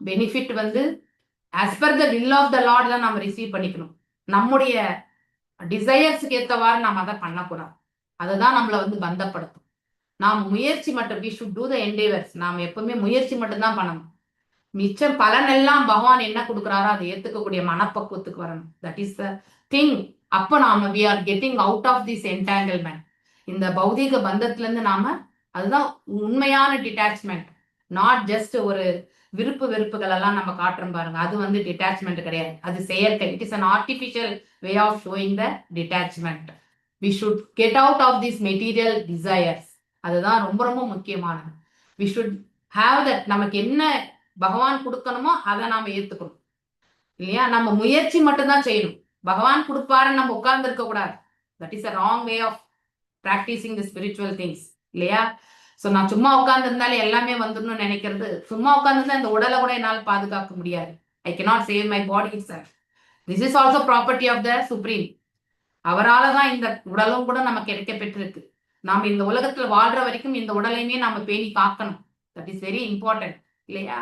பெனிஃபிட் வந்து as per the will of the Lord தான் நம்ம ரிசீவ் பண்ணிக்கணும். நம்முடைய டிசையர்ஸுக்கு ஏற்றவாறு நாம் அதை பண்ணக்கூடாது. அதுதான் நம்மளை வந்து பந்தப்படுத்தும். நாம் முயற்சி மட்டும், we should do the endeavors. நாம் எப்பவுமே முயற்சி மட்டும்தான் பண்ணணும். மிச்சம் பலன் எல்லாம் பகவான் என்ன கொடுக்குறாரோ அதை ஏத்துக்கக்கூடிய மனப்பக்குவத்துக்கு வரணும். That is the thing. அப்போ நாம we are getting out of this entanglement. இந்த பௌதிக பந்தத்துல இருந்து நாம, அதுதான் உண்மையான டிட்டாச்மெண்ட். நாட் ஜஸ்ட் ஒரு விருப்பு வெறுப்புகள் எல்லாம் நம்ம காட்டுறோம் பாருங்க, அது வந்து டிட்டாச்மெண்ட் கிடையாது, அது செயற்கை. It is an artificial way of showing the detachment. We should get out of these material desires. அதுதான் ரொம்ப ரொம்ப முக்கியமானது. We should have that. நமக்கு என்ன பகவான் கொடுக்கணுமோ அதை நாம ஏத்துக்கணும் இல்லையா? நம்ம முயற்சி மட்டும்தான் செய்யணும். பகவான் கொடுப்பாருன்னு நம்ம உட்கார்ந்து இருக்க கூடாது. That is a wrong way of practicing the spiritual things இல்லையா? சோ நான் சும்மா உட்கார்ந்து இருந்தாலே எல்லாமே வந்துடணும்னு நினைக்கிறது, சும்மா உட்கார்ந்து இந்த உடலை கூட என்னால் பாதுகாக்க முடியாது. I cannot save my body itself. This is also property of the supreme. அவரால தான் இந்த உடலும் கூட நமக்கு கிடைக்க பெற்றிருக்கு. நாம இந்த உலகத்துல வாழ்ற வரைக்கும் இந்த உடலையுமே நாம பேணி காக்கணும். தட் இஸ் வெரி இம்பார்ட்டன்ட் இல்லையா?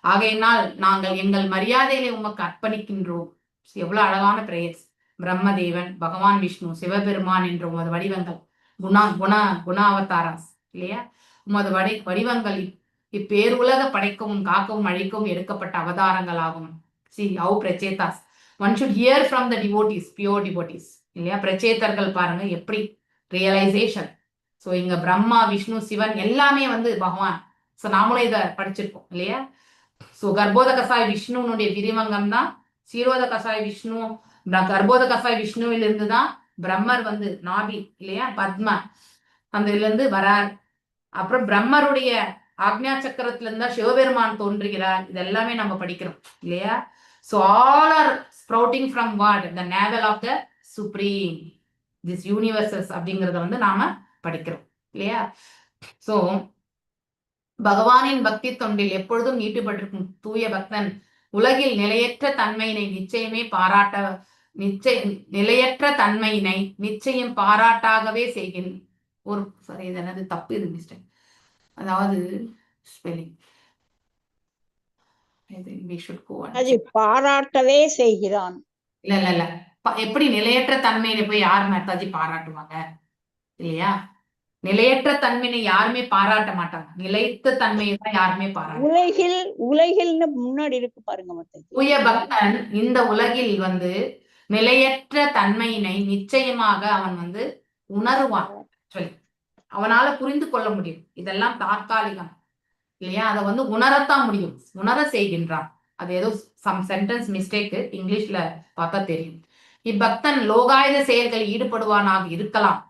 ஆகையினால் நாங்கள் எங்கள் மரியாதைகளை உமக்கு அர்ப்பணிக்கின்றோம். எவ்வளவு அழகான பிரேயர்ஸ். பிரம்மதேவன், பகவான் விஷ்ணு, சிவபெருமான் என்ற உமது வடிவங்கள், குணாவதாராஸ் இல்லையா? உமது வடிவங்கள் இப்பேருலக படைக்கவும் காக்கவும் அழிக்கவும் எடுக்கப்பட்ட அவதாரங்களாகும். See how பிரச்சேதாஸ். One should hear from the devotees, pure devotees இல்லையா? பிரச்சேதர்கள் பாருங்க எப்படி ரியலைசேஷன். ஸோ இங்க பிரம்மா, விஷ்ணு, சிவன் எல்லாமே வந்து பகவான். ஸோ நாமளும் இதை படிச்சிருக்கோம் இல்லையா? ஸோ கர்ப்போத கசாய் விஷ்ணுனுடைய விரிவங்கம் தான் சீரோத கசாய் விஷ்ணு. கர்ப்போத கசாய் விஷ்ணுவிலிருந்து தான் பிரம்மர் வந்து நாபி இல்லையா, பத்ம அந்த இதுல இருந்து வரார். அப்புறம் பிரம்மருடைய ஆக்ஞா சக்கரத்துல இருந்தா சிவபெருமான் தோன்றுகிறார். இது எல்லாமே நம்ம படிக்கிறோம் இல்லையா? So all are sprouting from what? The navel of the supreme, this universes அப்படிங்கறத வந்து நாம படிக்கிறோம் இல்லையா? சோ பகவானின் பக்தி தொண்டில் எப்பொழுதும் ஈடுபட்டிருக்கும் தூய பக்தன் உலகில் நிலையற்ற தன்மையினை நிச்சயம் பாராட்டாகவே செய்கின். ஒரு சாரி, இது என்னது தப்பு, இது மிஸ்டேக். அதாவது ஸ்பெல்லிங்
பாராட்டவே செய்கிறான்.
இல்ல எப்படி நிலையற்ற தன்மையில போய் யார் மாதாஜி பாராட்டுவாங்க இல்லையா? நிலையற்ற தன்மையை யாருமே பாராட்ட மாட்டாங்க. நிலைத்த தன்மையை தான் யாருமே பாராட்ட.
உலகில்னு முன்னாடி இருக்கு பாருங்க மாதாஜி.
தூய பக்தன் இந்த உலகில் வந்து நிலையற்ற தன்மையினை நிச்சயமாக அவன் வந்து உணருவான். அவனால புரிந்து கொள்ள முடியும். இதெல்லாம் தற்காலிகம் இல்லையா? அதை வந்து உணரத்தான் முடியும், உணர செய்கின்றான். அது ஏதோ சம் சென்டென்ஸ் மிஸ்டேக், இங்கிலீஷ்ல பார்த்தா தெரியும். இப்பக்தன் லோகாயுத செயல்களில் ஈடுபடுவானாக இருக்கலாம்.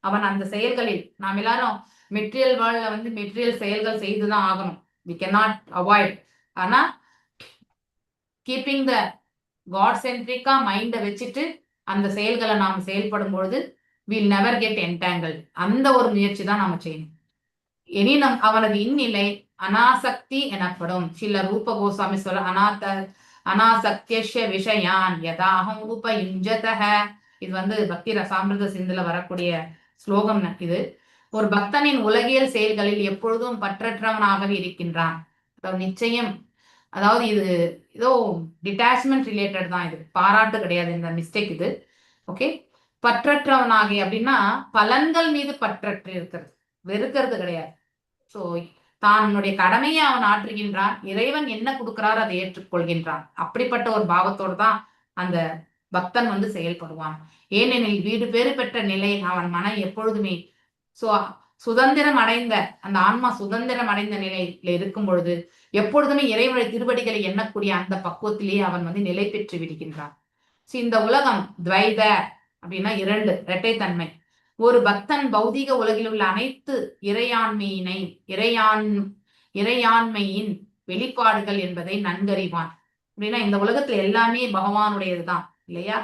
அவன் அந்த செயல்களில், நாம் எல்லாரும் மெட்டீரியல் வேர்ல்ட்ல வந்து மெட்டீரியல் செயல்கள் செய்துதான் ஆகணும். we cannot avoid. ஆனா கீப்பிங் த காட் சென்ட்ரிக்கா மைண்டை வச்சுட்டு அந்த செயல்களை நாம் செயல்படும் பொழுது we'll never get entangled. அந்த ஒரு முயற்சி தான் நாம செய்யணும். எனினும் அவனது இந்நிலை அனாசக்தி எனப்படும். சில ரூப கோஸ்வாமி சொல்ற அனாசக்திய விஷயான் யதாஹம் உபயுஞ்சதஹ. இது வந்து பக்தி ரசாமிர்த சிந்துல வரக்கூடிய ஸ்லோகம். இது ஒரு பக்தனின் உலகியல் செயல்களில் எப்பொழுதும் பற்றற்றவனாகவே இருக்கின்றான். நிச்சயம், அதாவது இது ஏதோ டிட்டாச்மெண்ட் ரிலேட்டட் தான், இது பாராட்டு கிடையாது இந்த மிஸ்டேக் இது. ஓகே, பற்றற்றவனாக அப்படின்னா பலன்கள் மீது பற்றற்று இருக்கிறது, வெறுக்கிறது கிடையாது. ஸோ தன்னுடைய கடமையை அவன் ஆற்றுகின்றான், இறைவன் என்ன கொடுக்கிறாரோ அதை ஏற்றுக்கொள்கின்றான். அப்படிப்பட்ட ஒரு பாவத்தோடு தான் அந்த பக்தன் வந்து செயல்படுவான். ஏனெனில் வீடு பேறு பெற்ற நிலையில் அவன் மனம் எப்பொழுதுமே சுதந்திரம் அடைந்த, அந்த ஆன்மா சுதந்திரம் அடைந்த நிலையில இருக்கும் பொழுது எப்பொழுதுமே இறைவனுடைய திருவடிகளை எண்ணக்கூடிய அந்த பக்குவத்திலேயே அவன் வந்து நிலை பெற்று விடுகின்றான். இந்த உலகம் துவைத அப்படின்னா இரட்டைத்தன்மை. ஒரு பக்தன் பௌதீக உலகில் உள்ள அனைத்து இறையாண்மையின் வெளிப்பாடுகள் என்பதை நன்கறிவான். அப்படின்னா இந்த உலகத்துல எல்லாமே பகவானுடையதுதான் இல்லையா?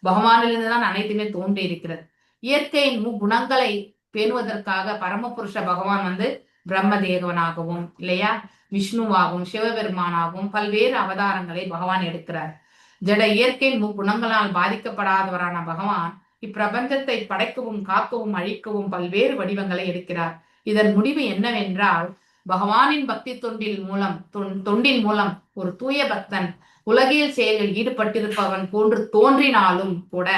பகவானிலிருந்து தான் அனைத்துமே தோன்றி இருக்கிறது. இயற்கையின் குணங்களை பேணுவதற்காக பரமபுருஷ பகவான் வந்து பிரம்மதேவனாகவும் இல்லையா, விஷ்ணுவாகவும் சிவபெருமானாகவும் பல்வேறு அவதாரங்களை பகவான் எடுக்கிறார். ஜட இயற்கையின் குணங்களால் பாதிக்கப்படாதவரான பகவான் இப்பிரபஞ்சத்தை படைக்கவும் காக்கவும் அழிக்கவும் பல்வேறு வடிவங்களை எடுக்கிறார். இதன் முடிவு என்னவென்றால், பகவானின் பக்தி தொண்டின் மூலம் ஒரு தூய பக்தன் உலகியல் செயலில் ஈடுபட்டிருப்பவன் போன்று தோன்றினாலும் கூட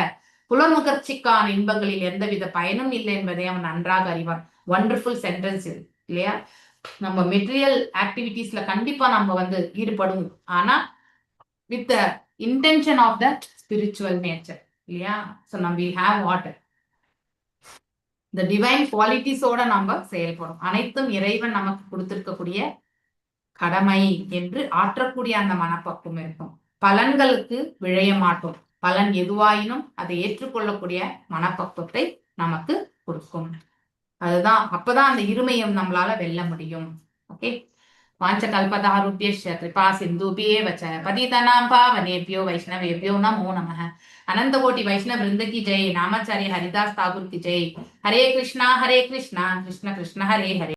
புலனுகர்ச்சிக்கான இன்பங்களில் எந்தவித பயனும் இல்லை என்பதை அவன் நன்றாக அறிவான். வண்டர்ஃபுல் சென்டென்ஸ் இது இல்லையா? நம்ம மெட்டீரியல் ஆக்டிவிட்டீஸ்ல கண்டிப்பா நம்ம வந்து ஈடுபடுவோம், ஆனா with the intention of the spiritual nature இல்லையா? ஸோ நம்ம வில் ஹேவ் வாட் இந்த டிவைன் குவாலிட்டிஸோட நம்ம செயல்படும். அனைத்தும் இறைவன் நமக்கு கொடுத்திருக்கக்கூடிய கடமை என்று ஆற்றக்கூடிய அந்த மனப்பக்குவம் இருக்கும். பலன்களுக்கு விழைய மாட்டோம். பலன் எதுவாயினும் அதை ஏற்றுக்கொள்ளக்கூடிய மனப்பக்குவத்தை நமக்கு கொடுக்கும். அதுதான் அப்பதான் அந்த இருமையும் நம்மளால வெல்ல முடியும். ஓகே. वाञ्छकल्पतरुभ्यश्च कृपा सिन्धुभ्येव च पतितानां पावनेभ्यो वैष्णवेभ्यो नमो नमः। अनंतकोटि वैष्णव वृंद की जय। नामाचार्य हरिदास ठाकुर की जय। हरे कृष्णा कृष्ण कृष्ण हरे हरे।